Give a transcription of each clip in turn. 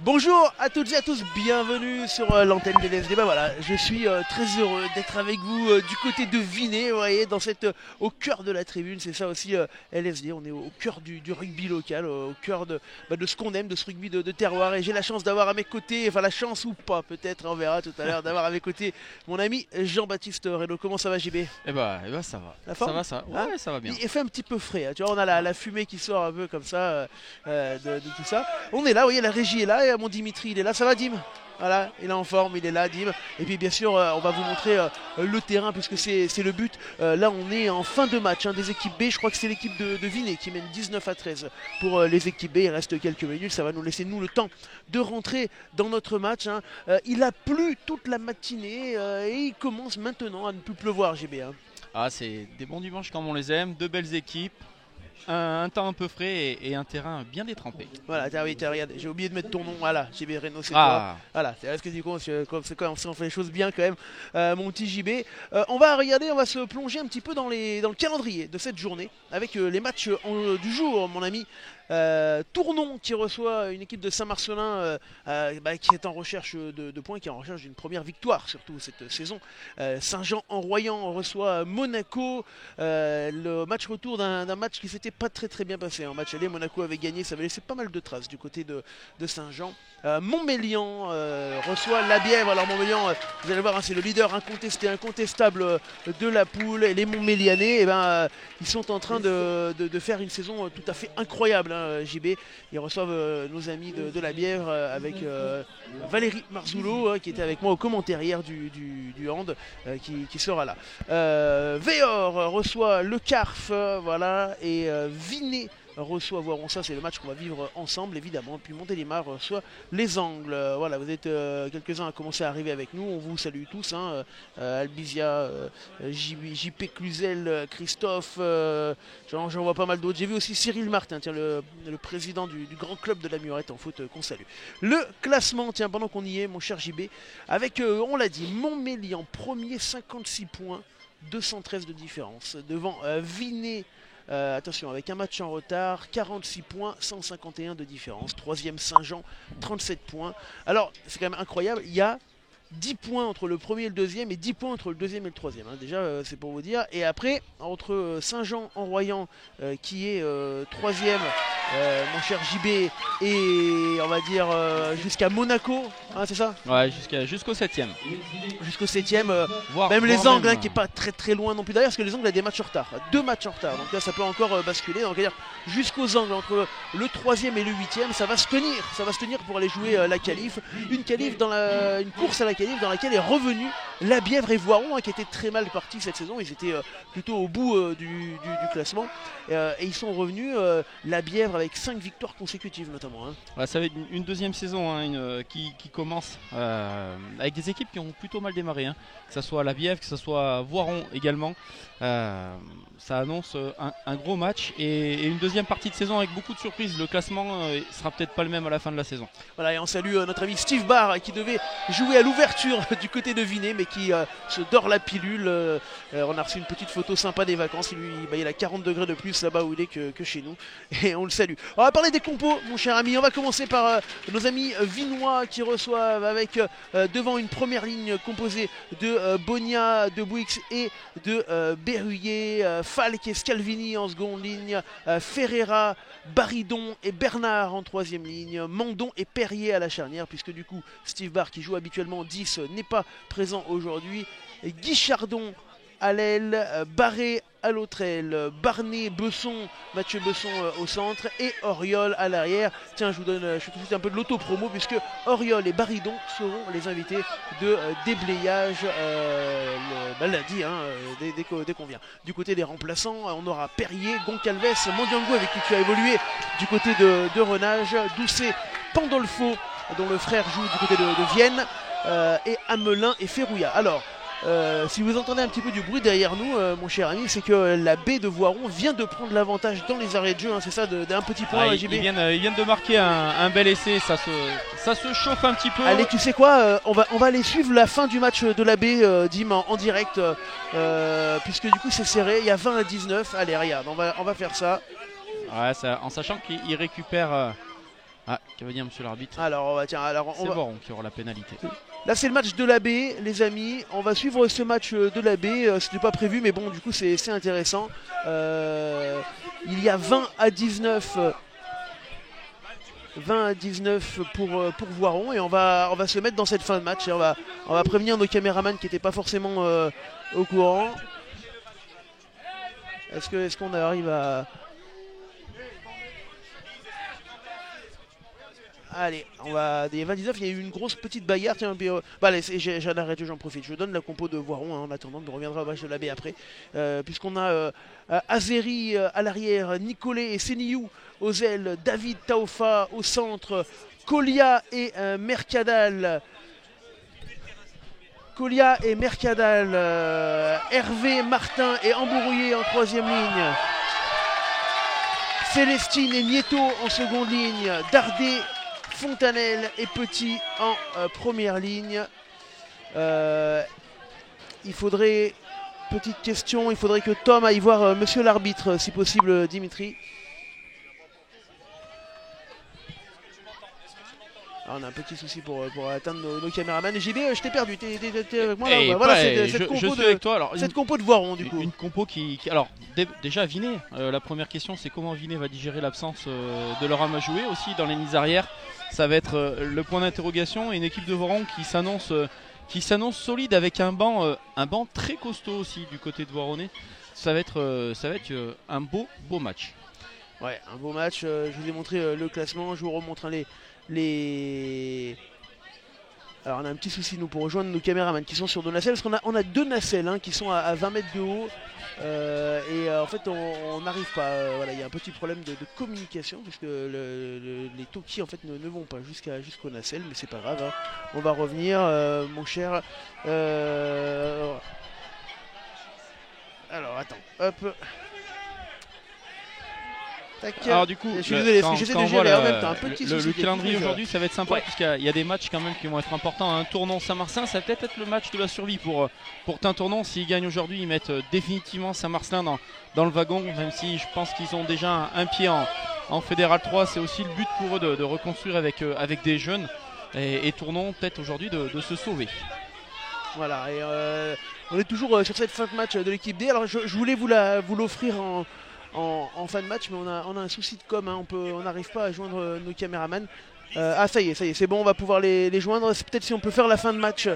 Bonjour à toutes et à tous, bienvenue sur l'antenne des LSD. Bah voilà, je suis très heureux d'être avec vous du côté de Vinay, vous voyez, au cœur de la tribune. C'est ça aussi LSD, on est au cœur du rugby local, au cœur de ce qu'on aime, de ce rugby de terroir. Et j'ai la chance d'avoir à mes côtés, enfin la chance ou pas, peut-être, on verra tout à l'heure, d'avoir à mes côtés mon ami Jean-Baptiste Reynaud. Comment ça va, JB? Ça va. La Ça forme? va, ça. Hein? Ouais, ça va bien. Il fait un petit peu frais, hein. Tu vois, on a la fumée qui sort un peu comme ça de tout ça. On est là, vous voyez, la régie est là et mon Dimitri il est là. Ça va, Dim? Voilà, il est en forme, il est là, Dim. Et puis bien sûr, on va vous montrer le terrain puisque c'est le but. Là, on est en fin de match, hein, des équipes B. Je crois que c'est l'équipe de Vinay qui mène 19-13 pour les équipes B. Il reste quelques minutes, ça va nous laisser nous le temps de rentrer dans notre match, hein. Il a plu toute la matinée et il commence maintenant à ne plus pleuvoir, GB, hein. Ah, c'est des bons dimanches comme on les aime, deux belles équipes, un temps un peu frais et un terrain bien détrempé. Voilà, oui, regarde, j'ai oublié de mettre ton nom. Voilà, JB Reynaud, c'est toi. Ah, Voilà, c'est ce que du coup, c'est quand on fait les choses bien quand même, mon petit JB. On va regarder, on va se plonger un petit peu dans le calendrier de cette journée avec les matchs du jour, mon ami. Tournon qui reçoit une équipe de Saint-Marcelin qui est en recherche de points, qui est en recherche d'une première victoire surtout cette saison. Saint-Jean-en-Royan reçoit Monaco. Le match retour d'un match qui s'était pas très bien passé. En match aller, Monaco avait gagné, ça avait laissé pas mal de traces du côté de Saint-Jean. Montmélian reçoit la Bièvre. Alors Montmélian, vous allez voir, hein, c'est le leader incontestable de la poule. Et les Montmélianais, ils sont en train de faire une saison tout à fait incroyable, hein, JB. Ils reçoivent nos amis de la Bièvre avec Valérie Marzullo, qui était avec moi au commentaire hier du hand, qui sera là. Véor reçoit le Carf, voilà, et Vinay reçoit Voiron. Ça, c'est le match qu'on va vivre ensemble, évidemment. Puis Montélimar reçoit les Angles. Voilà, vous êtes quelques-uns à commencer à arriver avec nous. On vous salue tous, hein. Albizia, JP Cluzel, Christophe, j'en vois pas mal d'autres. J'ai vu aussi Cyril Martin, tiens, le président du grand club de la Murette en foot, qu'on salue. Le classement, tiens, pendant qu'on y est, mon cher JB, avec, on l'a dit, Montmélian, premier, 56 points, 213 de différence. Devant Vinay, attention, avec un match en retard, 46 points, 151 de différence. Troisième Saint-Jean, 37 points. Alors, c'est quand même incroyable, il y a 10 points entre le premier et le deuxième et 10 points entre le deuxième et le troisième, hein. Déjà, c'est pour vous dire. Et après, entre Saint-Jean-en-Royan qui est troisième, mon cher JB, et on va dire jusqu'à Monaco, hein, c'est ça? ouais, jusqu'au 7ème. Jusqu'au 7ème, Voire, même les voire Angles, hein, même, qui est pas très loin non plus d'ailleurs, parce que les Angles a des matchs en retard, 2 matchs en retard, donc là ça peut encore basculer. Donc dire jusqu'aux Angles, entre le troisième et le huitième, ça va se tenir pour aller jouer la qualif, une course à la qualif dans laquelle est revenu la Bièvre et Voiron, hein, qui étaient très mal partis cette saison. Ils étaient plutôt au bout du classement, et ils sont revenus, la Bièvre avec 5 victoires consécutives notamment, hein. Ouais, ça va être une deuxième saison, hein, qui commence avec des équipes qui ont plutôt mal démarré, hein. Que ce soit la Bièvre, que ce soit Voiron également. Ça annonce un gros match et une deuxième partie de saison avec beaucoup de surprises. Le classement sera peut-être pas le même à la fin de la saison. Voilà, et on salue notre ami Steve Barr, qui devait jouer à l'ouverture du côté de Vinay, mais qui se dort la pilule. On a reçu une petite photo sympa des vacances. Il a 40 degrés de plus là-bas où il est que chez nous, et on le salue. On va parler des compos, mon cher ami. On va commencer par nos amis vinois qui reçoivent avec devant une première ligne composée de Bonia, de Bouix et de Berruyer, Falk et Scalvini en seconde ligne, Ferreira, Baridon et Bernard en troisième ligne, Mandon et Perrier à la charnière, puisque du coup Steve Barr, qui joue habituellement 10, n'est pas présent aujourd'hui. Guichardon à l'aile, Barré à l'autre aile, Barnet, Besson, Mathieu Besson au centre, et Auriol à l'arrière. Tiens, je vous fais tout de suite un peu de l'auto-promo, puisque Auriol et Baridon seront les invités de déblayage lundi, hein, dès qu'on vient. Du côté des remplaçants, on aura Perrier, Goncalves, Mondiango, avec qui tu as évolué du côté de Renage, Doucet, Pandolfo, dont le frère joue du côté de Vienne, et Amelin et Ferrouillat. Alors, si vous entendez un petit peu du bruit derrière nous, mon cher ami, c'est que la baie de Voiron vient de prendre l'avantage dans les arrêts de jeu, hein, c'est ça, d'un petit point, Ah, JB. ils viennent de marquer un bel essai, ça se chauffe un petit peu. Allez, tu sais quoi, on va aller suivre la fin du match de la baie, Dim, en direct, puisque du coup c'est serré, il y a 20-19. Allez, regarde, on va faire ça. Ouais, en sachant qu'il récupère Ah, qu'a dit monsieur l'arbitre? Alors, tiens, C'est Voiron qui aura la pénalité. Là, c'est le match de la baie, les amis. On va suivre ce match de la baie. C'était pas prévu, mais bon, du coup, c'est intéressant. Il y a 20-19. 20-19 pour Voiron et on va se mettre dans cette fin de match et on va prévenir nos caméramans qui n'étaient pas forcément au courant. Est-ce qu'on arrive à... Allez, on va des 20-19, il y a eu une grosse petite bagarre. Tiens, allez, j'en arrête, j'en profite. Je donne la compo de Voiron en attendant, on reviendra au match de la baie après. Puisqu'on a Azeri à l'arrière, Nicolet et Seniou aux ailes, David Taofa au centre, Kolia et Mercadal. Hervé, Martin et Ambourouillé en troisième ligne. Célestine et Nieto en seconde ligne. Dardé, Fontanelle et Petit en première ligne. Il faudrait, petite question, il faudrait que Tom aille voir monsieur l'arbitre, si possible, Dimitri. Alors, on a un petit souci pour atteindre nos caméramans. JB, je t'ai perdu, t'es avec moi là. Voilà, cette compo de Voiron du coup. Une compo qui alors déjà Vinet, la première question c'est comment Vinet va digérer l'absence de Laurent Majoué aussi dans les mises arrière. Ça va être le point d'interrogation et une équipe de Voiron qui s'annonce solide avec un banc très costaud aussi du côté de Voironnais. Ça va être un beau match. Ouais, un beau match. Je vous ai montré le classement. Je vous remontre les... Alors on a un petit souci nous pour rejoindre nos caméramans qui sont sur deux nacelles parce qu'on a deux nacelles qui sont à 20 mètres de haut en fait on n'arrive pas, voilà, il y a un petit problème de communication parce que les talkies en fait ne vont pas jusqu'aux nacelles, mais c'est pas grave, on va revenir mon cher. Alors attends, hop. Tac. Alors du coup, je suis désolé, parce que j'essaie de gérer en même temps un petit souci. Le calendrier aujourd'hui, ça va être sympa puisqu'il y a des matchs quand même qui vont être importants. Un Tournon Saint-Marcelin, ça va peut-être être le match de la survie pour Tintournon. S'ils gagnent aujourd'hui, ils mettent définitivement Saint-Marcelin dans le wagon, même si je pense qu'ils ont déjà un pied en Fédéral 3. C'est aussi le but pour eux de reconstruire avec des jeunes et Tournon peut-être aujourd'hui de se sauver. Voilà, et on est toujours sur cette fin de match de l'équipe D. Alors je voulais vous l'offrir en fin de match, mais on a un souci de com, on n'arrive pas à joindre nos caméramans. Ça y est, c'est bon, on va pouvoir les joindre. C'est peut-être si on peut faire la fin de match.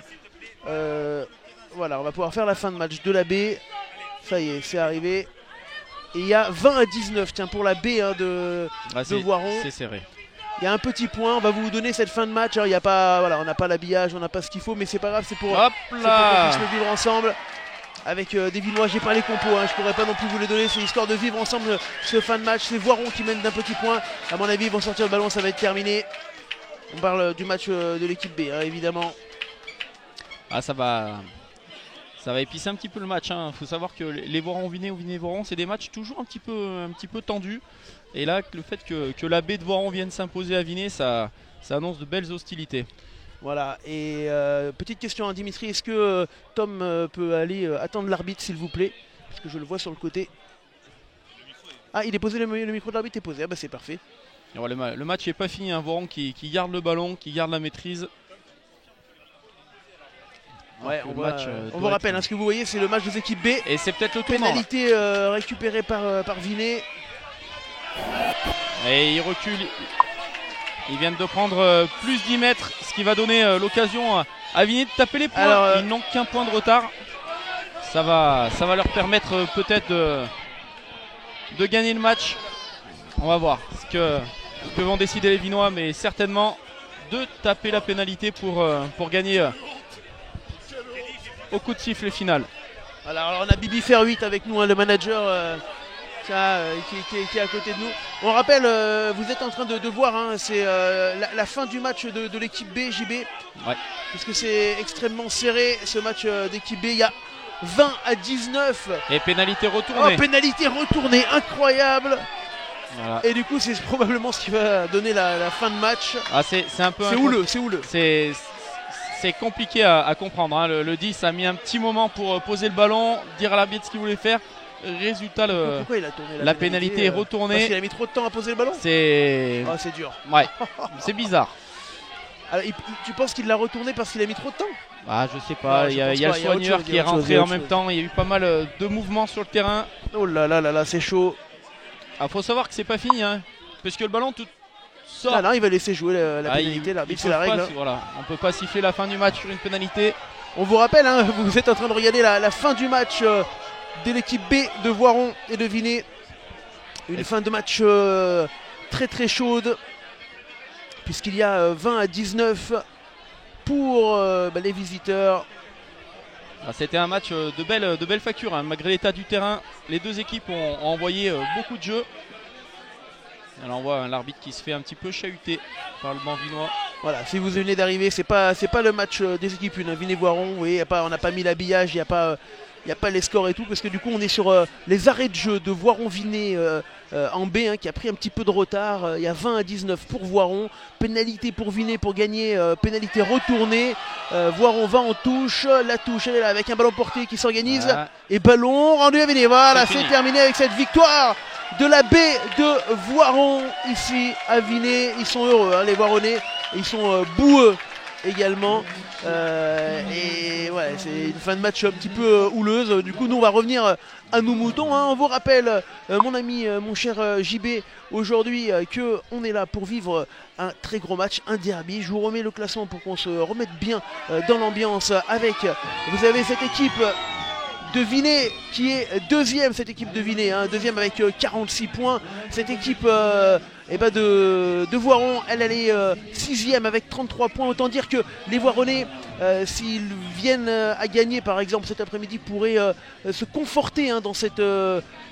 Voilà, on va pouvoir faire la fin de match de la B. Ça y est, c'est arrivé. Et il y a 20-19, tiens, pour la B de Voiron. C'est serré. Il y a un petit point, on va vous donner cette fin de match. Alors, il y a pas, voilà, on n'a pas l'habillage, on n'a pas ce qu'il faut, mais c'est pas grave, c'est pour qu'on puisse le vivre ensemble. Avec des Villois, j'ai pas les compos, je pourrais pas non plus vous les donner, c'est histoire de vivre ensemble ce fin de match. C'est Voiron qui mène d'un petit point, à mon avis ils vont sortir le ballon, ça va être terminé. On parle du match de l'équipe B, évidemment. Ça va épicer un petit peu le match, Faut savoir que les Voiron-Vinet ou Vinet-Voiron, c'est des matchs toujours un petit peu tendus. Et là, le fait que la baie de Voiron vienne s'imposer à Vinet, ça annonce de belles hostilités. Voilà, et petite question à Dimitri, est-ce que Tom peut aller attendre l'arbitre s'il vous plaît? Parce que je le vois sur le côté. Ah, il est posé, le micro de l'arbitre est posé, c'est parfait. Et voilà, le match n'est pas fini, Voiron qui garde le ballon, qui garde la maîtrise. Ouais, on vous rappelle, ce que vous voyez c'est le match des équipes B. Et c'est peut-être le tournant. Pénalité récupérée par Vinet. Et il recule. Ils viennent de prendre plus 10 mètres, ce qui va donner l'occasion à Vinet de taper les points. Alors, ils n'ont qu'un point de retard. Ça va leur permettre peut-être de gagner le match. On va voir ce que vont décider les Vinois, mais certainement de taper la pénalité pour gagner au coup de sifflet final. Alors on a Bibi Fer 8 avec nous, le manager. Qui est à côté de nous. On rappelle, vous êtes en train de voir, c'est la fin du match de l'équipe B, JB. Ouais. Parce que c'est extrêmement serré ce match d'équipe B. Il y a 20-19. Et pénalité retournée. Oh, pénalité retournée, incroyable. Voilà. Et du coup, c'est probablement ce qui va donner la fin de match. C'est un peu. C'est houleux. C'est compliqué à comprendre. Le 10 a mis un petit moment pour poser le ballon, dire à l'arbitre ce qu'il voulait faire. résultat, Pourquoi il a tourné la pénalité est Parce retournée. qu'il a mis trop de temps à poser le ballon. C'est C'est dur. ouais, c'est bizarre. Alors, tu penses qu'il l'a retourné parce qu'il a mis trop de temps? Ah, je sais pas, il y a le autre soigneur chose, qui est rentré en même temps. Il y a eu pas mal de mouvements sur le terrain. Oh là là là là, c'est chaud. Ah, faut savoir que c'est pas fini, hein, parce que le ballon tout sort. Ah non, il va laisser jouer la pénalité. L'arbitre, c'est la règle. Hein. Voilà, on peut pas siffler la fin du match sur une pénalité. On vous rappelle, hein, vous êtes en train de regarder la fin du match de l'équipe B de Voiron et de Vinay. Une fin de match très très chaude, puisqu'il y a 20-19 pour les visiteurs. C'était un match de belle facture, hein. Malgré l'état du terrain, les deux équipes ont envoyé beaucoup de jeux. Alors on voit l'arbitre qui se fait un petit peu chahuter par le banc vinois. Voilà, si vous venez d'arriver, c'est pas le match des équipes 1, Vinay-Voiron, vous voyez, on n'a pas mis l'habillage, il n'y a pas les scores et tout, parce que du coup on est sur les arrêts de jeu de Voiron-Vinay en B, hein, qui a pris un petit peu de retard. Il y a 20-19 pour Voiron, pénalité pour Vinay pour gagner, pénalité retournée. Voiron va en touche, la touche elle est là avec un ballon porté qui s'organise, Voilà. Et ballon rendu à Vinay. Voilà, C'est c'est fini. terminé avec cette victoire de la B de Voiron ici à Vinay. Ils sont heureux, hein, les Voironnais, ils sont boueux également. Et ouais, c'est une fin de match un petit peu houleuse. Du coup, nous on va revenir à nos moutons. Hein. On vous rappelle, mon ami, mon cher JB, aujourd'hui que on est là pour vivre un très gros match, un derby. Je vous remets le classement pour qu'on se remette bien dans l'ambiance avec. Vous avez cette équipe de Vinay qui est deuxième, cette équipe de Vinay, hein, deuxième avec 46 points. Cette équipe de Voiron, elle est sixième avec 33 points. Autant dire que les Voironnais, s'ils viennent à gagner par exemple cet après-midi, pourraient se conforter, hein, dans cette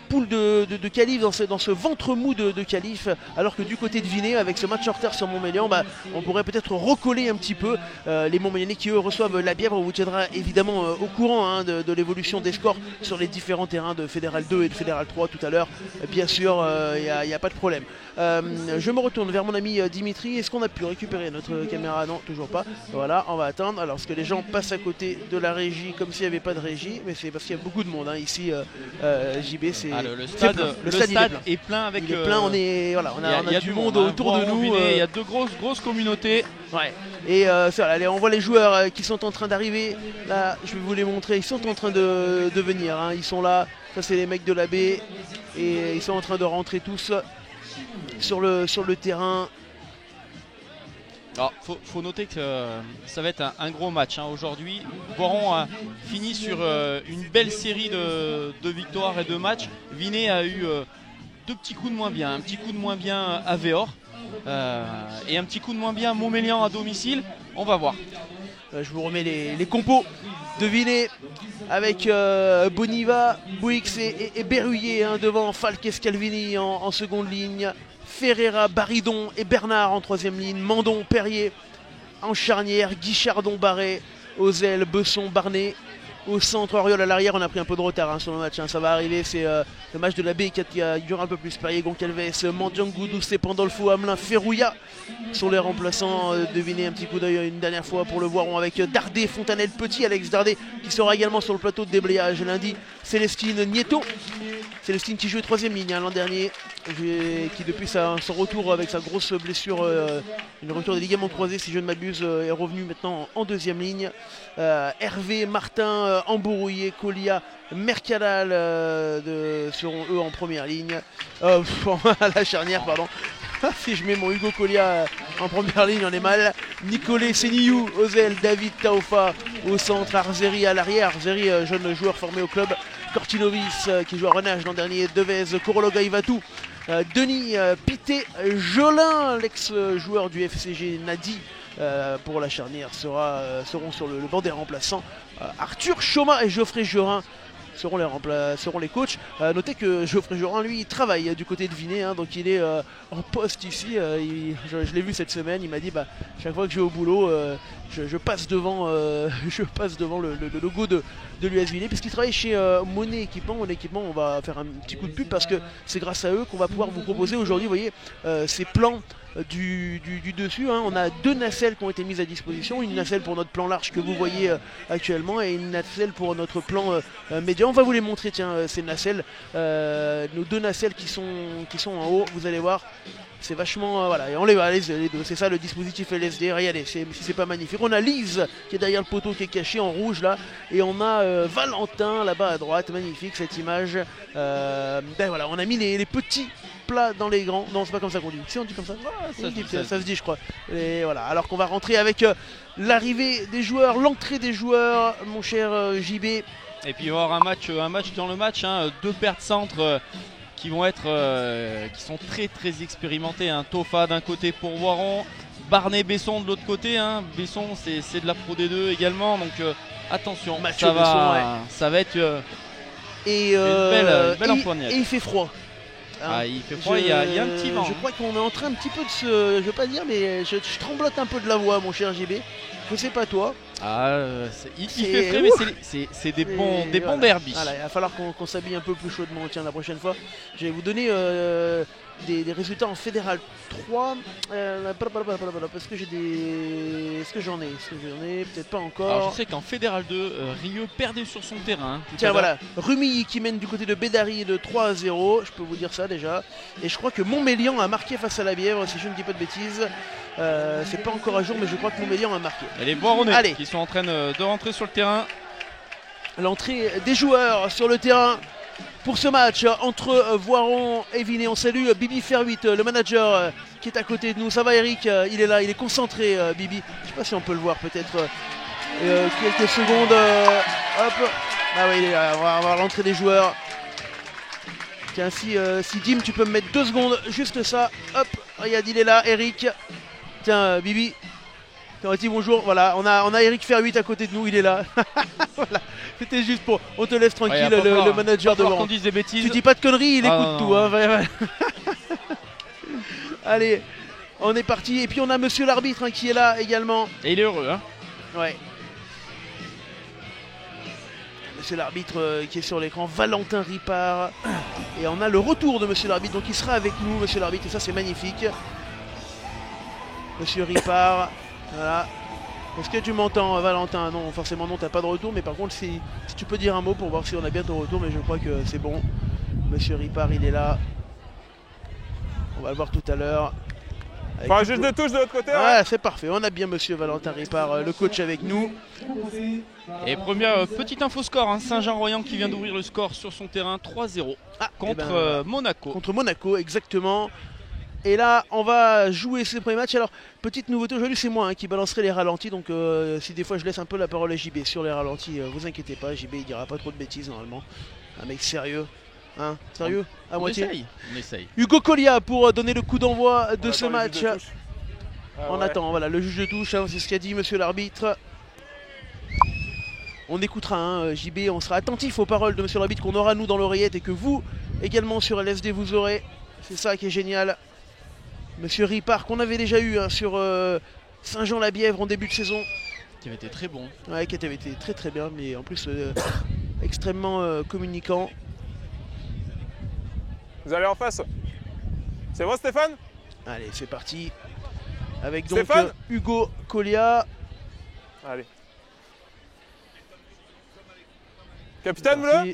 poule de qualif, dans ce ventre mou de qualif, alors que du côté de Vinay, avec ce match en retard sur Montmélian, on pourrait peut-être recoller un petit peu. Les Montmélianais qui eux reçoivent la Bièvre. On vous tiendra évidemment au courant, hein, de l'évolution des scores sur les différents terrains de Fédéral 2 et de Fédéral 3 tout à l'heure. Bien sûr, il n'y a pas de problème. Je me retourne vers mon ami Dimitri. Est-ce qu'on a pu récupérer notre caméra? Non, toujours pas. Voilà, on va attendre. Alors, parce que les gens passent à côté de la régie comme s'il n'y avait pas de régie, mais c'est parce qu'il y a beaucoup de monde, hein. Ici. JB, c'est le stade, plein. le stade est plein avec. Il est plein. On a du monde hein. autour de nous. Il y a deux grosses communautés. Ouais. Et allez, on voit les joueurs qui sont en train d'arriver. Là, je vais vous les montrer. Ils sont en train de venir, hein. Ils sont là. Ça, c'est les mecs de la B. Et ils sont en train de rentrer tous sur le terrain. Alors, faut noter que ça va être un gros match, hein. Aujourd'hui, Voiron a fini sur une belle série de victoires et de matchs. Vinay a eu deux petits coups de moins bien. Un petit coup de moins bien à Véor et un petit coup de moins bien à Montmélian à domicile. On va voir. Je vous remets les compos de Vinay avec Boniva, Bouix et Berruyer, hein, devant Falk et Scalvini en seconde ligne. Ferreira, Baridon et Bernard en troisième ligne. Mandon, Perrier en charnière. Guichardon, Barret, Ozel, Besson, Barnet. Au centre, Oriol à l'arrière. On a pris un peu de retard, hein, sur le match, hein. Ça va arriver. C'est le match de la B qui a duré un peu plus. Perrier, Goncalves, Mandiangou, Doucet, Pandolfo, Hamelin, Ferrouilla sont les remplaçants. Devinez un petit coup d'œil une dernière fois pour le Voiron avec Dardet, Fontanelle, Petit, Alex Dardet qui sera également sur le plateau de déblayage lundi. Célestine Nieto. Célestine qui jouait troisième ligne, hein, l'an dernier, qui depuis son retour avec sa grosse blessure, une rupture des ligaments croisés si je ne m'abuse, est revenu maintenant en deuxième ligne. Hervé, Martin, Ambourouillé, Colia, Mercadal seront eux en première ligne. À la charnière, pardon. Si je mets mon Hugo Colia en première ligne, on est mal. Nicolet, Séniou, Ozel, David, Taofa au centre, Arzeri à l'arrière. Arzeri, jeune joueur formé au club. Cortinovis qui joue à Renage l'an dernier. Devez, Korologa Ivatou. Denis, Pité, Jolin, l'ex-joueur du FCG Nadi. Pour la charnière seront sur le banc des remplaçants. Arthur Choma et Geoffrey Jurin seront les coachs. Notez que Geoffrey Jurin, lui, il travaille du côté de Vinay, hein, donc il est en poste ici. Je l'ai vu cette semaine, il m'a dit chaque fois que je vais au boulot, je passe devant, je passe devant le logo de l'US Villers, puisqu'ils travaillent chez Monet Équipement. Monet Équipement, on va faire un petit coup de pub parce que c'est grâce à eux qu'on va pouvoir vous proposer aujourd'hui, vous voyez, ces plans du dessus, hein. On a 2 nacelles qui ont été mises à disposition, une nacelle pour notre plan large que vous voyez actuellement et une nacelle pour notre plan média. On va vous les montrer, tiens, ces nacelles, nos 2 nacelles qui sont en haut, vous allez voir. C'est vachement, voilà, et on les voit les deux, c'est ça le dispositif LSD, regardez, c'est pas magnifique. On a Lise qui est derrière le poteau qui est caché en rouge là, et on a Valentin là-bas à droite, magnifique cette image. Ben voilà, on a mis les petits plats dans les grands, non c'est pas comme ça qu'on dit, si on dit comme ça, ça se dit je crois. Et voilà, alors qu'on va rentrer avec l'arrivée des joueurs, l'entrée des joueurs, mon cher JB. Et puis il va y avoir un match dans le match, hein, 2 paires de centres. Qui vont être, qui sont très très expérimentés, hein. Tofa d'un côté pour Voiron, Barnet Besson de l'autre côté, hein. Besson c'est de la Pro D2 également, donc attention, ça va être une belle empoignade. Et il fait froid. Ah, il fait froid, il y a un petit vent. Je crois qu'on est en train un petit peu de se, je veux pas dire, mais je tremblote un peu de la voix, mon cher JB. Je sais pas toi. Ah, il fait frais, mais c'est des bons derbies. Voilà, il va falloir qu'on s'habille un peu plus chaudement. Tiens, la prochaine fois, je vais vous donner des résultats en Fédéral 3. Parce que j'ai des. Est-ce que j'en ai peut-être pas encore. Alors, je sais qu'en Fédéral 2, Rieux perdait sur son terrain. Hein, tiens, voilà. Rumilly qui mène du côté de Bédary de 3-0. Je peux vous dire ça déjà. Et je crois que Montmélian a marqué face à la Bièvre, si je ne dis pas de bêtises. C'est pas encore à jour, mais je crois que Montmélian a marqué. Et les Voironnais qui sont en train de rentrer sur le terrain. L'entrée des joueurs sur le terrain pour ce match entre Voiron et Vinay. On salue Bibi Ferruit, le manager qui est à côté de nous. Ça va Eric, il est là, il est concentré Bibi. Je sais pas si on peut le voir peut-être quelques secondes. Hop. Ah oui, il est là. On va voir l'entrée des joueurs. Tiens, si Dim tu peux me mettre 2 secondes, juste ça. Hop, regarde, il est là, Eric. Tiens, Bibi. On dit bonjour, voilà, on a Eric Ferruit à côté de nous, il est là. Voilà. C'était juste pour. On te laisse tranquille, le manager devant. Qu'on dise des bêtises. Tu dis pas de conneries, il écoute tout. Hein. Ouais. Allez, on est parti. Et puis on a monsieur l'arbitre qui est là également. Et il est heureux, hein. Ouais. Monsieur l'arbitre qui est sur l'écran, Valentin Ripard. Et on a le retour de monsieur l'arbitre, donc il sera avec nous, monsieur l'arbitre, et ça c'est magnifique. Monsieur Ripard. Voilà. Est-ce que tu m'entends, Valentin? Non, forcément non, t'as pas de retour, mais par contre si tu peux dire un mot pour voir si on a bien ton retour, mais je crois que c'est bon. Monsieur Ripard, il est là. On va le voir tout à l'heure. Enfin, un juste de touche de l'autre côté. Ouais, c'est parfait. On a bien monsieur Valentin Ripard, le coach avec nous. Et première petite info score, hein, Saint-Jean-Royan qui vient d'ouvrir le score sur son terrain 3-0 contre Monaco. Contre Monaco, exactement. Et là, on va jouer ce premier match. Alors, petite nouveauté aujourd'hui, c'est moi qui balancerai les ralentis. Donc, si des fois je laisse un peu la parole à JB sur les ralentis, vous inquiétez pas, JB il dira pas trop de bêtises normalement. Un mec sérieux. Hein, sérieux à moitié. On essaye. Hugo Collia pour donner le coup d'envoi de ce match. On ouais. attend, voilà, le juge de touche, hein, c'est ce qu'a dit monsieur l'arbitre. On écoutera, hein, JB, on sera attentif aux paroles de monsieur l'arbitre qu'on aura nous dans l'oreillette et que vous également sur LSD vous aurez. C'est ça qui est génial. Monsieur Ripard qu'on avait déjà eu hein, sur Saint-Jean-la-Bièvre en début de saison. Qui avait été très bon. Ouais, qui avait été très très bien, mais en plus extrêmement communicant. Vous allez en face. C'est bon Stéphane? Allez, c'est parti. Avec donc Hugo Collia. Allez. Capitaine bleu?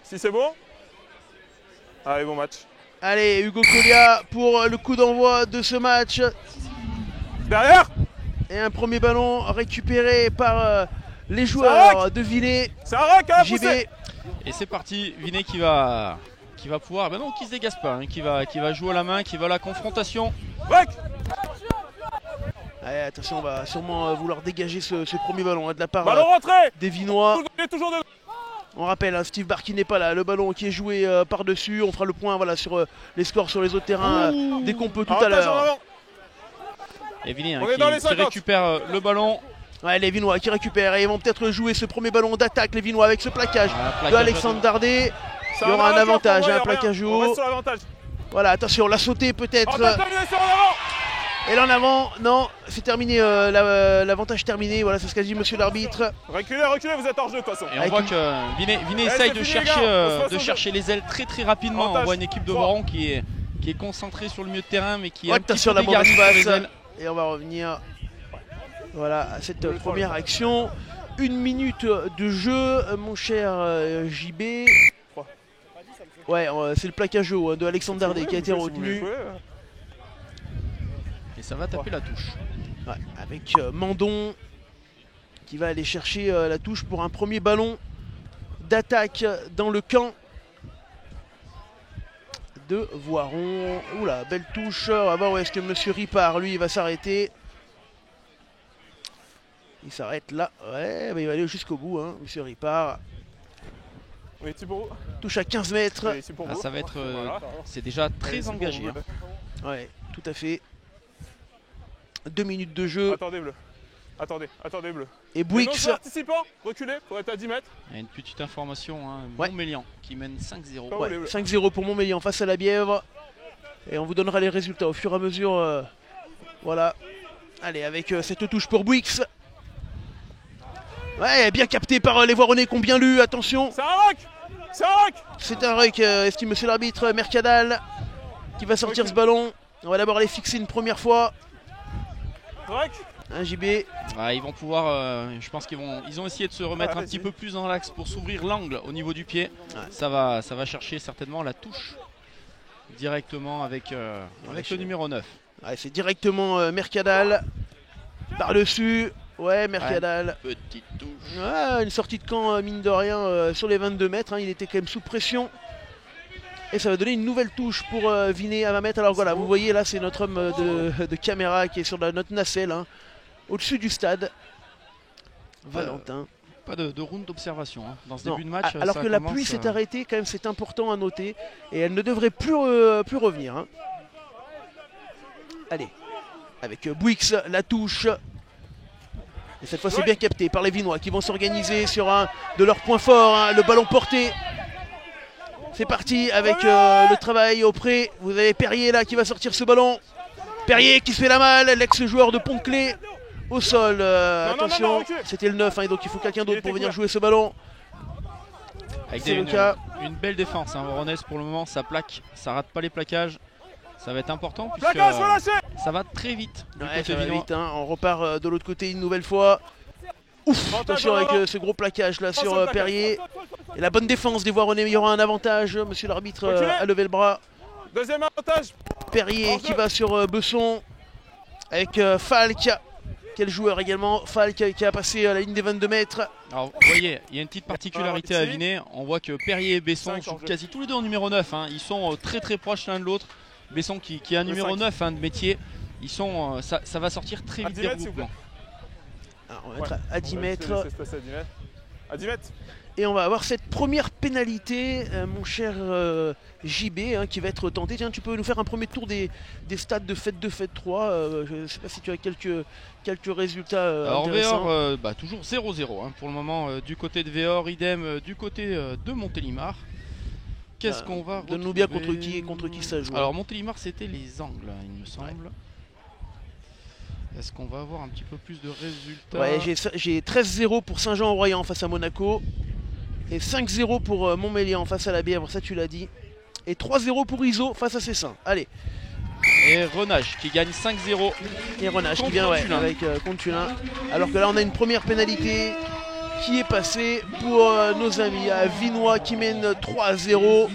Si c'est bon? Allez, bon match. Allez, Hugo Collia pour le coup d'envoi de ce match. Derrière! Et un premier ballon récupéré par les joueurs de Vinay. C'est un rack, hein, JB. Et c'est parti, Vinay qui va pouvoir, ben non, qui se dégasse pas, hein, qui va jouer à la main, qui va à la confrontation. Rack! Allez, attention, on va sûrement vouloir dégager ce premier ballon hein, de la part des Vinois. Toujours de... On rappelle, hein, Steve Barr qui n'est pas là, le ballon qui est joué par-dessus. On fera le point voilà, sur les scores sur les autres terrains dès qu'on peut tout à l'heure. Et Vinay hein, qui récupère le ballon. Ouais, les Vinois qui récupèrent et ils vont peut-être jouer ce premier ballon d'attaque, les Vinois, avec ce plaquage de Alexandre Dardet. Il y aura un avantage, un plaquage haut. Voilà, attention, la sauter peut-être. Et là en avant, non, c'est terminé, l'avantage terminé, voilà, c'est ce qu'a dit monsieur l'arbitre. Reculez, reculez, vous êtes hors jeu de toute façon. Et on voit que Vinet essaye de chercher les ailes très rapidement. Avantage. On voit une équipe de Voiron qui est concentrée sur le milieu de terrain, mais qui est un petit Attention peu la mauvaise dégarnie sur les passe. ailes. Et on va revenir voilà, à cette première action. 1 minute de jeu, mon cher JB. Ouais, c'est le plaquage haut de Alexandre Dardet qui a été retenu. Et ça va taper la touche. Ouais, avec Mandon qui va aller chercher la touche pour un premier ballon d'attaque dans le camp de Voiron. Oula, belle touche. On va voir où est-ce que monsieur Ripard, lui, il va s'arrêter. Il s'arrête là. Ouais, mais il va aller jusqu'au bout, hein, monsieur Ripard. Oui, c'est pour vous. Touche à 15 mètres. Oui, c'est pour Ah, vous. ça va être. Voilà. C'est déjà très Allez, c'est engagé. pour hein. vous. Ouais, tout à fait. 2 minutes de jeu. Attendez, bleu. Attendez, bleu. Et Les Bouix. autres participants, reculez pour être à 10 mètres. Il y a une petite information. Hein. Ouais. Montmélian qui mène 5-0. Ouais. Ouais, 5-0 pour Montmélian face à la Bièvre. Et on vous donnera les résultats au fur et à mesure. Voilà. Allez, avec cette touche pour Bouix. Ouais, bien capté par les Voironnais qui ont bien lu. Attention. C'est un rock. C'est un rock. C'est un ruck, estime monsieur l'arbitre Mercadal, qui va sortir ce ballon. On va d'abord les fixer une première fois. Rock. Un JB. Ah, ils vont pouvoir. Je pense qu'ils ont essayé de se remettre Ah, un petit vas-y. peu plus dans l'axe pour s'ouvrir l'angle au niveau du pied. Ouais. Ça va chercher certainement la touche directement avec le numéro 9. Ouais, c'est directement Mercadal. Par-dessus. Ouais, Mercadal. Petite touche. Ouais, une sortie de camp, mine de rien, sur les 22 mètres. Hein, il était quand même sous pression. Et ça va donner une nouvelle touche pour Vinet à 20 mètres. Alors voilà, vous voyez là, c'est notre homme de caméra qui est sur notre nacelle, hein, au-dessus du stade. Valentin. Pas de round d'observation hein. Dans ce Non. début de match. Alors ça que la commence, pluie s'est arrêtée, quand même, c'est important à noter. Et elle ne devrait plus revenir. Hein. Allez, avec Bouix, la touche. Et cette fois, c'est bien capté par les Vinois qui vont s'organiser sur un de leurs points forts, hein, le ballon porté. C'est parti avec le travail auprès. Vous avez Perrier là qui va sortir ce ballon. Perrier qui se fait la malle, l'ex-joueur de Pont-Clé au sol. Non, Attention, reculez. c'était le 9, hein, et donc il faut quelqu'un d'autre était pour venir couvert. jouer ce ballon. Avec C'est le cas. une belle défense. Hein. Voronezh pour le moment, ça plaque, ça rate pas les plaquages. Ça va être important puisque Plaquage relâché. ça va très vite. Du Ouais, côté ça va vinois. vite, hein. On repart de l'autre côté une nouvelle fois. Ouf, attention avec ce gros plaquage là sur Perrier. Et la bonne défense des Voironnais, il y aura un avantage. Monsieur l'arbitre a levé le bras. Deuxième avantage. Perrier qui va sur Besson. Avec Falk. Quel joueur également. Falk qui a passé la ligne des 22 mètres. Alors vous voyez, il y a une petite particularité à Vinet. On voit que Perrier et Besson Cinq sont en jeu. quasi tous les deux en numéro 9. Hein. Ils sont très proches l'un de l'autre. Besson qui est un numéro 9 hein, de métier. Ils sont, ça va sortir très À vite 10 des mètres, s'il vous plaît. regroupements. Alors, on va mettre à 10 mètres. À 10 mètres. Et on va avoir cette première pénalité, mon cher JB, hein, qui va être tenté. Tiens, tu peux nous faire un premier tour des stades de Fête 2, Fête 3. Je ne sais pas si tu as quelques résultats Alors intéressants. Véor, toujours 0-0 hein, pour le moment du côté de Véor, idem du côté de Montélimar. Qu'est-ce qu'on va Donne-nous bien retrouver contre qui ça joue. Alors Montélimar c'était les Angles, hein, il me semble. Est-ce qu'on va avoir un petit peu plus de résultats? Ouais, j'ai 13-0 pour Saint-Jean-en-Royan face à Monaco. Et 5-0 pour Montmélian face à la Bièvre, ça tu l'as dit. Et 3-0 pour Iso face à Cessin. Allez. Et Renage qui gagne 5-0. Et Renage qui Contre vient Tulin. avec contre Tulin. Alors que là on a une première pénalité qui est passée pour nos amis à Vinois qui mènent 3-0.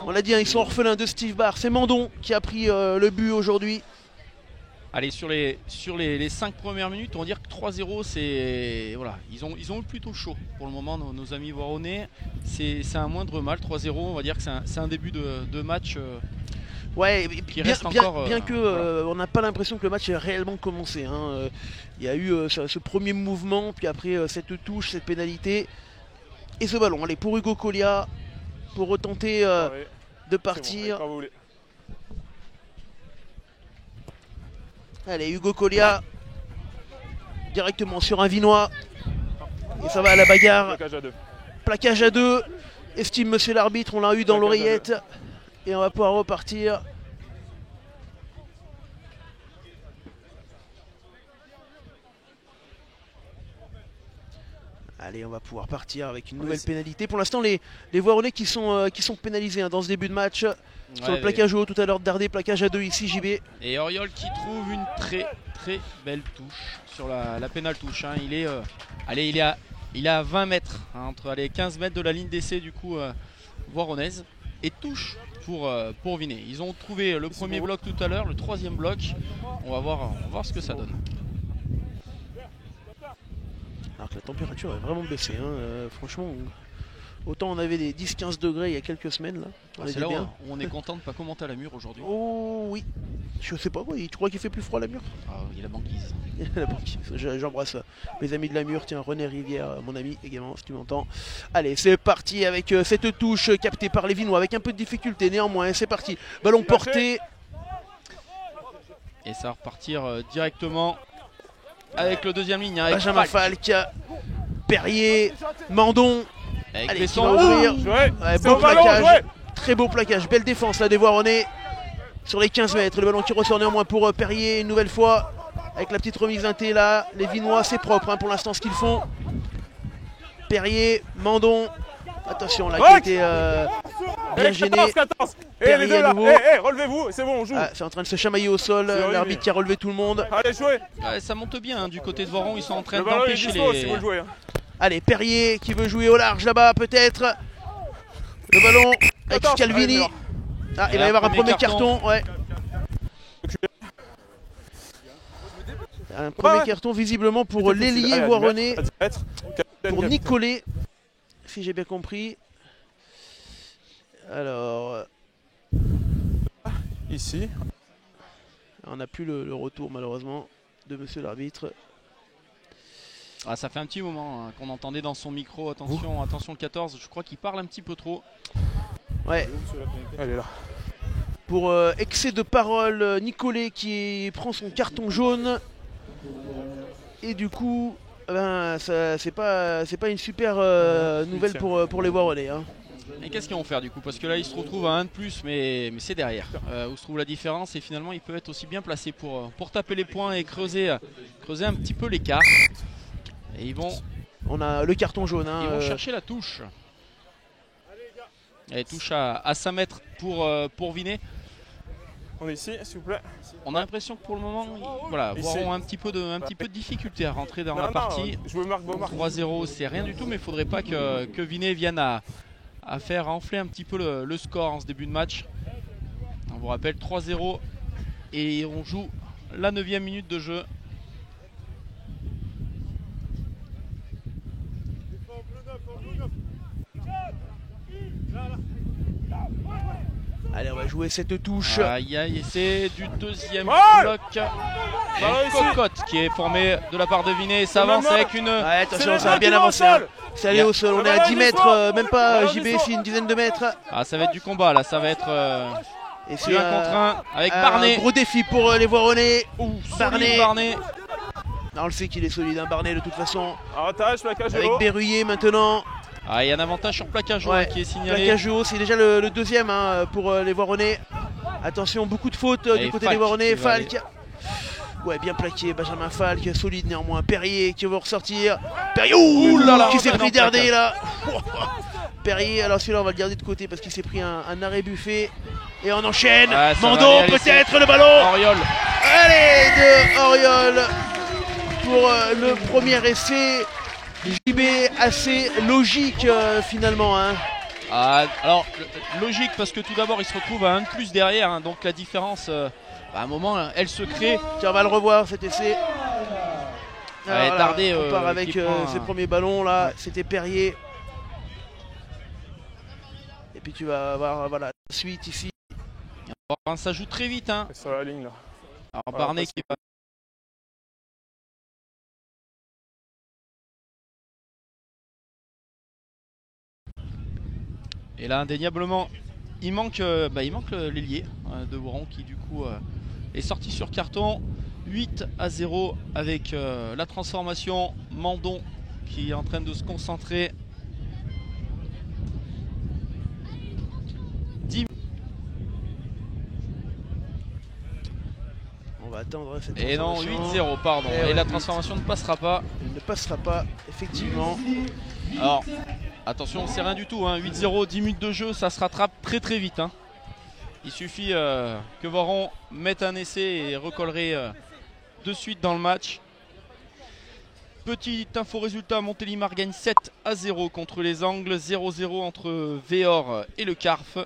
On l'a dit, hein, ils sont orphelins de Steve Barr. C'est Mandon qui a pris le but aujourd'hui. Allez, sur les 5 premières minutes, on va dire que 3-0, c'est. Voilà, ils ont eu plutôt chaud pour le moment, nos amis Voironnais. C'est un moindre mal, 3-0, on va dire que c'est un début de match. Ouais, Qui reste encore, bien que voilà. on n'a pas l'impression que le match ait réellement commencé. Hein. Il y a eu ce premier mouvement, puis après cette touche, cette pénalité. Et ce ballon, allez, pour Hugo Collia, pour retenter de partir. Quand vous voulez. Allez, Hugo Collia, directement sur un Vinois. Et ça va à la bagarre. Plaquage à 2. Plaquage à 2. Estime monsieur l'arbitre, on l'a eu dans Plaquage à l'oreillette. Et on va pouvoir repartir. Allez, on va pouvoir partir avec une nouvelle pénalité. Pour l'instant, les Voironnais qui sont pénalisés hein, dans ce début de match. Sur le plaquage haut tout à l'heure, Dardé, plaquage à 2 ici, JB. Et Oriol qui trouve une très belle touche sur la pénale touche. Hein. Il est, il est à 20 mètres, hein, entre les 15 mètres de la ligne d'essai du coup voironnaise. Et touche pour Vinet. Ils ont trouvé le premier bloc tout à l'heure, le troisième bloc. On va voir ce que ça donne. Alors que la température est vraiment baissée, hein. Franchement, autant on avait des 10-15 degrés il y a quelques semaines là. C'est là où on est content de ne pas commenter à la mur aujourd'hui. Oh oui, je sais pas, tu crois qu'il fait plus froid à la mur? Ah, il y a la banquise. La banquise. J'embrasse mes amis de la mur, tiens René Rivière, mon ami également si tu m'entends. Allez, c'est parti avec cette touche captée par les Vinois avec un peu de difficulté néanmoins, c'est parti. Ballon porté. Et ça va repartir directement avec le deuxième ligne. Avec Benjamin Falk, Perrier, Mandon. Avec allez, Besson. Ouais, beau plaquage, très beau plaquage, belle défense là des Voironnais sur les 15 mètres. Le ballon qui ressort néanmoins pour Perrier une nouvelle fois avec la petite remise d'inté là. Les Vinois, c'est propre hein, pour l'instant ce qu'ils font. Perrier, Mandon. Attention là, qui a été bien gêné. 14. Perrier les deux à là, nouveau. relevez-vous, c'est bon, on joue. Ah, c'est en train de se chamailler au sol, l'arbitre qui a relevé tout le monde. Allez, jouez. Ouais, ça monte bien hein, du côté de Voiron, ils sont en train Le ballon est d'empêcher dispo les... si vous le jouez. Hein. Allez, Perrier qui veut jouer au large là-bas peut-être. Le ballon avec 14, Scalvini. allez, Ah, il va y avoir un premier carton. Ouais. Un premier carton visiblement pour l'ailier Voironnais, pour Nicolet, si j'ai bien compris. Alors, ici. on n'a plus le retour malheureusement de monsieur l'arbitre. Ah, ça fait un petit moment hein, qu'on entendait dans son micro, attention, attention le 14, je crois qu'il parle un petit peu trop. Ouais. Elle est là. Pour excès de parole, Nicolet qui prend son carton jaune. Et du coup, ben, c'est pas une super nouvelle pour les Voironnais. Hein. Et qu'est-ce qu'ils vont faire du coup? Parce que là, il se retrouve à 1 de plus, mais c'est derrière où se trouve la différence. Et finalement, il peut être aussi bien placé pour taper les points et creuser un petit peu l'écart. Et ils vont... On a le carton jaune. Hein, ils vont chercher la touche. Et touche à 5 mètres pour Vinet. On est ici, s'il vous plaît. On a l'impression que pour le moment, Voiron a un petit peu de difficulté à rentrer dans la partie. 3-0, c'est rien du tout, mais il ne faudrait pas que Vinet vienne à faire enfler un petit peu le score en ce début de match. On vous rappelle 3-0 et on joue la 9e minute de jeu. Allez, on va jouer cette touche. Aïe aïe, c'est du deuxième bloc. Et Cocotte qui est formé de la part de Vinet et s'avance avec une... Ouais, attention, ça va bien avancer. Hein. C'est allé au sol, on est à 10 mètres, même pas JB, c'est une dizaine de mètres. Ah, ça va être du combat là, ça va être et c'est un contre un avec Barnet. Un gros défi pour les Voironnais. Barnet. Non, on le sait qu'il est solide, hein, Barnet de toute façon. Avantage, plaquage avec Berruyer maintenant. Ah, il y a un avantage sur plaquage qui est signalé. Plaquage haut, c'est déjà le deuxième hein, pour les Voironnais. Attention, beaucoup de fautes du côté des Voironnais. Falk. Ouais, bien plaqué, Benjamin Falk, solide néanmoins. Perrier qui va ressortir. Perrier, qui s'est pris Dardé là. Perrier, alors celui-là on va le garder de côté parce qu'il s'est pris un arrêt buffet. Et on enchaîne. Mandon peut-être le ballon. Oriol. Allez, de Oriol pour le premier essai. JB assez logique finalement. Hein. Alors logique parce que tout d'abord il se retrouve à 1 de plus derrière. Hein, donc la différence, à un moment, elle se crée. Tiens, on va le revoir cet essai. Voilà, Dardé, on part avec ses premiers ballons là. C'était Perrier. Et puis tu vas avoir la suite ici. Ça joue très vite. Hein. Sur la ligne là. Alors Barnet qui va... Et là indéniablement il manque l'ailier de Voiron qui du coup est sorti sur carton. 8-0 avec la transformation. Mandon qui est en train de se concentrer. 10. On va attendre cette Et non, transformation. 8-0, pardon. Et Et ouais, la 8. transformation ne passera pas. Il ne passera pas, effectivement. Alors, attention, c'est rien du tout. Hein. 8-0, 10 minutes de jeu, ça se rattrape très très vite. Hein. Il suffit que Voiron mette un essai et recollerait de suite dans le match. Petite info résultat, Montélimar gagne 7-0 contre les Angles, 0-0 entre Véor et le Carf.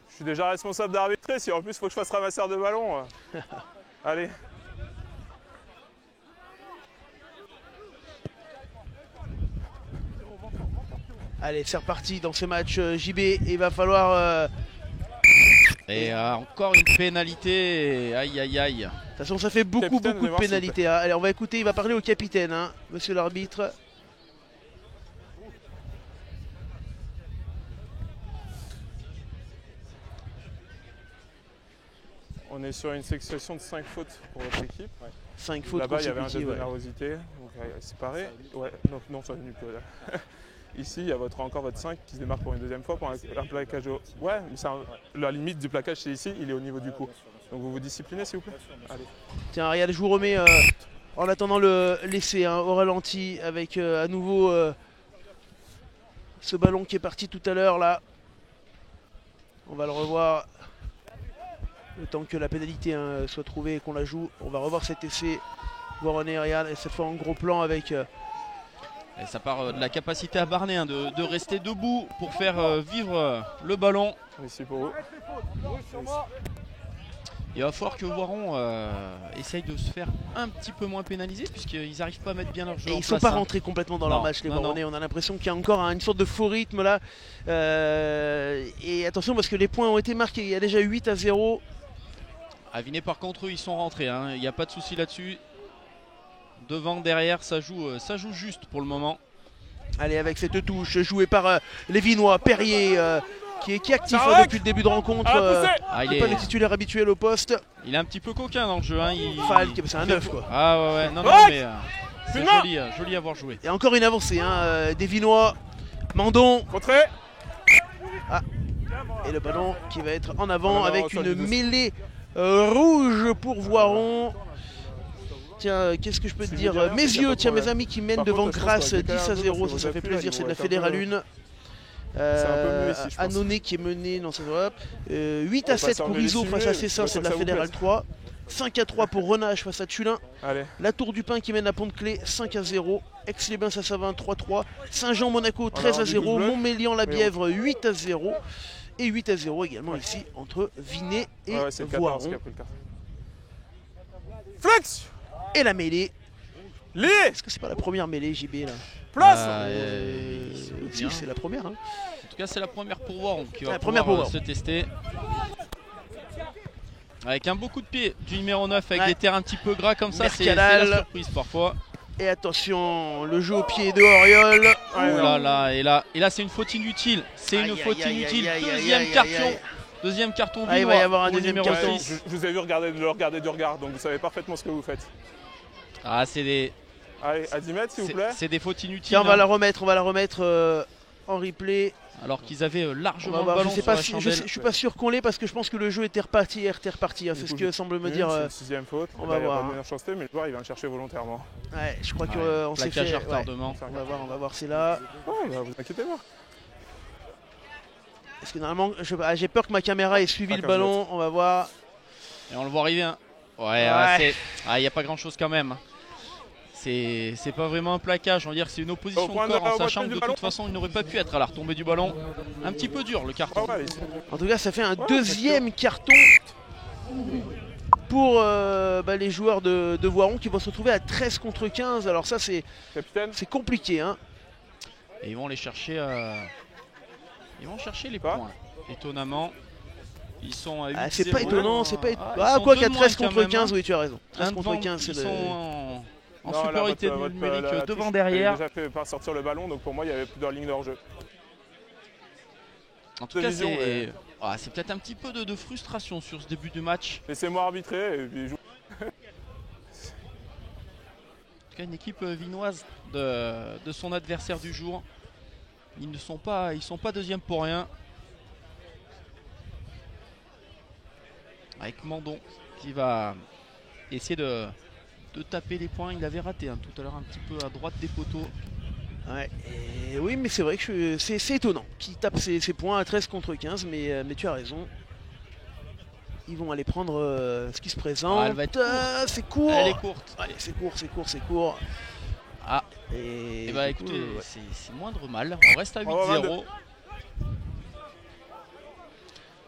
Je suis déjà responsable d'arbitrer, si en plus il faut que je fasse ramasseur de ballon. Allez. Allez, c'est reparti dans ce match JB. Et il va falloir... Et encore une pénalité, aïe aïe aïe. De toute façon, ça fait beaucoup, Capitaine, beaucoup de venez voir, pénalités. Hein. Allez, on va écouter, il va parler au capitaine, hein, monsieur l'arbitre. On est sur une succession de 5 fautes pour votre équipe. 5 fautes Là-bas, il y avait un consécutives. geste de Ouais. nervosité, donc séparé. Ouais, non, ça n'est plus là. Ici, il y a encore votre 5 qui se démarque pour une deuxième fois pour un plaquage au... Ouais, mais la limite du plaquage, c'est ici, il est au niveau du cou. Donc vous vous disciplinez, s'il vous plaît. Allez. Tiens, Ariel, je vous remets en attendant l'essai hein, au ralenti avec à nouveau ce ballon qui est parti tout à l'heure là. On va le revoir le temps que la pénalité hein, soit trouvée et qu'on la joue. On va revoir cet essai. Voir en aérien et cette fois en gros plan avec. Et ça part de la capacité à Barnet hein, de rester debout pour faire vivre le ballon. Ici pour vous. Il va falloir que Voiron essaye de se faire un petit peu moins pénaliser puisqu'ils n'arrivent pas à mettre bien leur jeu Et en ils ne sont place, pas hein. rentrés complètement dans Non, leur match les non, Voironnais. On a l'impression qu'il y a encore une sorte de faux rythme là. Et attention parce que les points ont été marqués. Il y a déjà 8-0. Aviné par contre eux ils sont rentrés, hein. Il n'y a pas de souci là-dessus. Devant, derrière, ça joue juste pour le moment. Allez avec cette touche jouée par les Vinois, Perrier qui est actif Ça depuis le début de rencontre. Ah, poussez Ah, Pas le titulaire habituel au poste. il est un petit peu coquin dans le jeu. Hein. Falk, c'est un 9 quoi. Ah ouais, non, Falk mais c'est Putain joli à voir jouer. Et encore une avancée des Vinois. Mandon Contré. et le ballon qui va être en avant Ah, non, avec ça, une le dos. mêlée rouge pour Voiron. Tiens, qu'est-ce que je peux te Si dire vous dites rien, Mes c'est qu'il y a yeux, pas de tiens mes problème. amis qui mènent Par devant contre, je pense Grasse qu'on va décaler 10 un à peu 0, parce ça, que ça vous fait appuyez, plaisir, là, c'est de ils la vont être un Fédéralune. C'est un peu mieux ici, je pense. Annonay qui est mené dans cette Europe. 8 à On 7 passe en pour Iso dissimulé, face à Cessin, bah, c'est de comme la ça vous Fédérale plaît. 3. 5 à 3 pour Renage face à Tulin. Allez. La Tour du Pin qui mène à Pont-de-Clé 5 à 0. Aix-les-Bains à Savin 3-3. Saint-Jean-Monaco 13 à du 0. double. Montmélian-la-Bièvre 8 à 0. Et 8 à 0 également ici entre Vinay et Ouais, c'est le 14 Voiron. qui a pris le carton. Flex. Et la mêlée. Lié. Est-ce que c'est pas la première mêlée JB là Place. Si, c'est la première. Hein. En tout cas, c'est la première pour Voiron qui va La première pouvoir pour se tester. Avec un beau coup de pied du numéro 9 avec Ouais. des terres un petit peu gras comme ça, c'est Mercadal. la surprise parfois. Et attention, le jeu au pied de Oriol. Ouais, Oh non. là là, et là c'est une faute inutile. C'est une Aïe, faute aïe, aïe, inutile. aïe, aïe, Deuxième aïe, aïe, carton. aïe. Deuxième carton Ah, il va y Vinois avoir un pour le deuxième numéro carton. 6. Je vous ai vu le regarder du regard, donc vous savez parfaitement ce que vous faites. Ah, c'est des, Allez, à 10 mètres, s'il vous plaît. c'est des fautes inutiles. Tiens, on va hein. la remettre en replay. Alors qu'ils avaient On largement va le voir. ballon Je sais sur pas la si, chandelle. je suis pas sûr qu'on l'ait parce que je pense que le jeu était reparti. Hein, c'est ce que semble me dire. C'est la 6ème faute. on va Là, il y a voir, pas de hein. meilleure chanceux, mais le joueur il va le chercher volontairement. Ouais, je crois Ouais, qu'on s'est plaquage fait. à retardement. On va voir, c'est là. Oh, bah, vous inquiétez pas. Parce que normalement, j'ai peur que ma caméra ait suivi Ah, le 15 ballon. On va voir. Et on le voit arriver. Hein. Ouais, Ouais. il n'y a pas grand chose quand même. C'est pas vraiment un plaquage, on va dire que c'est une opposition Au point de corps de- en au point sachant de que de ballon. toute façon il n'aurait pas pu être à la retombée du ballon. Un petit peu dur le carton. Oh, ouais, allez, En tout cas, ça fait un deuxième carton pour les joueurs de Voiron qui vont se retrouver à 13 contre 15. Alors ça, c'est capitaine. compliqué. Hein. Et ils vont les chercher. Ils vont chercher les Quoi points. Étonnamment. Ils sont à 8-0. Ah, c'est pas étonnant, c'est pas Ah, ils Ah, sont quoi deux qu'à de 13 moins contre quand 15, même, oui, tu as raison. hein. 13 Un contre devant, 15, c'est ils le. sont en Non, là, supériorité votre- numérique la touche, devant elle derrière. a déjà fait pas sortir le ballon, donc pour moi il y avait plus de ligne de hors-jeu. En tout cas, vision, c'est c'est peut-être un petit peu de frustration sur ce début de match. Laissez-moi arbitrer et puis En tout cas, une équipe vinoise de son adversaire du jour. Ils sont pas deuxièmes pour rien. avec Mandon qui va essayer de taper les points. Il avait raté hein, tout à l'heure un petit peu à droite des poteaux. Ouais, et oui, mais c'est vrai que c'est étonnant qu'il tape ses points à 13 contre 15, mais tu as raison. Ils vont aller prendre ce qui se présente. Ah, elle va être c'est court. Elle est courte. Allez, c'est court. Ah, et bah du coup, écoutez, ouais. c'est moindre mal. On reste à 8-0. 8-0.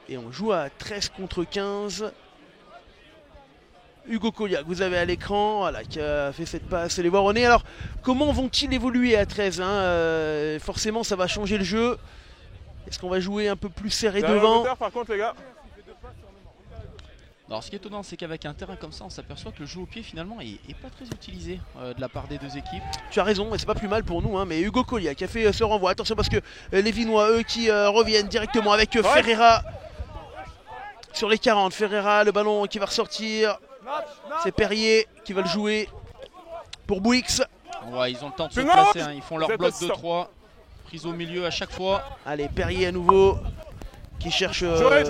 Et on joue à 13 contre 15. Hugo Colliac, vous avez à l'écran, voilà, qui a fait cette passe. Les Voironnais, alors comment vont-ils évoluer à 13 hein, forcément, ça va changer le jeu. Est-ce qu'on va jouer un peu plus serré devant? Par contre, les gars. Alors ce qui est étonnant, c'est qu'avec un terrain comme ça, on s'aperçoit que le jeu au pied finalement est pas très utilisé de la part des deux équipes. Tu as raison, et c'est pas plus mal pour nous, hein, mais Hugo Colliac qui a fait ce renvoi. Attention parce que les Vinois, eux, qui reviennent directement avec Ferreira sur les 40. Ferreira, le ballon qui va ressortir. C'est Perrier qui va le jouer pour Bouix. Ouais, ils ont le temps de se placer, hein. Ils font leur bloc de 3. Prise au milieu à chaque fois. Allez, Perrier à nouveau qui cherche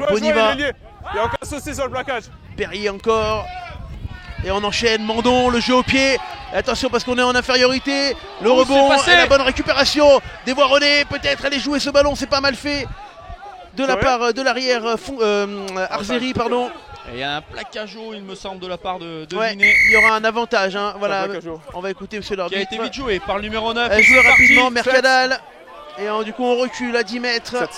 Boniva. Il n'y a aucun souci sur le plaquage. Perrier encore. Et on enchaîne, Mandon, le jeu au pied. Attention parce qu'on est en infériorité. Le rebond et la bonne récupération des Voironnais. Peut-être aller jouer ce ballon, c'est pas mal fait. De la part de l'arrière Arzeri, pardon. Et il y a un plaquage haut, il me semble, de la part de ouais, Vinet. il y aura un avantage. Hein. Voilà, on va écouter monsieur l'arbitre. Qui a été vite joué par le numéro 9. Joué rapidement, Mercadal. Et du coup, on recule à 10 mètres. 7.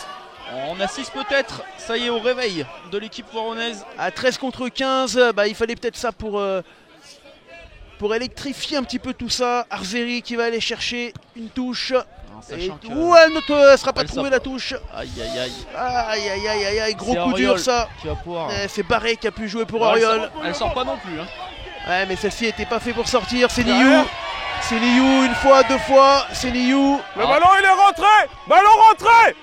On assiste peut-être, ça y est, au réveil de l'équipe voironnaise. À 13 contre 15, bah, il fallait peut-être ça pour électrifier un petit peu tout ça. Arzeri qui va aller chercher une touche. Elle ne sera pas trouvée la touche. Aïe aïe aïe. Aïe, gros coup dur ça. C'est Barré qui a pu jouer pour Oriol. Elle sort pas non plus. Hein. Ouais, mais celle-ci n'était pas fait pour sortir. C'est Liu. C'est Liu une fois, deux fois. C'est Liu. Le ballon il est rentré. Ballon rentré.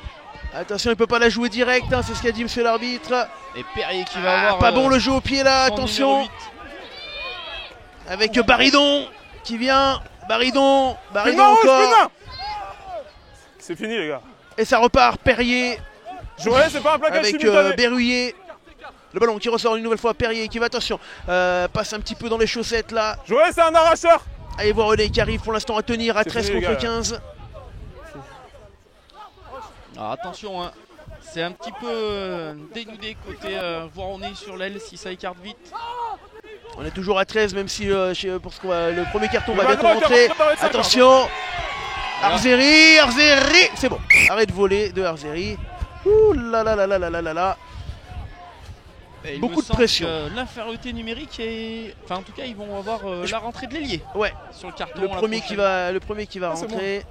Attention, il peut pas la jouer direct, hein, c'est ce qu'a dit monsieur l'arbitre. Et Perrier qui va avoir. Pas bon le jeu au pied là, attention. Avec Baridon qui vient. Baridon encore. C'est fini les gars. Et ça repart, Perrier. Jouer, c'est pas un plaquage avec Berruyer. Le ballon qui ressort une nouvelle fois, Perrier qui va, attention, passe un petit peu dans les chaussettes là. Jouer, c'est un arracheur. Allez voir René qui arrive pour l'instant à tenir à 13 contre 15. Alors attention, hein. C'est un petit peu dénudé côté Voironnais sur l'aile si ça écarte vite. On est toujours à 13 même si pour le premier carton va bientôt rentrer. Attention. Arzeri, c'est bon. Arrête de voler de Arzeri. Ouh là là là là là là là. Beaucoup de pression. L'infériorité numérique est. Enfin en tout cas ils vont avoir la rentrée de l'ailier. Ouais. Sur le carton. Le premier qui va rentrer.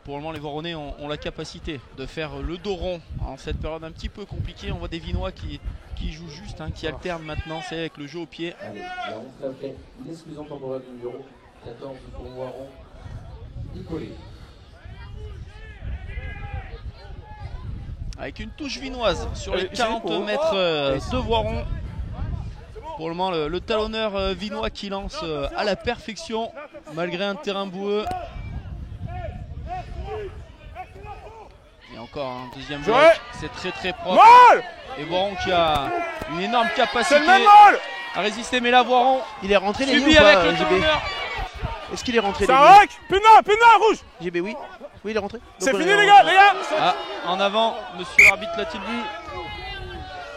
Pour le moment, les Voironnais ont la capacité de faire le dos rond en cette période un petit peu compliquée. On voit des Vinois qui jouent juste, hein, qui alternent maintenant, c'est avec le jeu au pied. Allez, la rentrée après une exclusion temporaire du numéro 14 pour Voiron, Nicolet. Avec une touche vinoise sur les 40 mètres de Voiron. Pour le moment, le talonneur vinois qui lance à la perfection, malgré un terrain boueux. Et encore un deuxième bloc, c'est très propre. Et Voiron qui a une énorme capacité à résister, mais là Voiron, il est rentré les subi avec le talonneur. Est-ce qu'il est rentré? C'est un hack. Puna rouge. GB, oui. Oui, il est rentré. C'est fini les gars. Ah, en avant, monsieur l'arbitre l'a-t-il vu?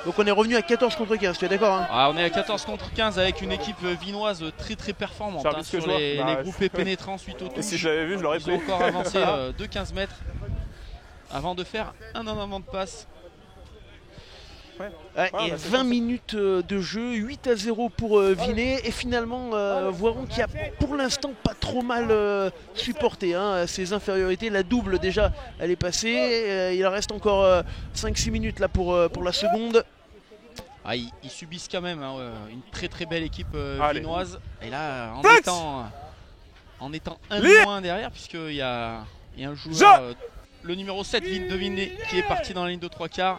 Donc on est revenu à 14 contre 15, tu es d'accord, hein? On est à 14 contre 15 avec une équipe vinoise très performante hein, sur les groupés pénétrants suite au touche. Et si je l'avais vu, je l'aurais pris. Ils ont encore avancé de 15 mètres avant de faire un en avant de passe. Et 20 minutes de jeu, 8-0 pour Vinet. Et finalement, Voiron qui a pour l'instant pas trop mal supporté hein, ses infériorités. La double déjà, elle est passée. Il reste encore 5-6 minutes là pour la seconde. Ils subissent quand même hein, une très belle équipe vinoise. Et là, en étant un moins derrière, puisqu'il y a un joueur, le numéro 7 de Vinet, qui est parti dans la ligne de 3/4.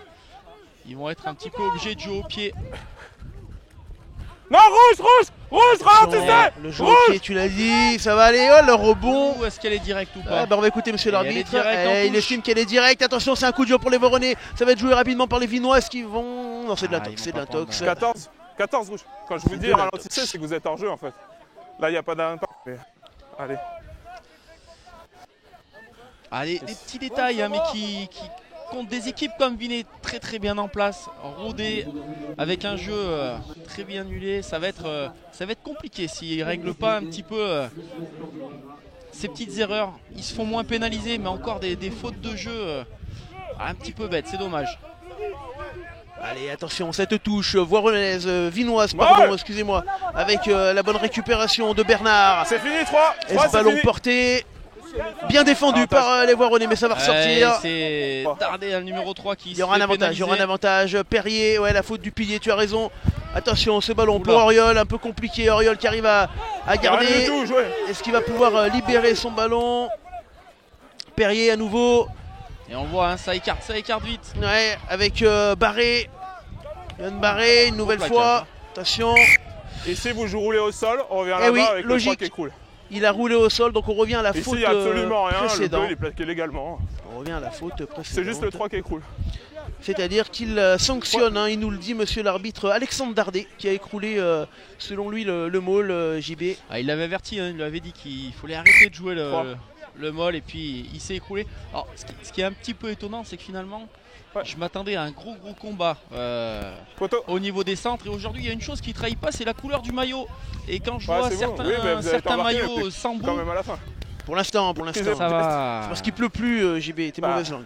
Ils vont être un petit peu obligés de jouer au pied. Non, rouge. Rouge, ralentissez! Le jeu au pied, tu l'as dit, ça va aller, oh le rebond. Ou est-ce qu'elle est directe ou pas? Bah on va écouter monsieur Et elle est l'arbitre. directe en Il touche. estime qu'elle est directe. Attention, c'est un coup dur pour les Voronais. Ça va être joué rapidement par les Vinois. Est-ce qu'ils vont. Non, c'est de Ah, l'intox, ils c'est de vont pas l'intox. prendre, 14 rouge. Quand je vous C'est dis de la ralentissez, c'est que vous êtes hors jeu en fait. Là, il n'y a pas d'impact. Mais... Allez. Allez, des petits détails, hein, mais qui comptent des équipes comme Vinay très très bien en place, rodées, avec un jeu très bien nulé. Ça va être compliqué s'ils ne règlent pas un petit peu ces petites erreurs. Ils se font moins pénaliser, mais encore des fautes de jeu un petit peu bêtes, c'est dommage. Allez, attention, cette touche voironnaise, vinoise, pardon, excusez-moi, avec la bonne récupération de Bernard. C'est fini, 3. Et ce ballon porté, bien défendu par les Voironnais, mais ça va ressortir. C'est Dardet, le numéro 3 qui Il y aura un avantage, il y aura un avantage. Perrier, ouais, la faute du pilier, tu as raison. Attention, ce ballon pour Auriol, un peu compliqué. Auriol qui arrive à garder. Est-ce qu'il va pouvoir libérer son ballon? Perrier à nouveau. Et on le voit, hein, ça écarte vite. Ouais, avec Barré. Yann Barré, une nouvelle fois. Attention. Et si vous roulez au sol, on revient Eh là-bas oui, avec le 3 logique. qui écroule. Il a roulé au sol, donc on revient à la Ici, faute il n'y a absolument rien. Le précédente. bleu, il est plaqué légalement. On revient à la faute précédente. C'est juste le 3 qui écroule. C'est-à-dire qu'il sanctionne, hein, il nous le dit monsieur l'arbitre Alexandre Dardet, qui a écroulé selon lui le maul JB. Ah, il l'avait averti, hein, il lui avait dit qu'il fallait arrêter de jouer le maul et puis il s'est écroulé. Alors ce qui est un petit peu étonnant, c'est que finalement je m'attendais à un gros combat au niveau des centres, et aujourd'hui il y a une chose qui ne trahit pas, c'est la couleur du maillot. Et quand je vois certains maillots sans bout, quand même à la fin. Pour l'instant, ça va. Parce qu'il pleut plus, JB, t'es mauvaise langue.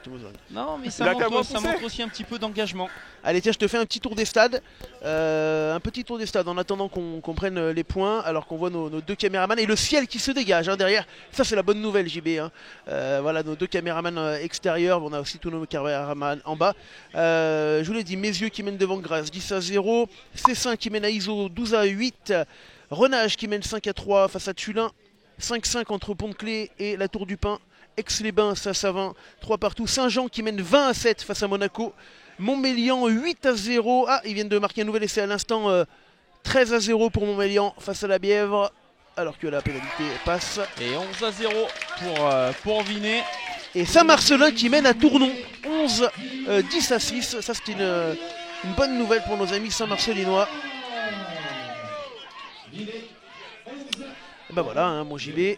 Non, mais ça montre aussi un petit peu d'engagement. Allez, tiens, je te fais un petit tour des stades. Un petit tour des stades en attendant qu'on prenne les points, alors qu'on voit nos deux caméramans et le ciel qui se dégage hein, derrière. Ça, c'est la bonne nouvelle, JB. Hein. Voilà, nos deux caméramans extérieurs. On a aussi tous nos caméramans en bas. Je vous l'ai dit, Mézieux qui mène devant Grasse 10-0. C5 qui mène à Iso 12-8. Renage qui mène 5-3 face à Tulin. 5-5 entre Pont-de-Clé et la Tour du Pin. Aix-les-Bains, Saint-Savin, 3 partout. Saint-Jean qui mène 20-7 face à Monaco. Montmélian 8-0. Ah, ils viennent de marquer un nouvel essai à l'instant. 13-0 pour Montmélian face à la Bièvre. Alors que la pénalité passe. Et 11-0 pour Vinay. Et Saint-Marcelin qui mène à Tournon. 11-10-6. Ça, c'est une bonne nouvelle pour nos amis Saint-Marcelinois. Ben voilà, hein, mon JB.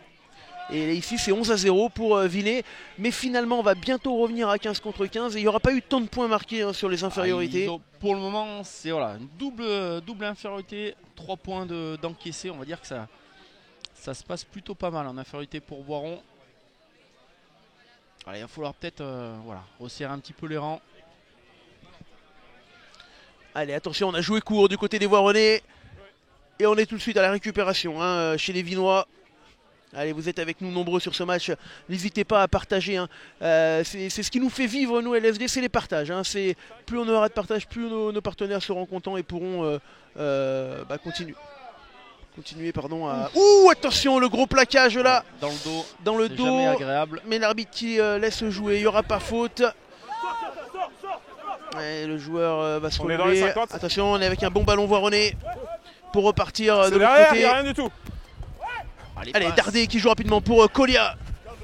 Et ici, c'est 11-0 pour Vinay. Mais finalement, on va bientôt revenir à 15 contre 15. Et il n'y aura pas eu tant de points marqués hein, sur les infériorités. Pour le moment, c'est une double infériorité. 3 points d'encaissés. On va dire que ça se passe plutôt pas mal en infériorité pour Voiron. Allez, il va falloir peut-être resserrer un petit peu les rangs. Allez, attention, on a joué court du côté des Voironnais. Et on est tout de suite à la récupération hein, chez les Vinois. Allez, vous êtes avec nous nombreux sur ce match. N'hésitez pas à partager. Hein. C'est ce qui nous fait vivre, nous, LSD, c'est les partages. Hein. Plus on aura de partage, plus nos partenaires seront contents et pourront continuer. Pardon, à... Ouh, attention, le gros plaquage là. Dans le dos. Jamais agréable. Mais l'arbitre qui laisse jouer, il n'y aura pas faute. Ouais, le joueur va se relever. Attention, on est avec un bon ballon voironnais. Pour repartir de l'autre côté. Il n'y a rien du tout. Allez, Dardet qui joue rapidement pour Kolia.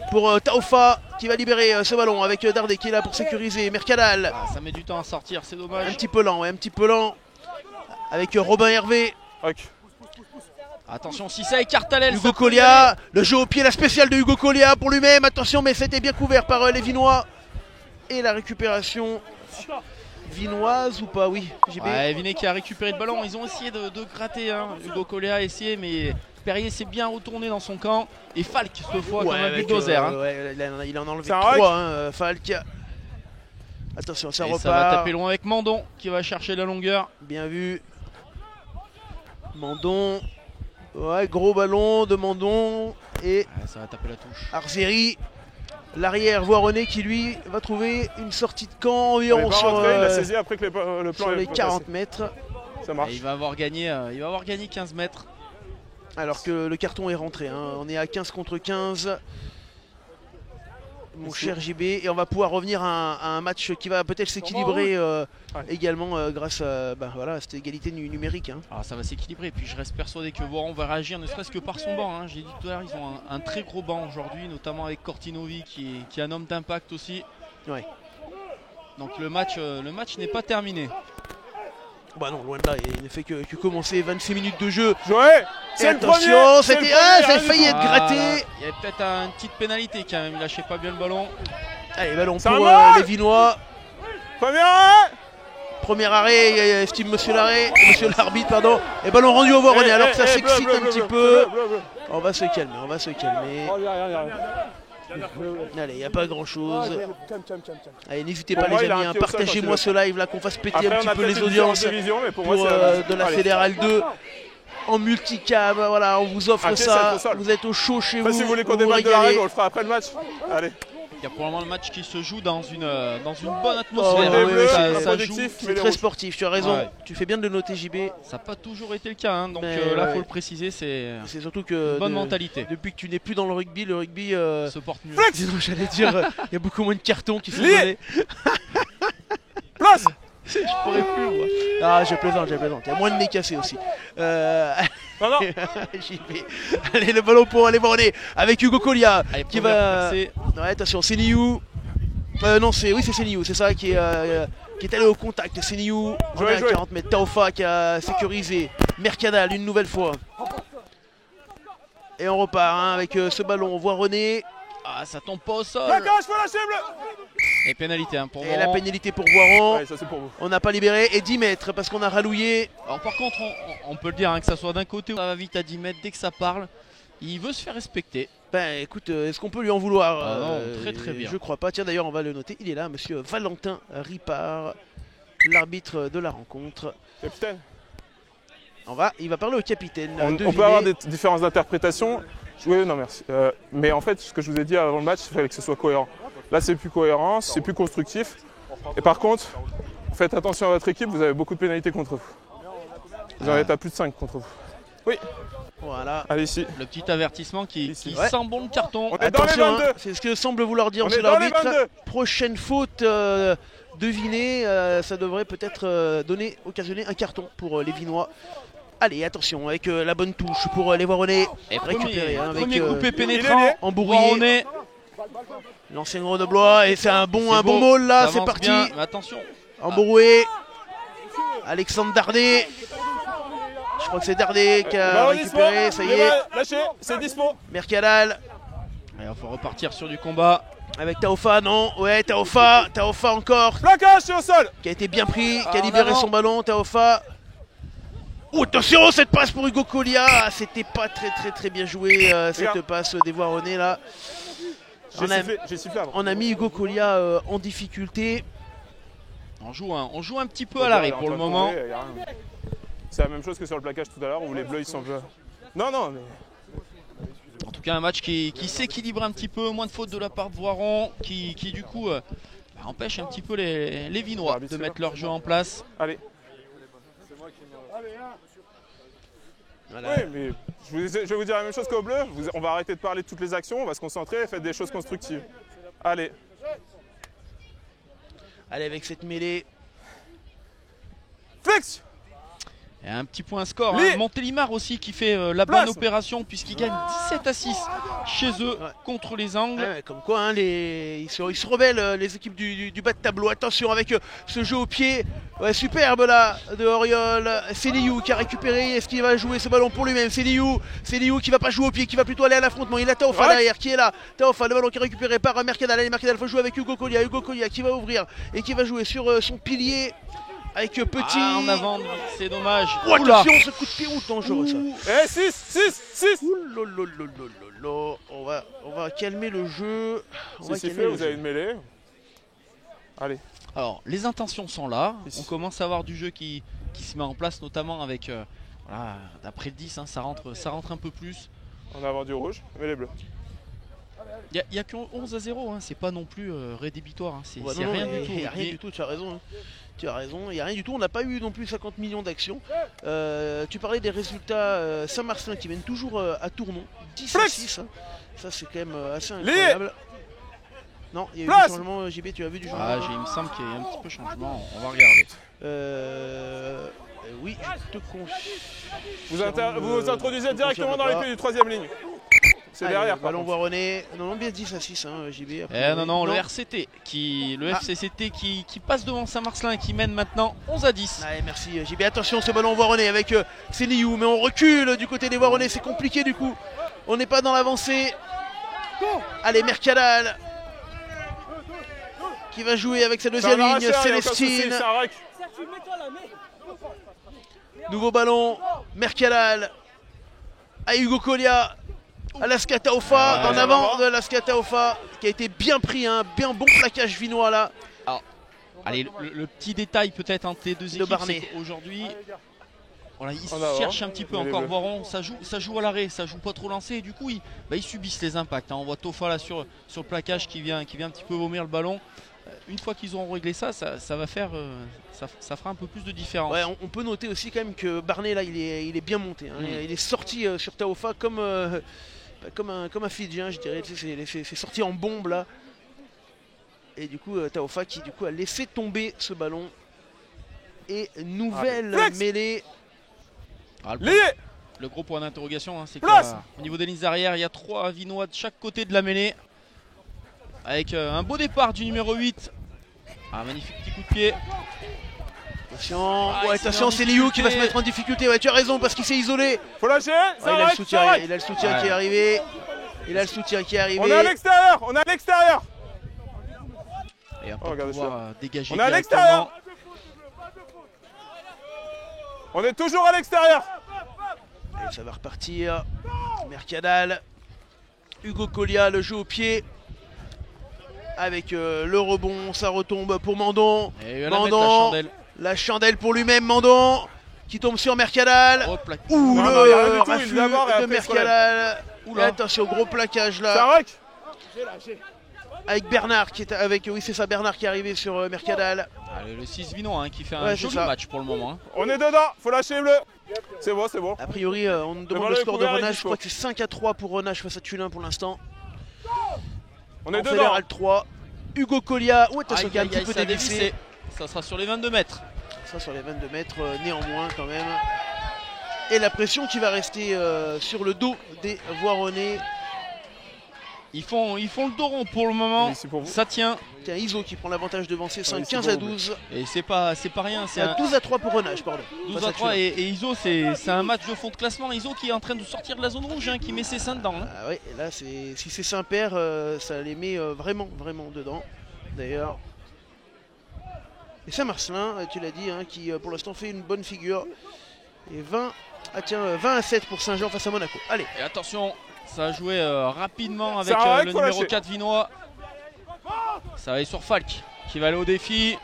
Pour Taofa qui va libérer ce ballon avec Dardet qui est là pour sécuriser. Mercadal. Ça met du temps à sortir, c'est dommage. Un petit peu lent, ouais, un petit peu lent. Avec Robin Hervé. Okay. Attention, si ça écarte à l'aile. Hugo Kolia. Le jeu au pied, la spéciale de Hugo Kolia pour lui-même. Attention, mais c'était bien couvert par les Vinois. Et la récupération. Vinoise ou pas? Oui, ouais, Vinay qui a récupéré le ballon. Ils ont essayé de gratter. Hein. Hugo Collet a essayé, mais Perrier s'est bien retourné dans son camp. Et Falk, cette fois, comme un bulldozer. Ouais, il en a enlevé 3, hein, Falk. Attention, ça repart. Ça va taper loin avec Mandon qui va chercher la longueur. Bien vu. Mandon. Ouais, gros ballon de Mandon. Et ça va taper la touche. Arzeri. L'arrière Voironnet qui lui va trouver une sortie de camp environ sur, il a saisi après que le plan sur les 40 mètres. Ça marche. Et il va avoir gagné 15 mètres. Alors que le carton est rentré. Hein. On est à 15 contre 15. mon Ici. cher JB, et on va pouvoir revenir à un match qui va peut-être s'équilibrer également grâce à voilà, cette égalité numérique. Hein. Ah, ça va s'équilibrer, et puis je reste persuadé que Voiron va réagir, ne serait-ce que par son banc. Hein. J'ai dit tout à l'heure, ils ont un très gros banc aujourd'hui, notamment avec Cortinovi qui est un homme d'impact aussi. Ouais. Donc le match n'est pas terminé. Bah non, loin de là, il ne fait que commencer. 26 minutes de jeu. Joël, Et c'est le attention, premier. c'était ça a failli être gratté. Il y avait peut-être une petite pénalité quand même, il lâchait pas bien le ballon. Allez, ballon C'est pour un les Vinois. Premier arrêt. Premier arrêt, estime monsieur l'arbitre, pardon. Et ballon rendu au Voironais, alors que ça s'excite un petit peu. On va se calmer, on va se calmer. Allez, il n'y a pas grand chose. Allez, n'hésitez pas Pour moi, les il a amis, un hein, pied au sol partagez-moi quand ce live là, qu'on fasse péter Après, un on petit a peu peut-être les une différence audiences de vision, mais pour pour, moi, c'est de la Allez. Fédérale 2. En multicam, voilà, on vous offre Un pied, ça. c'est au sol. Vous êtes au chaud chez Après, vous. si vous voulez qu'on vous déballe de la régalez. règle, on le fera après le match. Allez. Il y a probablement le match qui se joue dans une bonne Oh, atmosphère. ouais, ouais, Ça c'est joue. productif. C'est très sportif, tu as raison. Ouais. Tu fais bien de le noter, JB. Ça n'a pas toujours été le cas, hein, donc Mais là, ouais. faut le préciser, c'est C'est surtout que une bonne mentalité. depuis que tu n'es plus dans le rugby, Se porte mieux. sinon, j'allais dire, il y a beaucoup moins de cartons qui sont Lié. donnés. Place. Je pourrais plus, moi. Ah, je plaisante, je plaisante. Il y a moins de nez cassés aussi. Non, non. JB. Allez, le ballon pour aller borner avec Hugo Collia Allez, qui première va. percée. Ouais, attention, c'est Niou. Non, c'est Niou, c'est ça qui est allé au contact. C'est Niou. On Jouez, est à jouez. 40 mètres. Taofa qui a sécurisé. Mercadal une nouvelle fois. Et on repart hein, avec ce ballon. On voit René. Ah, ça tombe pas au sol. Plaquage, faut lâcher bleu. Et pénalité hein, pour Et la Voiron. pénalité pour Voiron. Ouais, ça c'est pour vous. On n'a pas libéré. Et 10 mètres parce qu'on a ralloué. Alors par contre, on peut le dire, hein, que ça soit d'un côté ou ça va vite à 10 mètres, dès que ça parle, il veut se faire respecter. Ben écoute, est-ce qu'on peut lui en vouloir Ah non, très, très bien. Je crois pas. Tiens d'ailleurs on va le noter. Il est là, monsieur Valentin Ripard, l'arbitre de la rencontre. Capitaine. Il va parler au capitaine. On Devinez. peut avoir des différences d'interprétation. Oui, non, merci. Mais en fait, ce que je vous ai dit avant le match, il fallait que ce soit cohérent. Là, c'est plus cohérent, c'est plus constructif. Et par contre, faites attention à votre équipe, vous avez beaucoup de pénalités contre vous. Vous en êtes à plus de 5 contre vous. Oui, Voilà. allez ici. Le petit avertissement qui Ici. Ouais. sent bon le carton. On est dans les Attention, 22. hein, c'est ce que semble vouloir dire On monsieur est dans les l'arbitre. 22. Prochaine faute devinée, ça devrait peut-être occasionner un carton pour les Vinois. Allez, attention, avec la bonne touche pour les Voironnais. Et Récupéré hein, avec premier coupé il est pénétrant. lié. Embrouillé. Voironnais. L'ancien Grenoblois. Et c'est un bon C'est beau, maul là, ça c'est avance parti. bien, mais attention. Embroué. Alexandre Dardet. Je crois que c'est Dardet qui a Ballon dispo. récupéré, ça y est. Lâchez, c'est dispo. Mercadal. Il faut repartir sur du combat. Avec Taofa, non. Ouais, Taofa encore. Plaquage, c'est au sol. Qui a été bien pris, qui a En libéré avant. son ballon, Taofa. Oh, attention, cette passe pour Hugo Collia. Ah, c'était pas très bien joué cette Regarde. passe des Voironnais là. J'ai sifflé avant. On a mis Hugo Collia en difficulté. On joue un petit peu à l'arrêt pour le moment. C'est la même chose que sur le plaquage tout à l'heure où les bleus ils sont bleus. Non, non, mais En tout cas, un match qui s'équilibre un petit peu, moins de fautes de la part de Voiron, qui du coup empêche un petit peu les Vinois de mettre leur jeu en place. allez. Voilà. Oui, mais je vais vous dire la même chose qu'au bleu. On va arrêter de parler de toutes les actions, on va se concentrer et faire des choses constructives. Allez. Allez, avec cette mêlée. Flex. Et un petit point score. Lee. Montélimar aussi qui fait la Place. bonne opération puisqu'il gagne 17-6 chez eux Ouais. contre les Angles. Ouais, comme quoi, hein, ils se rebellent, les équipes du bas de tableau. Attention avec ce jeu au pied. Ouais, superbe là de Oriol. C'est Liu qui a récupéré. Est-ce qu'il va jouer ce ballon pour lui-même? C'est Liu qui va pas jouer au pied, qui va plutôt aller à l'affrontement. Il a Taofa Ouais. derrière qui est là. Taofa, le ballon qui est récupéré par Mercadal. Allez, Mercadal faut jouer avec Hugo Collia. Hugo Collia qui va ouvrir et qui va jouer sur son pilier avec Petit. Ah, en avant, c'est dommage. Oh, Oula. attention, ce coup de pied route dangereux ça. Et 6. Ouh, on va calmer le jeu. On va Si c'est calmer fait, le vous jeu. avez une mêlée. Allez. Alors, les intentions sont là. Ici. On commence à avoir du jeu qui se met en place, notamment avec, voilà, d'après le 10, hein, ça rentre un peu plus. On a avant du rouge, mais les bleus. Il n'y a que 11-0, hein, c'est pas non plus rédhibitoire. Hein, c'est Ouais, c'est non, rien il du tout. n'y a rien du tout, tu as raison. Hein. Tu as raison, il n'y a rien du tout. On n'a pas eu non plus 50 millions d'actions. Tu parlais des résultats Saint-Marcelin qui mènent toujours à Tournon. 10-6. Hein. Ça, c'est quand même assez incroyable. Non, il y a eu Place. du changement. JB, tu as vu du changement? Ah, il me semble qu'il y a un petit peu de changement. On va regarder. Oui, je te confirme. Vous introduisez je te directement confirme dans les pas. pieds du 3ème ligne. C'est Allez, derrière. par Ballon contre. Voironnais. Non, bien 10 à 6, hein, JB. Non, le RCT, le FCCT qui passe devant Saint-Marcelin, qui mène maintenant 11 à 10. Allez, merci JB. Attention, ce ballon Voironnais avec Séniou, mais on recule du côté des Voironnais, c'est compliqué du coup. On n'est pas dans l'avancée. Allez, Mercadal qui va jouer avec sa deuxième Ça va ligne, arracher, y a aucun souci, Célestine. c'est un rec. Nouveau ballon, Mercadal à Hugo Collia, à Lasca Taofa, en avant de Lasca Taofa qui a été bien pris, un bien bon plaquage vinois là. Allez, le petit détail peut-être entre les deux De équipes, Barnet. c'est qu'aujourd'hui, voilà, ils En avant, cherchent un petit peu les encore bleus. Voiron, ça joue à l'arrêt, ça joue pas trop lancé et du coup ils subissent les impacts. On voit Tofa là sur le plaquage qui vient un petit peu vomir le ballon. Une fois qu'ils auront réglé ça va faire, ça fera un peu plus de différence. Ouais, on peut noter aussi quand même que Barnet là il est bien monté, hein. Il est sorti sur Taofa comme un Fidjien, je dirais. Tu sais, c'est sorti en bombe là. Et du coup Taofa qui du coup a laissé tomber ce ballon. Et nouvelle Flex. mêlée. Lié. Le gros point d'interrogation, hein, c'est Place. qu'au niveau des lignes arrière, il y a 3 Vinois de chaque côté de la mêlée. Avec un beau départ du numéro 8. Un magnifique petit coup de pied. Attention, Ah, ouais, il s'est attention, mis en c'est Liu qui va se difficulté. mettre en difficulté. Ouais, tu as raison parce qu'il s'est isolé. Faut lâcher. Ouais, C'est un rec. C'est un rec. il a le soutien Ouais. qui est arrivé. Il a le soutien qui est arrivé. On est à l'extérieur. On est à l'extérieur. Et on Oh, va regardez pouvoir ça. dégager On est à directement. l'extérieur. On est toujours à l'extérieur. Et ça va repartir. Mercadal. Hugo Collia, le jeu au pied. Avec le rebond, ça retombe pour Mandon. Et il va la mettre, Mandon. la chandelle. La chandelle pour lui-même, Mandon. Qui tombe sur Mercadal. Oh, plaque. Ouh, Non, non, il y a rien le du tout, il raffut d'abord et de après, il se Mercadal. Oula. Et attention, gros plaquage C'est là. un rec. Avec Bernard qui est avec. Oui, c'est ça, Bernard qui est arrivé sur Mercadal. Allez, le 6 Vinois qui fait un Ouais, c'est joli ça. match pour le moment. Hein. On est dedans. Faut lâcher le bleu. C'est bon, c'est bon. A priori, on nous demande ballon le est score de couvert, il Renage. Je faut. crois que c'est 5-3 pour Renage face à Tulin pour l'instant. On est En dedans. fédéral 3. Hugo Collia. Oh, attention, Aïe, qui a un aïe, petit aïe, peu ça a dévissé. dévissé. Ça sera sur les 22 mètres. Ça sur les 22 mètres, néanmoins quand même. Et la pression qui va rester sur le dos des Voironnais. Ils font le dos rond pour le moment. Ici pour vous. Ça tient. Tiens, Iso qui prend l'avantage devant ses 5, Oui, c'est 15 bon, à 12. Et c'est pas rien. C'est un 12 à 3 pour Renage, pardon. 12 Face à à 3 Tulin. et Iso c'est un match de fond de classement. Iso qui est en train de sortir de la zone rouge, hein, qui met ses seins dedans. Hein. Ah ouais, et là, si c'est Saint-Père, ça les met vraiment dedans. D'ailleurs. Et Saint-Marcelin, tu l'as dit, hein, qui pour l'instant fait une bonne figure. Et 20 à 7 pour Saint-Jean face à Monaco. Allez, Et attention, ça a joué rapidement avec Ça arrête, le faut numéro lâcher. 4 Vinois. Ça va aller sur Falk qui va aller au défi.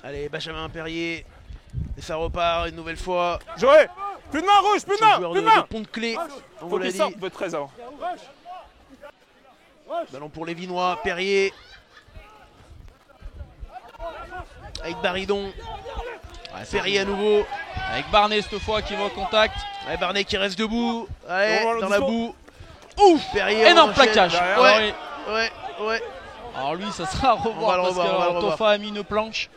allez, Benjamin Perrier. Et ça repart une nouvelle fois. Jouez. Plus de main rouge. Plus de C'est main. le joueur Plus de, de main. de Pont-de-Clé. On vous Faut l'a qu'il dit. sorte de 13 avant. Ballon pour les Vinois, Perrier. Avec Baridon. Ouais, ça Perrier à joue. nouveau. Avec Barnet cette fois qui va au contact. Ouais, Barnet qui reste debout. Allez, On va dans la doucement. boue. Ouf, Perrier. Énorme on enchaîne. plaquage. derrière. Ouais, Alors, ouais. alors lui ça sera à On va revoir le parce revoir, on va le que revoir. Tofa a mis une planche.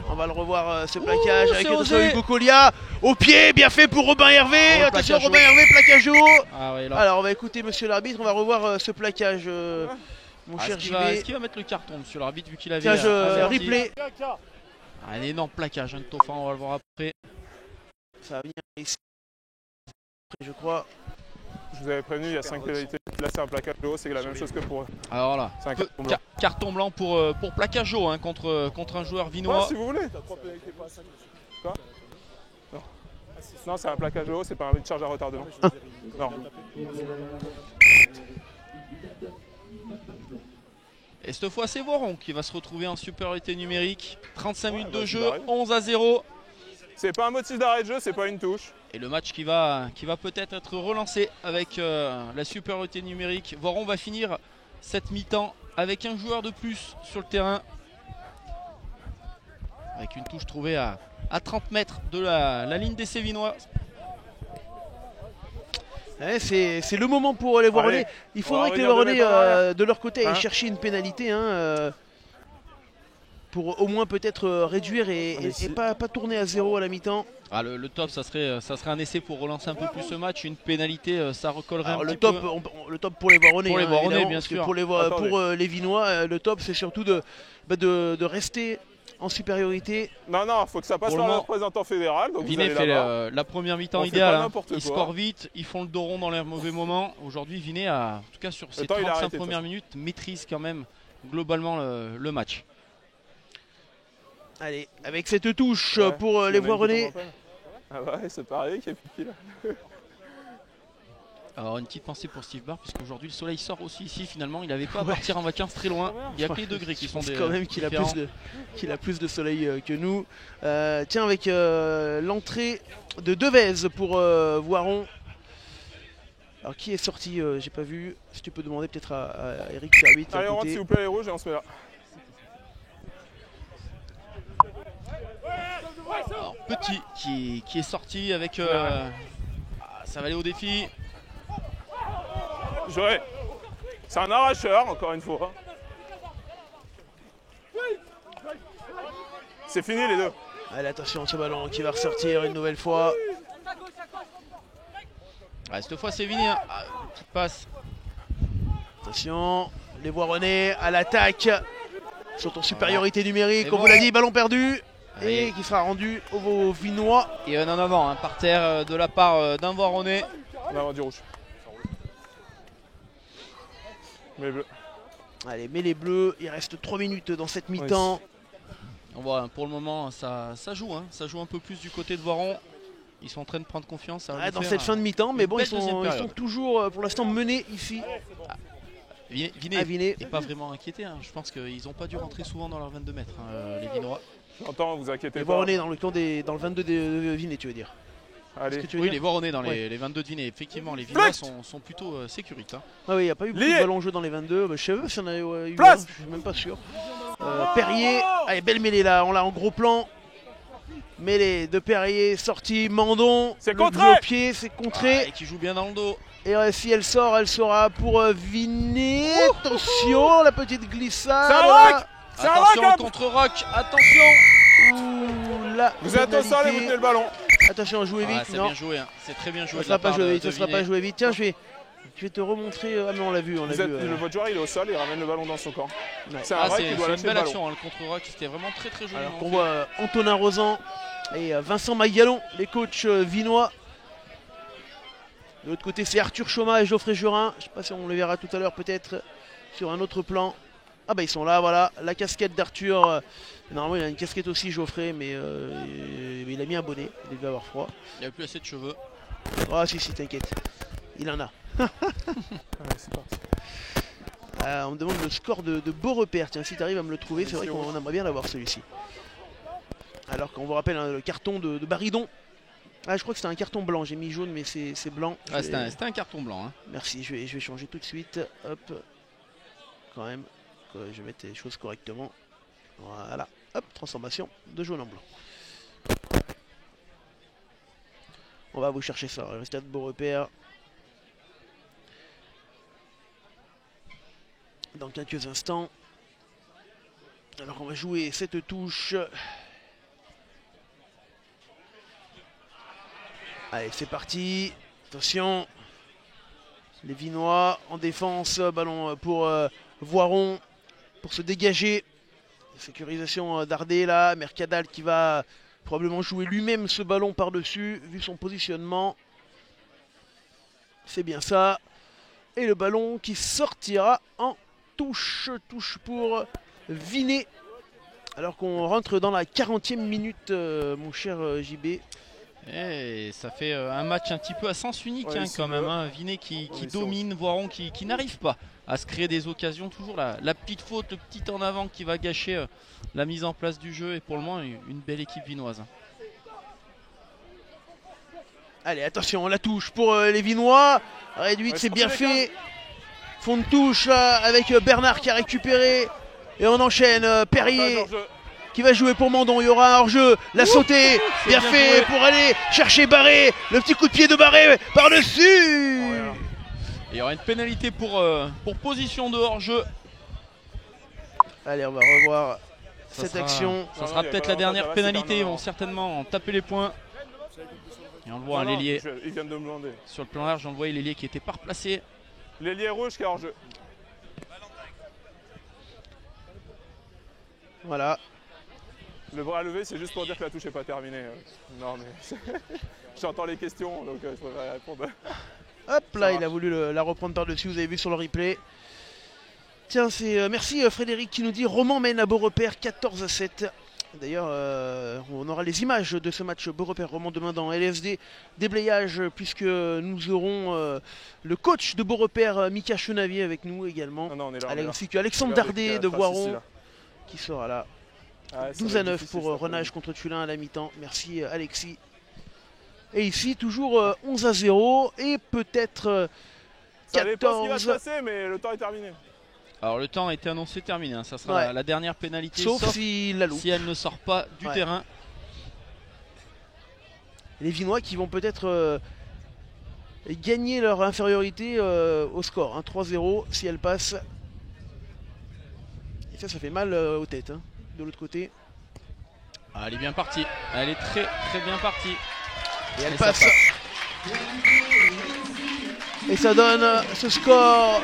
On va le revoir ce plaquage Ouh, avec c'est attention osé. Hugo Collia. Au pied, bien fait pour Robin Hervé. Oh, le Attention plaquage Robin haut. Hervé, plaquage haut. Ah ouais, là. Alors on va écouter monsieur l'arbitre, on va revoir ce plaquage, mon Ah, cher est-ce JB. qu'il va mettre le carton, monsieur l'arbitre, vu qu'il avait Plaquage averti. replay. Ah, un énorme plaquage hein, de Tofa, on va le voir après. Ça va venir ici, je crois. Je vous avais prévenu, il y a 5 pénalités. Là, c'est un plaquage de haut, c'est la même chose que pour eux. Alors là, C'est un carton blanc. carton blanc pour plaquage haut hein, contre un joueur Ouais, vinois. si vous voulez. Quoi? Non. Non, c'est un plaquage de haut, c'est pas un charge à retardement. Non. Et cette fois, c'est Voiron qui va se retrouver en supériorité numérique. 35 minutes de bah, jeu, c'est pareil. 11 à 0. C'est pas un motif d'arrêt de jeu, c'est pas une touche. Et le match qui va peut-être être relancé avec la supériorité numérique. Voiron va finir cette mi-temps avec un joueur de plus sur le terrain. Avec une touche trouvée à 30 mètres de la ligne des Sévinois. Ouais, c'est le moment pour les Voironnais. Il faudrait que les Voironnais, de leur côté, aillent chercher une pénalité. Pour au moins peut-être réduire et pas tourner à 0 à la mi-temps. Ah, le top, ça serait un essai pour relancer un peu plus ce match. Une pénalité, ça recollerait un petit peu. Le top pour les Voironnais. Pour les Voironnais, bien sûr. Pour les Vinois, le top, c'est surtout de rester en supériorité. Non, faut que ça passe par le représentant fédéral. Vinet fait la première mi-temps idéale. Ils scorent vite, ils font le dos rond dans les mauvais moments. Aujourd'hui, Vinet, en tout cas sur ses 35 premières minutes, maîtrise quand même globalement le match. Allez, avec cette touche pour les Voironnais. Ah ouais, c'est pareil qu'il y a plus là. Alors une petite pensée pour Steve Barr, puisqu'aujourd'hui le soleil sort aussi ici, finalement il n'avait pas à partir en vacances très loin. Il y a que les degrés qui sont quand même qu'il a plus de soleil que nous. Tiens, avec l'entrée de Devez pour Voiron. Alors qui est sorti, j'ai pas vu. Si tu peux demander peut-être à Eric Servit. Allez, on rentre s'il vous plaît les rouges et on se met là. Alors, Petit qui est sorti avec ça va aller au défi. Joué. C'est un arracheur encore une fois. C'est fini les deux. Allez, attention, ce ballon qui va ressortir une nouvelle fois. Ouais, cette fois c'est Vinet, petite passe. Attention, les Voironnais à l'attaque. Sont en supériorité numérique, on vous l'a dit, ballon perdu. Et qui sera rendu aux Vinois. Et un en avant, par terre de la part d'un Voironnais. En avant du rouge. Mais les bleus. Allez, mais les bleus, il reste 3 minutes dans cette mi-temps. On voit pour le moment ça joue, ça joue un peu plus du côté de Voiron. Ils sont en train de prendre confiance. Dans cette fin de mi-temps, mais bon, ils sont toujours pour l'instant menés ici. Vinet n'est pas vraiment inquiété, je pense qu'ils n'ont pas dû rentrer souvent dans leurs 22 mètres, les Vinois. J'entends, vous inquiétez pas. Les Voironnais dans le 22 de Vinet, tu veux dire? Allez. Oui, les Voironnais dans les 22 de Vinet. Effectivement, les Vinois sont plutôt sécuritaires. Ah oui, il n'y a pas eu beaucoup de ballons en jeu dans les 22. Je sais pas si on a eu un, je suis même pas sûr. Perrier, allez, belle mêlée là, on l'a en gros plan. Mêlée de Perrier, sortie, Mandon. C'est contré au pied, c'est contré. Et qui joue bien dans le dos. Et si elle sort, elle sera pour Vinet. Attention, la petite glissade. Attention, contre-rock, attention. Ouh, là, vous êtes au sol et vous tenez le ballon. Attention à jouer vite. C'est bien joué, c'est très bien joué. Ça ne sera pas joué vite. Tiens, je vais te remontrer. Ah mais on l'a vu. Votre joueur il est au sol, il ramène le ballon dans son camp. Ouais. C'est une belle action, le contre-rock, c'était vraiment très joli. Alors qu'on voit Antonin Rosan et Vincent Maillallon, les coachs vinois. De l'autre côté, c'est Arthur Choma et Geoffrey Jurin. Je ne sais pas si on les verra tout à l'heure, peut-être sur un autre plan. Ah bah ils sont là, voilà, la casquette d'Arthur. Normalement il a une casquette aussi Geoffrey, mais il a mis un bonnet, il devait avoir froid. Il n'a plus assez de cheveux. Ah si, t'inquiète, il en a. C'est parti. On me demande le score de Beau Repère, tiens si tu arrives à me le trouver, c'est vrai qu'on aimerait bien l'avoir celui-ci. Alors qu'on vous rappelle le carton de Baridon. Ah je crois que c'était un carton blanc, j'ai mis jaune mais c'est blanc. Ah, c'était un carton blanc. Merci, je vais changer tout de suite, hop, quand même. Je vais mettre les choses correctement. Voilà, hop, transformation de jaune en blanc. On va vous chercher ça, le stade Beau Repère. Dans quelques instants. Alors on va jouer cette touche. Allez, c'est parti. Attention. Les Vinois en défense, ballon pour Voiron. Pour se dégager, sécurisation d'Ardé là, Mercadal qui va probablement jouer lui-même ce ballon par-dessus, vu son positionnement. C'est bien ça. Et le ballon qui sortira en touche pour Vinet. Alors qu'on rentre dans la 40e minute, mon cher JB. Et ça fait un match un petit peu à sens unique quand même. Vinet qui domine, Voiron qui n'arrive pas à se créer des occasions. Toujours la petite faute, le petit en avant qui va gâcher la mise en place du jeu. Et pour le moment, une belle équipe vinoise. Allez, attention, la touche pour les Vinois. Réduite, c'est bien fait. Fond de touche avec Bernard qui a récupéré. Et on enchaîne. Perrier qui va jouer pour Mandon. Il y aura un hors-jeu. La sautée, bien fait pour aller chercher Barré. Le petit coup de pied de Barré par-dessus. Et il y aura une pénalité pour position de hors-jeu. Allez, on va revoir cette action. Ça sera peut-être la dernière pénalité. Ils vont certainement taper les points. Et on le voit, un l'ailier. Il vient de me demander. Sur le plan large, on le voit, l'ailier qui était pas replacé. L'ailier rouge qui est hors jeu. Voilà. Le bras levé, c'est juste pour dire que la touche n'est pas terminée. Non, mais j'entends les questions, donc je préfère répondre. Hop là, il a voulu la reprendre par-dessus, vous avez vu sur le replay. Tiens, c'est merci Frédéric qui nous dit Roman mène à Beaurepaire 14-7. D'ailleurs, on aura les images de ce match Beaurepaire-Roman demain dans LSD déblayage, puisque nous aurons le coach de Beaurepaire, Mika Chenavier, avec nous également. Non, on est là, ainsi que Alexandre Dardet de Voiron qui sera là. 12-9 pour Renage contre Tulin à la mi-temps. Merci Alexis. Et ici, toujours 11-0 et peut-être 14. Ça dépend ce qui va se passer, mais le temps est terminé. Alors le temps a été annoncé terminé, hein. Ça sera la dernière pénalité, sauf si la loupe. Si elle ne sort pas du terrain. Les Vinois qui vont peut-être gagner leur infériorité au score, hein, 3-0 si elle passe. Et ça fait mal aux têtes, hein, de l'autre côté. Ah, elle est bien partie, elle est très très bien partie. Et elle passe. Et ça donne ce score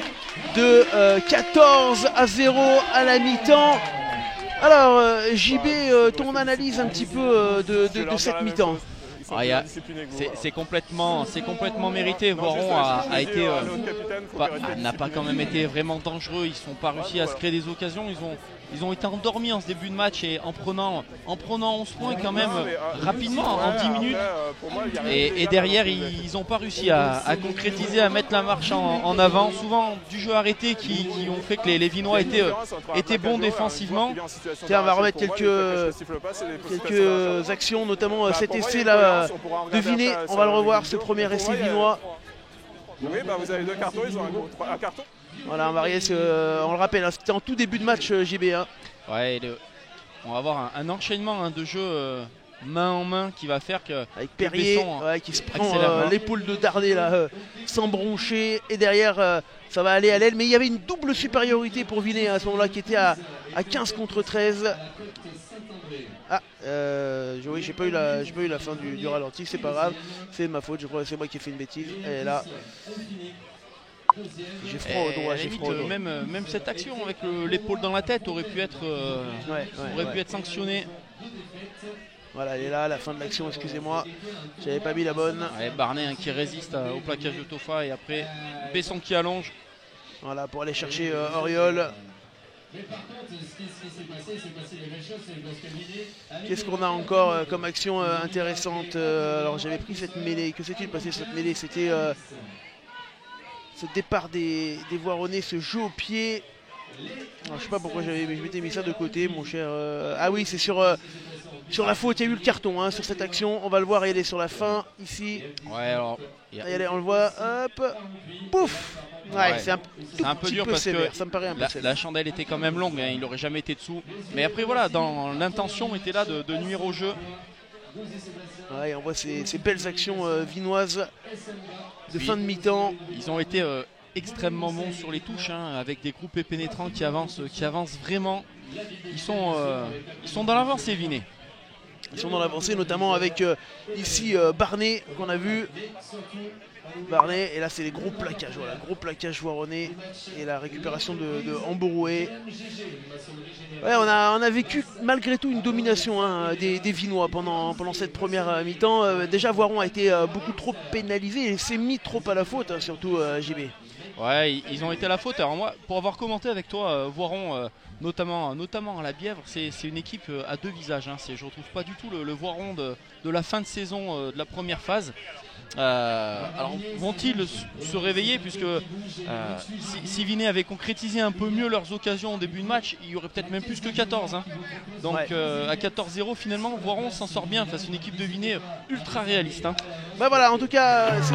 de 14-0 à la mi-temps. Alors JB, ton analyse un petit peu de cette mi-temps. C'est complètement mérité. Voiron n'a pas quand même été vraiment dangereux. Ils n'ont pas réussi à se créer des occasions. Ils ont été endormis en ce début de match et en prenant 11 points quand même rapidement en 10 minutes. Et derrière, ils n'ont pas réussi à concrétiser, à mettre la marche en avant. Souvent du jeu arrêté qui ont fait que les Vinois étaient bons défensivement. Tiens, on va remettre quelques actions, notamment cet essai là de Vinet. On va le revoir, ce premier essai vinois. Oui, bah vous avez 2 cartons, ils ont un carton. Voilà, on va regarder, on le rappelle, hein, c'était en tout début de match JB1. Ouais, on va avoir un enchaînement de jeux main en main qui va faire que. Avec Perrier qui se prend l'épaule de Dardet là, sans broncher. Et derrière, ça va aller à l'aile. Mais il y avait une double supériorité pour Vinet à ce moment-là qui était à 15 contre 13. Ah, oui, j'ai pas eu la fin du ralenti, c'est pas grave, c'est de ma faute, je crois que c'est moi qui ai fait une bêtise. Et là, j'ai froid au doigt, j'ai froid au doigt. Même cette action avec l'épaule dans la tête aurait pu être, pu être sanctionnée. Voilà, elle est là, à la fin de l'action, excusez-moi, j'avais pas mis la bonne. Ouais, Barnet qui résiste au plaquage de Tofa et après Besson qui allonge. Voilà, pour aller chercher Auriol. Qu'est-ce qu'on a encore comme action intéressante? Alors j'avais pris cette mêlée. Que s'est-il passé cette mêlée? C'était ce départ des Voironnais, ce jeu au pied. Alors, je sais pas pourquoi je m'étais mis ça de côté, mon cher. Ah oui, c'est sur la faute. Il y a eu le carton hein, sur cette action. On va le voir y aller sur la fin ici. Ouais, alors. Allez, on le voit. Hop, pouf. Ouais, c'est un peu dur parce sévère, que ça me paraît un peu la chandelle était quand même longue, hein, il n'aurait jamais été dessous. Mais après voilà, l'intention était là de nuire au jeu. Ouais, on voit ces belles actions vinoises de fin de mi-temps. Ils ont été extrêmement bons sur les touches, hein, avec des groupes pénétrants qui avancent vraiment. Ils sont dans l'avancée, Vinet. Ils sont dans l'avancée, notamment avec ici Barnet qu'on a vu. Barnet, et là c'est les gros plaquages, voilà, gros plaquage voironnais et la récupération de Amboroué. Ouais, on a vécu malgré tout une domination hein, des Vinois pendant cette première mi-temps. Déjà Voiron a été beaucoup trop pénalisé et s'est mis trop à la faute, hein, surtout JB. Ouais, ils ont été à la faute. Alors moi, pour avoir commenté avec toi, Voiron, notamment à la Bièvre, c'est une équipe à deux visages. Hein. Je ne retrouve pas du tout le Voiron de la fin de saison de la première phase. Alors vont-ils se réveiller puisque si Vinet avait concrétisé un peu mieux leurs occasions au début de match, il y aurait peut-être même plus que 14 hein. Donc à 14-0 finalement Voiron s'en sort bien face à une équipe de Vinet ultra réaliste hein. Bah voilà, en tout cas c'est...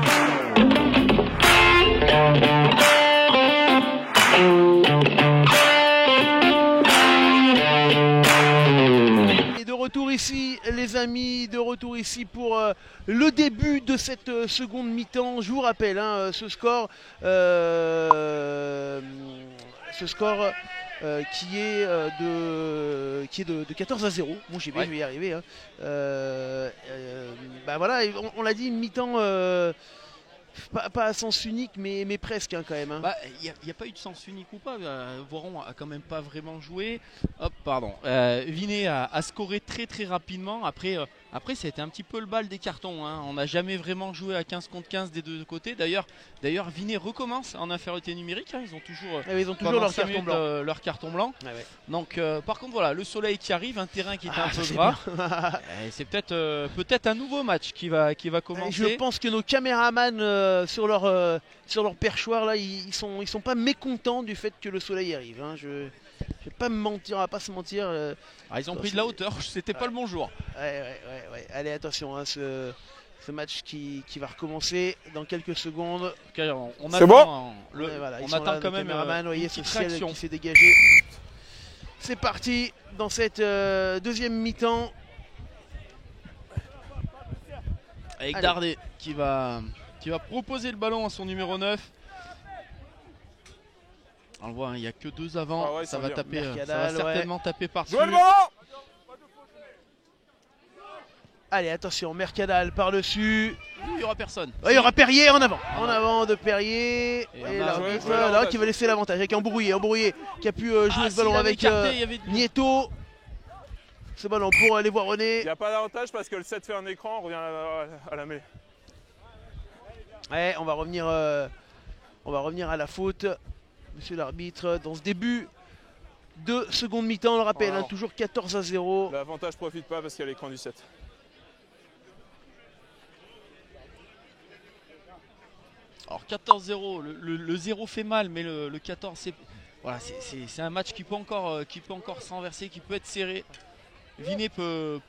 Et de retour ici ici les amis, de retour ici pour le début de cette seconde mi-temps. Je vous rappelle ce score qui est de 14-0. Bon, j'y vais, Ouais. je vais y arriver. Voilà, on l'a dit, une mi-temps pas à sens unique, mais presque quand même. Bah, il n'y a pas eu de sens unique ou pas. Voiron a quand même pas vraiment joué. Hop, pardon. Vinet a scoré très très rapidement. Après, ça a été un petit peu le bal des cartons. On n'a jamais vraiment joué à 15 contre 15 des deux côtés. D'ailleurs, Vinet recommence en infériorité numérique. Ils ont toujours, Leur carton blanc. leur carton blanc. Ah ouais. Donc, par contre, voilà, le soleil qui arrive, un terrain qui était un peu c'est gras. bien. C'est peut-être un nouveau match qui va commencer. Je pense que nos caméramans sur leur perchoir là, ils sont pas mécontents du fait que le soleil arrive. Je vais pas me mentir, on va pas se mentir. Ils ont pris de la hauteur, c'était pas le bon jour. Ouais. Allez, attention, ce match qui va recommencer dans quelques secondes. On C'est attend, Ils on sont attend là, quand nos même caméramans, voyez une ce petite ciel réaction. qui s'est dégagé. C'est parti dans cette deuxième mi-temps. Avec Allez. Dardet qui va proposer le ballon à son numéro 9. On le voit, il n'y a que deux avant. Ah ouais, ça ça va vient. taper, ça Mercadal, va certainement taper par-dessus. Jouez le ballon! Allez, attention, Mercadal par-dessus. Il n'y aura personne. Il y aura Perrier en avant. En avant de Perrier. Et Et on a l'arbitre joué là l'avantage. qui va laisser l'avantage avec Embrouillé qui a pu jouer ce ballon avec il y avait Nieto. Ce ballon pour aller voir Il René. n'y a pas d'avantage parce que le 7 fait un écran, on revient à la mêlée. Ouais, on va revenir à la faute. Monsieur l'arbitre, dans ce début de seconde mi-temps, on le rappelle, Voilà. toujours 14-0. L'avantage profite pas parce qu'il y a l'écran du 7. Alors 14-0, le 0 fait mal, mais le 14 c'est un match qui peut encore se renverser, qui peut être serré. Vinet peut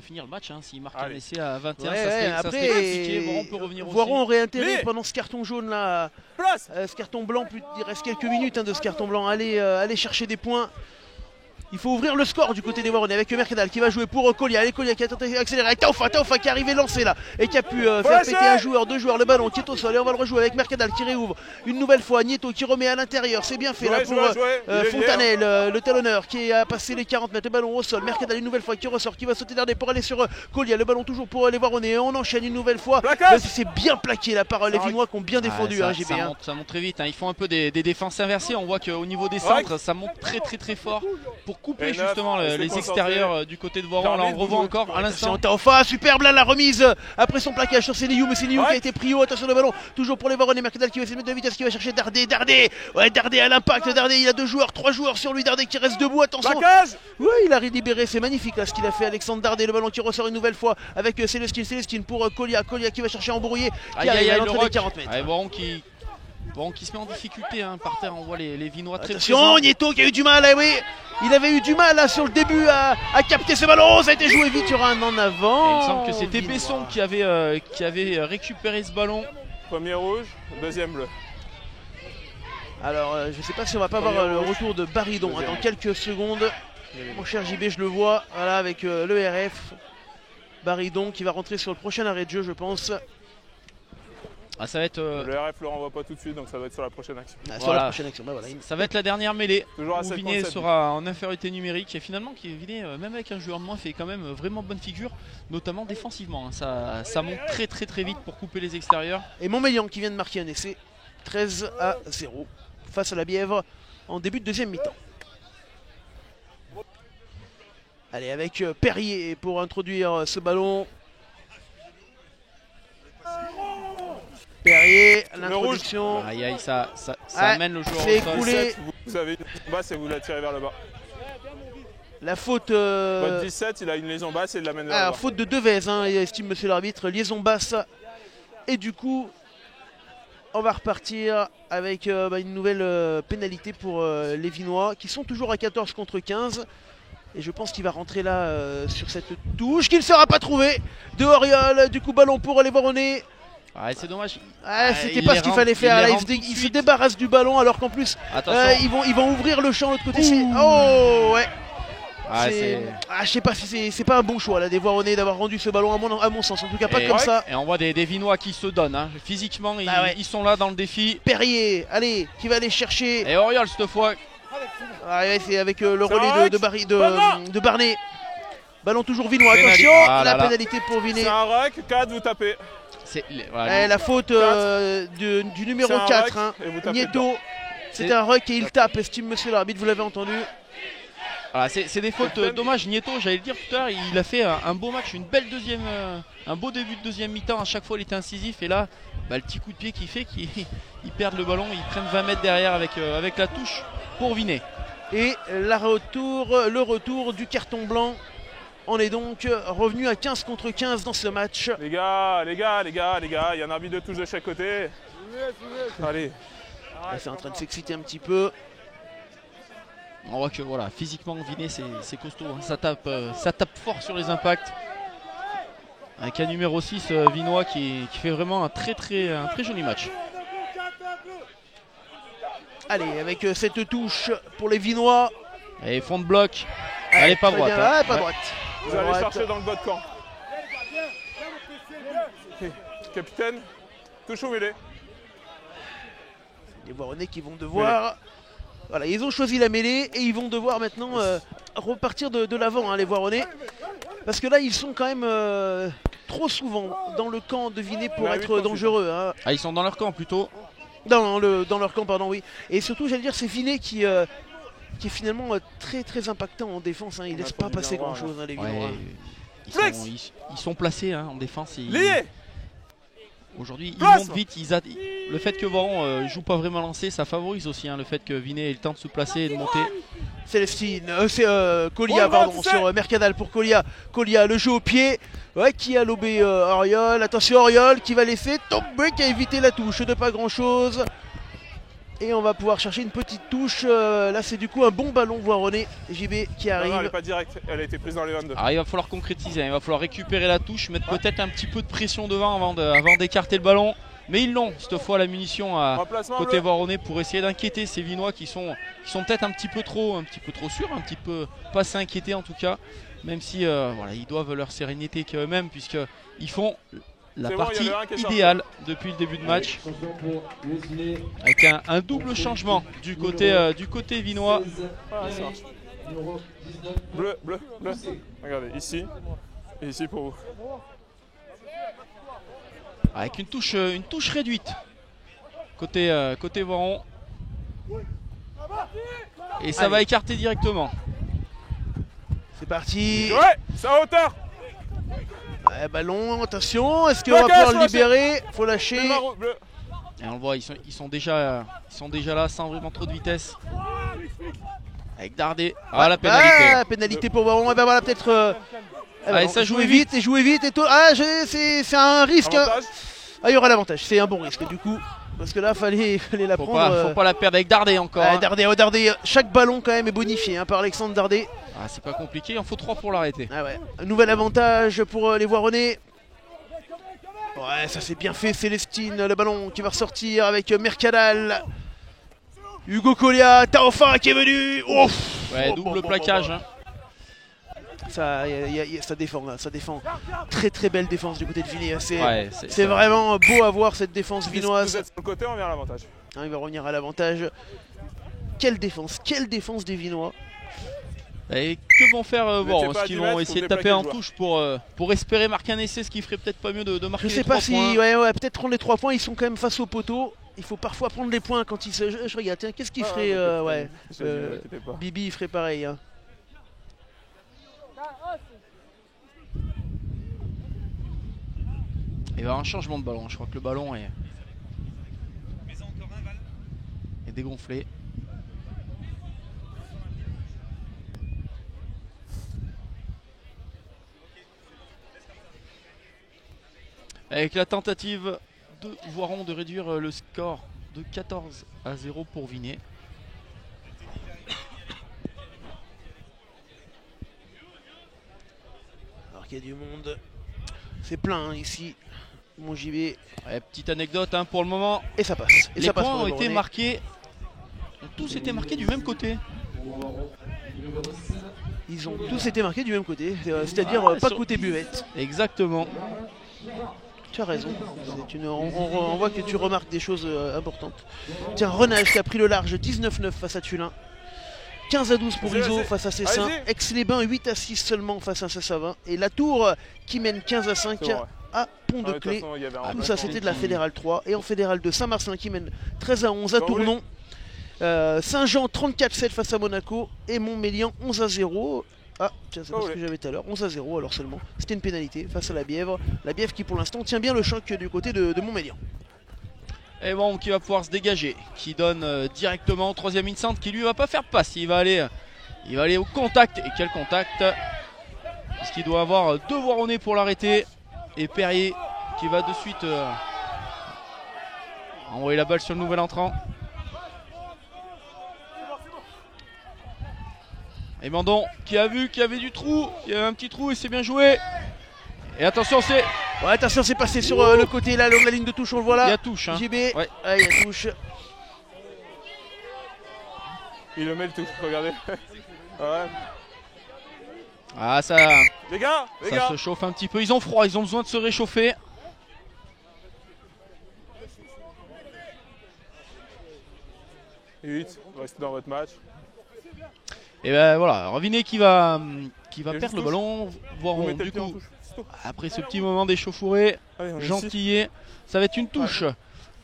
finir le match s'il marque un Allez. essai à 21. Ouais, ça serait après, compliqué. Voiron peut revenir Voiron aussi. aurait intérêt Mais- pendant ce carton jaune là, Place! ce carton blanc, il reste quelques minutes de ce carton blanc, aller chercher des points. Il faut ouvrir le score du côté des Voironnais avec Mercadal qui va jouer pour Colia. Allez, Colia qui a tenté d'accélérer avec Taufa qui est arrivé lancé là et qui a pu faire lâcher péter un joueur, deux joueurs, le ballon qui est au sol et on va le rejouer avec Mercadal qui réouvre une nouvelle fois. Nieto qui remet à l'intérieur, c'est bien fait là pour Fontanel, le talonneur qui a passé les 40 mètres, le ballon au sol. Mercadal une nouvelle fois qui ressort, qui va sauter dernier pour aller sur Colia. Le ballon toujours pour les Voironnais. On enchaîne une nouvelle fois. Plaquage. C'est bien plaqué là par les Vinois qui ont bien défendu JB. Ça monte très vite. Ils font un peu des défenses inversées. On voit qu'au niveau des centres, ça monte très fort pour couper Et neuf, justement restez les concentrés. extérieurs du côté de Voiron. Là, on revoit encore à l'instant. Attention, Taufa, superbe là la remise après son plaquage sur Sénéou, mais Sénéou qui a été pris haut. Attention le ballon, toujours pour les Voironnais. Mercadal qui va essayer de mettre de vitesse, qui va chercher Dardet. Dardet à l'impact. Dardet, il a 3 joueurs sur lui. Dardet qui reste debout. Attention. Plaquage! Oui, il a libéré, c'est magnifique là ce qu'il a fait Alexandre Dardet. Le ballon qui ressort une nouvelle fois avec Célestine pour Colia qui va chercher Embrouillé qui arrive à l'entrée des 40 mètres. Voiron qui se met en difficulté par terre. On voit les Vinois très Attention, présents. Nieto qui a eu du mal, oui. Il avait eu du mal là sur le début à capter ce ballon. Ça a été joué vite, il y aura un en avant. Et il me semble que c'était Vinois. Besson qui avait récupéré ce ballon. Premier rouge, deuxième bleu. Alors je sais pas si on va pas voir le retour de Baridon dans quelques secondes. Mon cher JB, je le vois voilà, avec le RF. Baridon qui va rentrer sur le prochain arrêt de jeu, je pense. Ça va être Le RF le renvoie pas tout de suite, donc ça va être sur la prochaine action. Sur Voilà. la prochaine action. Voilà. Ça va être la dernière mêlée. Toujours à Où 7 Vinet contre 7. sera en infériorité numérique et finalement Vinet, même avec un joueur de moins, fait quand même vraiment bonne figure, notamment défensivement. Ça monte très vite pour couper les extérieurs. Et Montmélian qui vient de marquer un essai. 13-0 face à la Bièvre en début de deuxième mi-temps. Allez, avec Perrier pour introduire ce ballon. Perrier, l'introduction. Aïe, ça Ouais, amène le joueur c'est au sol. écoulé. 7, vous avez une basse et vous la tirez vers le bas. La faute. Votre 17, il a une liaison basse et il l'amène vers le Alors, bas. faute de Devez, il estime monsieur l'arbitre, liaison basse. Et du coup, on va repartir avec une nouvelle pénalité pour les Vinois qui sont toujours à 14 contre 15. Et je pense qu'il va rentrer là sur cette touche qui ne sera pas trouvée de Oriol. Du coup, ballon pour les Voironnais. C'est dommage. C'était il pas les ce qu'il rentre- fallait faire. il les Là, rentre tout de il se suite. débarrasse du ballon alors qu'en plus Attention. ils vont ouvrir le champ de l'autre côté. Oh ouais. Je sais pas si c'est pas un bon choix là des Voironnais d'avoir rendu ce ballon à mon sens, en tout cas pas comme ça. Et on voit des Vinois qui se donnent, hein. Physiquement ils sont là dans le défi. Perrier, allez, qui va aller chercher. Et Auriol cette fois. C'est avec le relais de Barnet. Ballon toujours Vinois, attention, la pénalité pour Vinet. C'est un ruck, 4, vous tapez. La faute du numéro 4, hein. Nieto. C'est un ruck et il tape, estime monsieur l'arbitre, vous l'avez entendu. Voilà, c'est des fautes dommages. Nieto, j'allais le dire tout à l'heure, il a fait un beau match, une belle un beau début de deuxième mi-temps. À chaque fois il était incisif et là le petit coup de pied qu'il fait, ils perdent le ballon, ils prennent 20 mètres derrière avec la touche pour Vinet. Et le retour du carton blanc. On est donc revenu à 15 contre 15 dans ce match. Les gars, il y a un arbitre de touche de chaque côté. Allez. C'est en train de s'exciter un petit peu. On voit que voilà, physiquement Vinet c'est costaud, hein. Ça tape fort sur les impacts. Avec un numéro 6 Vinois qui fait vraiment un très joli match. Allez, avec cette touche pour les Vinois. Et fond de bloc. Elle n'est pas droite. Hein. Pas droite. Vous allez chercher dans le bas de camp. Capitaine, touche au mêlée. Les Voironnais qui vont devoir... Voilà, ils ont choisi la mêlée et ils vont devoir maintenant repartir de l'avant, hein, les Voironnais. Parce que là, ils sont quand même trop souvent dans le camp de Vinet pour être dangereux. Hein. Ah, ils sont dans leur camp plutôt. Dans leur camp, pardon, oui. Et surtout, j'allais dire, c'est Vinet qui est finalement très impactant en défense. Hein. Il ne laisse pas passer grand-chose, hein, les Vinois. Ils sont placés en défense. Aujourd'hui, ils montent vite. Le fait que Voiron ne joue pas vraiment lancé, ça favorise aussi le fait que Vinet ait le temps de se placer et de monter. Célestine, c'est Colia, pardon, sur Mercadal pour Colia. Colia, le jeu au pied, qui a lobé Auriol. Attention, Auriol qui va laisser tomber, qui a évité la touche de pas grand chose. Et on va pouvoir chercher une petite touche. Là, c'est du coup un bon ballon Voironnais. JB qui arrive. Non, elle n'est pas directe, elle a été prise dans les 22. Alors, il va falloir concrétiser, il va falloir récupérer la touche, mettre peut-être un petit peu de pression devant avant d'écarter le ballon. Mais ils l'ont cette fois, la munition à côté Voironnais pour essayer d'inquiéter ces Vinois qui sont peut-être un petit peu trop sûrs, un petit peu pas s'inquiéter en tout cas. Même si ils doivent leur sérénité qu'eux-mêmes puisqu'ils font la partie idéale depuis le début de match. Avec un double changement du côté Vinois. Bleu. Regardez, ici. Et ici pour vous. Avec une touche réduite côté Voiron. Et ça va écarter directement. C'est parti. Ouais, c'est à hauteur. Ballon, attention, est-ce qu'on va pouvoir le libérer? Faut lâcher. Et on le voit, ils sont déjà là sans vraiment trop de vitesse. Avec Dardet. La pénalité. La pénalité pour Voiron. Voilà, peut-être. Ça jouer vite et tout. C'est un risque. Hein. Il y aura l'avantage. C'est un bon risque du coup. Parce que là, fallait la prendre. Faut pas la perdre avec Dardet encore. Dardet, chaque ballon quand même est bonifié par Alexandre Dardet. C'est pas compliqué, il en faut 3 pour l'arrêter. Un nouvel avantage pour les Voironnais. Ça c'est bien fait, Célestine, le ballon qui va ressortir avec Mercadal. Hugo Colia, Taofa qui est venu. Double plaquage. Ça défend. Très belle défense du côté de Vinet. C'est vraiment beau à voir cette défense vinoise. Vous êtes sur le côté, on revient à l'avantage. Il va revenir à l'avantage. Quelle défense des Vinois. Et que vont faire Est-ce qu'ils vont essayer de taper en touche pour espérer marquer un essai, ce qui ferait peut-être pas mieux de marquer les 3 points. Je sais pas si, peut-être prendre les 3 points, ils sont quand même face au poteau. Il faut parfois prendre les points quand ils se... Je regarde, tiens, qu'est-ce qu'il ferait Bibi, il ferait pareil. Hein. Il va y avoir un changement de ballon, je crois que le ballon est dégonflé. Avec la tentative de Voiron de réduire le score de 14-0 pour Vinet. Alors qu'il y a du monde, c'est plein ici, mon JB. Petite anecdote pour le moment. Et ça passe. Les points ont été marqués, tous été marqués du même côté. Ils ont tous été marqués du même côté, c'est-à-dire pas côté buvette. Exactement. Tu as raison, on voit que tu remarques des choses importantes. Tiens, Renage qui a pris le large 19-9 face à Tulin. 15-12 pour Iso face à Cessin. Aix-les-Bains 8-6 seulement face à Cessin. Et la Tour qui mène 15-5 à Pont-de-Clé. Tout ça c'était de la Fédérale 3. Et en Fédérale 2, Saint-Marcelin qui mène 13-11 à Tournon. Saint-Jean 34-7 face à Monaco. Et Montmélian 11-0. Ah, tiens, c'est pas ce que j'avais tout à l'heure. 11-0 alors seulement. C'était une pénalité face à la Bièvre. La Bièvre qui pour l'instant tient bien le choc du côté de Montmélian. Et bon, qui va pouvoir se dégager, qui donne directement au troisième instant, qui lui va pas faire passe, il va aller au contact. Et quel contact, puisqu'il doit avoir deux Voironnais pour l'arrêter. Et Perrier qui va de suite envoyer la balle sur le nouvel entrant. Et Mandon qui a vu qu'il y avait du trou, il y avait un petit trou et c'est bien joué. Et attention, c'est... Ouais, attention, c'est passé sur le côté, là, la ligne de touche, on le voit là. Il y a touche. Hein. JB, ouais. Il y a touche. Il le met le touche, regardez. Ouais. Ah, ça... Les gars, ça se chauffe un petit peu, ils ont froid, ils ont besoin de se réchauffer. Et 8, restez dans votre match. Et ben voilà, Ravinet qui va perdre le ballon. Voiron du coup, après ce petit moment d'échauffourée, Gentillet, ça va être une touche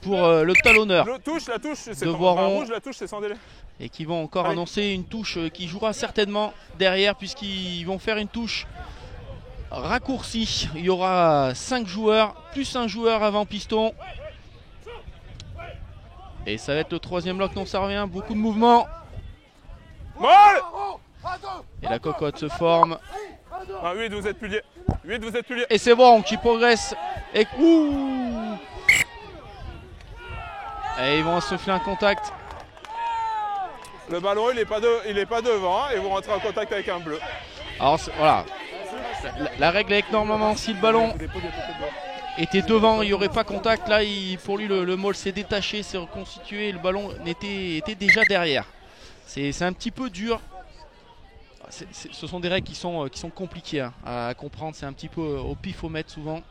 pour le talonneur. La touche, c'est de Voiron. rouge, la touche, c'est sans délai. Et qui vont encore annoncer une touche qui jouera certainement derrière, puisqu'ils vont faire une touche raccourcie. Il y aura 5 joueurs, plus un joueur avant piston. Et ça va être le troisième bloc, non ça revient, beaucoup de mouvements. Et la cocotte se forme. Ah, 8, vous êtes plus liés. 8, vous êtes plus liés. Et c'est bon, qui progresse. Et et ils vont se faire un contact. Le ballon, il est pas devant, hein, et vous rentrez en contact avec un bleu. Alors voilà. La règle est que normalement, si le ballon était devant, il n'y aurait pas contact. Là, pour lui, le maul s'est détaché, s'est reconstitué. Le ballon était déjà derrière. C'est un petit peu dur. Ce sont des règles qui sont compliquées à comprendre. C'est un petit peu au pif au mètre souvent.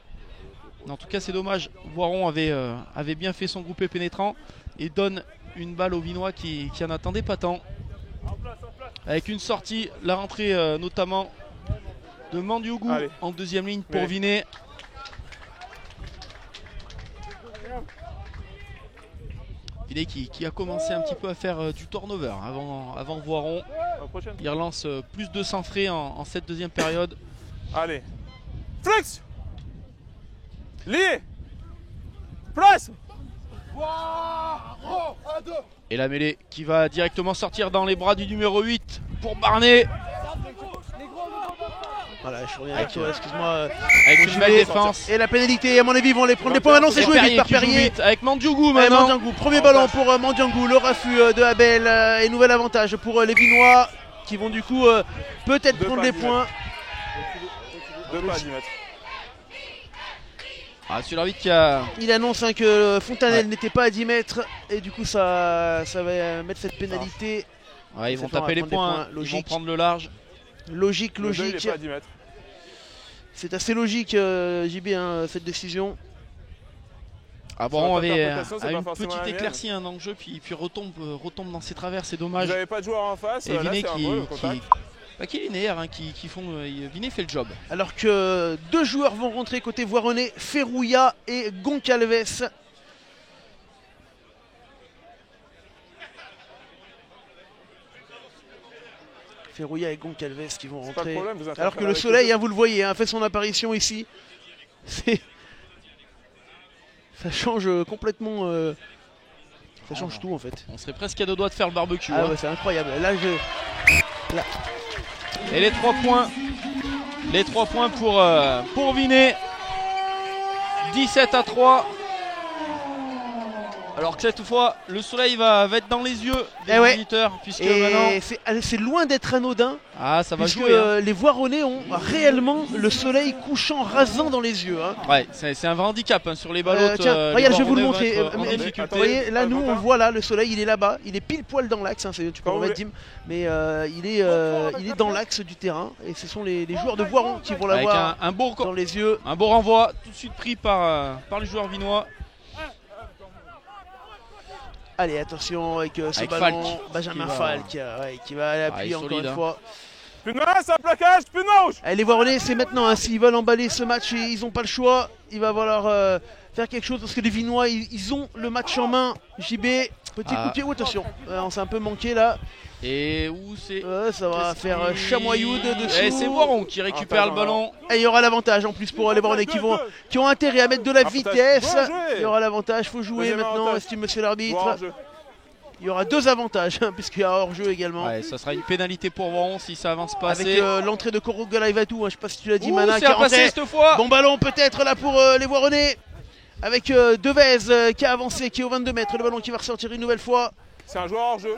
En tout cas, c'est dommage. Voiron avait bien fait son groupé pénétrant et donne une balle au Vinois qui en attendait pas tant. Avec une sortie, la rentrée notamment de Mandiougou en deuxième ligne pour Vinet. Vinet qui a commencé un petit peu à faire du turnover avant Voiron. Il relance plus de 100 frais en cette deuxième période. Allez. Flex. Lié. Place. Et la mêlée qui va directement sortir dans les bras du numéro 8 pour Barnet. Voilà, je reviens avec excuse-moi. Avec une belle défense. Et la pénalité, à mon avis, ils vont les prendre des points. Maintenant, c'est joué vite par Perrier. Avec Mandiougou maintenant. Mandiougou, premier ballon pour Mandiougou. Le raffut de Abel et nouvel avantage pour les Vinois qui vont du coup peut-être prendre les points. 2 pas à 10 mètres. Ah, celui l'arbitre qui a... Il annonce que Fontanelle n'était pas à 10 mètres et du coup ça va mettre cette pénalité. Ouais, ils vont taper les points, ils vont prendre le large. Logique. Il est pas à 10 mètres. C'est assez logique JB cette décision. Ah bon, on avait une petite petite éclaircie dans le jeu, puis retombe dans ses travers, c'est dommage. Vous n'avez pas de joueur en face, et Vinet qui est linéaire, Vinet fait le job. Alors que 2 joueurs vont rentrer côté Voironnais, Ferrouilla et Goncalves. Ferrouilla et Goncalves qui vont rentrer. Alors que le soleil, vous le voyez, fait son apparition ici. Ça change complètement. Ça change tout en fait. On serait presque à 2 doigts de faire le barbecue. Ah ouais, c'est incroyable. Là. Et les 3 points. Les 3 points pour Vinet. 17-3. Alors que cette fois, le soleil va être dans les yeux des ouais. visiteurs, puisque Et maintenant... c'est loin d'être anodin. Ah, ça va Puisque jouer. Hein. les Voironnais ont réellement le soleil couchant rasant dans les yeux. Hein. Ouais, c'est un vrai handicap hein, sur les ballottes. Tiens, regarde, je vais vous le montrer. En difficulté. Vous voyez, là, nous, on voit là, le soleil, il est là-bas. Il est pile poil dans l'axe. Hein, tu peux remettre Dim. Mais il est dans l'axe du terrain. Et ce sont les joueurs de Voiron qui vont l'avoir dans les yeux. Un beau renvoi, tout de suite pris par le joueur vinois. Allez, attention avec ce ballon. Falk, Benjamin Falk qui va aller appuyer encore solide, une fois. Plus de main, c'est un plaquage, plus de rouge. Allez, les Voironnais, c'est maintenant. Hein, s'ils veulent emballer ce match, ils n'ont pas le choix. Il va falloir faire quelque chose parce que les Vinois, ils ont le match en main. JB, petit coup de pied. Attention, on s'est un peu manqué là. Et où c'est ça va faire chamoyou de dessous. Et c'est Voiron qui récupère le ballon. Et il y aura l'avantage en plus pour les Voironnais qui ont intérêt à mettre de la vitesse. Il y aura l'avantage, faut jouer maintenant, estime monsieur l'arbitre. Il y aura 2 avantages hein, puisqu'il y a hors-jeu également. Ouais, ça sera une pénalité pour Voiron si ça avance pas avec assez. l'entrée de Korogalaivatou, hein, je sais pas si tu l'as dit, Mana qui a rentré cette fois. Bon ballon peut-être là pour les Voironnais. Avec Devez qui a avancé, qui est au 22 mètres. Le ballon qui va ressortir une nouvelle fois. C'est un joueur hors-jeu.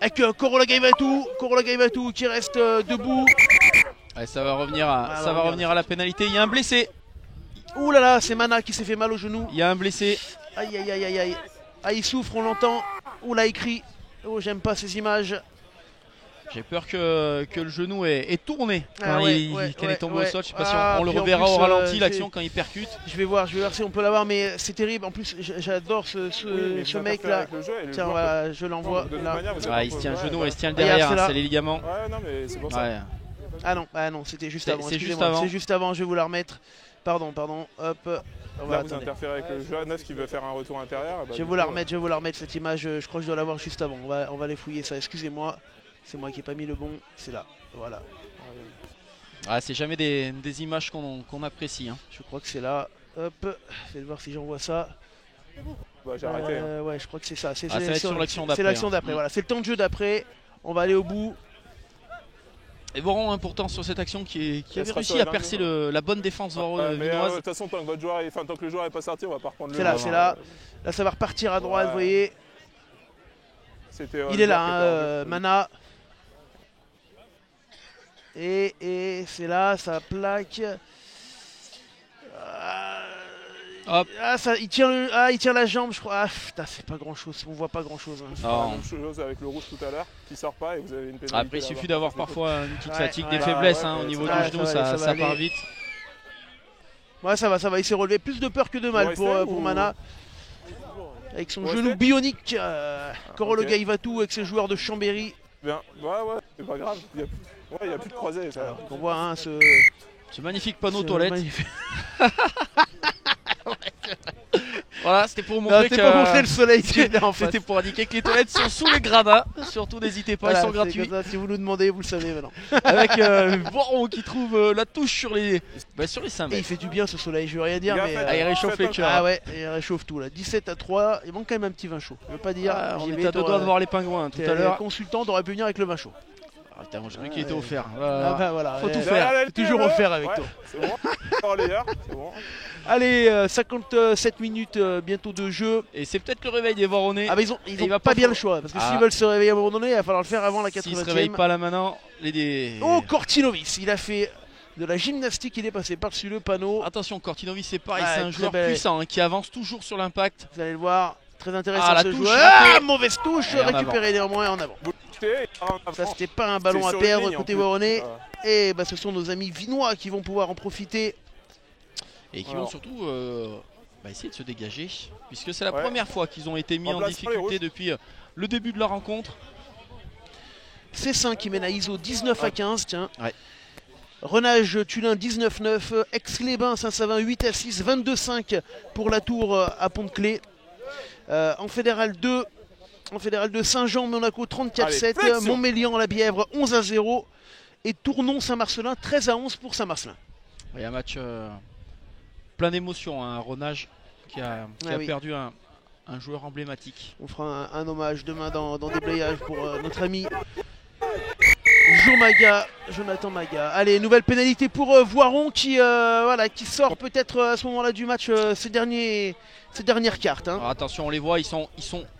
Avec Korogalaivatou qui reste debout. Ouais, ça va revenir à la pénalité. Il y a un blessé. Ouh là là, c'est Mana qui s'est fait mal au genou. Il y a un blessé. Aïe aïe aïe aïe aïe. Ah, il souffre, on l'entend. Ouh là, il crie. Oh, j'aime pas ces images. J'ai peur que le genou est tourné quand il est tombé au sol. Je sais pas si on le reverra au ralenti l'action quand il percute. Je vais voir si on peut l'avoir, mais c'est terrible. En plus, j'adore ce mec là. Tiens, voilà, je l'envoie. Il se tient le genou et il se tient le derrière, c'est les ligaments. Ouais, non, mais c'est pour ça. Ah non, c'était juste avant. C'est juste avant. C'est juste avant, je vais vous la remettre. Pardon. Hop. Là, vous interférez avec le joueur neuf qui veut faire un retour intérieur. Je vais vous la remettre cette image. Je crois que je dois l'avoir juste avant. On va aller fouiller ça. Excusez-moi. C'est moi qui n'ai pas mis le bon. C'est là. Voilà. C'est jamais des images qu'on apprécie. Hein. Je crois que c'est là. Hop. Je vais voir si j'envoie ça. Bah, j'ai arrêté. Ouais, je crois que c'est ça. C'est sur l'action d'après. C'est l'action d'après. Voilà. C'est le temps de jeu d'après. On va aller au bout. Et Voiron, pourtant, sur cette action qui avait réussi à percer la bonne défense vinoise. De toute façon, tant que le joueur n'est pas sorti, on va pas reprendre le. C'est là. Là, ça va repartir à droite, vous voyez. Il est là, Mana. Et c'est là, ça plaque. Hop. Il tient la jambe, je crois. Ah putain, c'est pas grand chose, on voit pas grand chose. Hein. La même chose avec le rouge tout à l'heure, qui sort pas et vous avez une pénalité. Après, il suffit d'avoir parfois une petite fatigue, des faiblesses au niveau du genou, ça part vite. Ouais, ça va, il s'est relevé. Plus de peur que de mal pour Mana. Avec son genou bionique, Korogalaivatou avec ses joueurs de Chambéry. Bien, ouais, c'est pas grave. Il n'y a plus de croisés. On voit ce magnifique panneau toilette. Voilà, c'était pour montrer le soleil. C'était pour indiquer que les toilettes sont sous les gradins. Surtout, n'hésitez pas, elles sont gratuites. Si vous nous demandez, vous le savez maintenant. Avec Voiron qui trouve la touche sur les 5 mètres. Il fait du bien ce soleil, je veux rien dire, mais il réchauffe les cœurs. Ah ouais, il réchauffe tout là. 17-3, il manque quand même un petit vin chaud. Je veux pas dire. On était à 2 doigts de voir les pingouins tout à l'heure. Consultant, t'aurais pu venir avec le vin chaud. Putain, moi j'ai cru qu'il était offert. Voilà, faut tout faire. Toujours offert avec toi. C'est bon. Allez, 57 minutes bientôt de jeu. Et c'est peut-être le réveil des Voironnais. Ah, mais ils ont pas bien le choix. Parce que s'ils veulent se réveiller à un moment donné, il va falloir le faire avant la 80e. S'ils se réveillent pas là maintenant, Oh, Kortinovic, il a fait de la gymnastique, il est passé par-dessus le panneau. Attention, Kortinovic, c'est pareil, c'est un joueur puissant qui avance toujours sur l'impact. Vous allez le voir, très intéressant ce touche, joueur. Mauvaise touche, récupéré néanmoins en avant. Ça, c'était pas un ballon à perdre côté Voironnais. Et ce sont nos amis vinois qui vont pouvoir en profiter. Et qui vont surtout essayer de se dégager. Puisque c'est la première fois qu'ils ont été mis en difficulté depuis le début de la rencontre. C5 qui mène à ISO 19-15, tiens. Renage Tulin 19-9, Aix-les-Bains Saint-Savin 8-6, 22-5 pour la Tour à Pont-de-Clé. En Fédéral 2, Saint-Jean Monaco 34-7, Montmélian la Bièvre 11-0 et Tournon Saint-Marcelin 13-11 pour Saint-Marcelin. Il y a un match plein d'émotions, un Renage qui a perdu un joueur emblématique. On fera un hommage demain dans Déblayage pour notre ami Maga. Jonathan Maga. Allez, nouvelle pénalité pour Voiron qui sort peut-être à ce moment-là du match ces dernières cartes. Hein. Alors, attention, on les voit, ils sont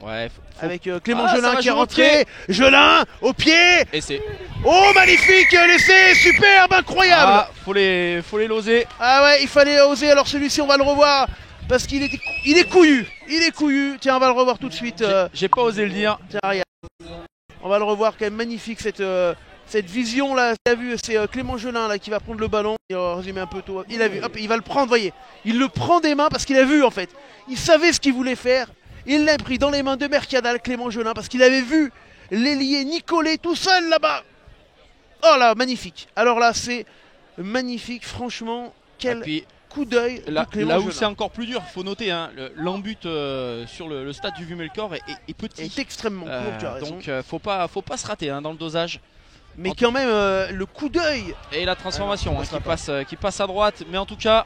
ouais, Avec Clément ça Gelin va qui est jouer au rentré. Gelin au pied. et c'est Oh, magnifique l'essai, superbe, incroyable. faut les loser. Ah ouais, il fallait oser. Alors celui-ci, on va le revoir parce qu'il est couillu. Il est couillu. Tiens, on va le revoir tout de suite. J'ai pas osé le dire. Tiens, regarde. On va le revoir quand même, magnifique cette vision là. Tu as vu, c'est Clément Gelin là qui va prendre le ballon. Il va résumer un peu tout. Il a vu, hop, il va le prendre, voyez. Il le prend des mains parce qu'il a vu en fait. Il savait ce qu'il voulait faire. Il l'a pris dans les mains de Mercadal, Clément Gelin, parce qu'il avait vu l'ailier Nicolet tout seul là-bas. Oh là, magnifique. Alors là, c'est magnifique, franchement. Quel Puis, coup d'œil de là Clément où Gelin. c'est encore plus dur, il faut noter, hein, l'embut sur le stade du Vumelcor est petit. est extrêmement court, tu as raison. Donc faut pas se rater hein, dans le dosage. Mais quand même, le coup d'œil. Et la transformation qui passe à droite. Mais en tout cas,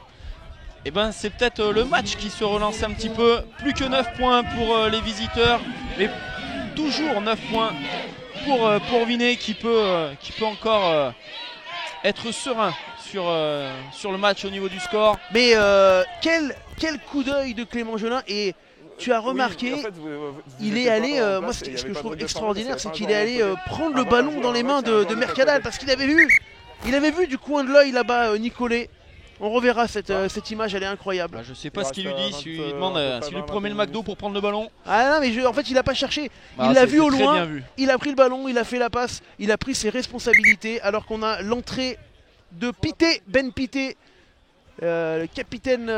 eh ben, c'est peut-être le match qui se relance un petit peu. Plus que 9 points pour les visiteurs. Mais toujours 9 points pour Vinay qui peut encore être serein sur le match au niveau du score. Mais quel coup d'œil de Clément Gelin. Et tu as remarqué, Oui, en fait, il est étiez allé, pas en moi place ce et il y que avait je pas trouve de extraordinaire, c'est défenseur, qu'il est allé prendre le avant ballon de jouer dans les un mains match, il y a un de joueur de Mercadal, côté. parce qu'il avait vu du coin de l'œil là-bas Nicolet. On reverra cette image, elle est incroyable. Bah, je sais pas Il ce qu'il lui dit, reste s'il lui 20, demande un peu s'il lui pas promet le 20 McDo pour prendre le ballon. Ah non, mais en fait il a pas cherché, Bah, il l'a c'est vu au très loin, bien vu. il a pris le ballon, il a fait la passe, il a pris ses responsabilités, alors qu'on a l'entrée de Pité, Ben Pité, le capitaine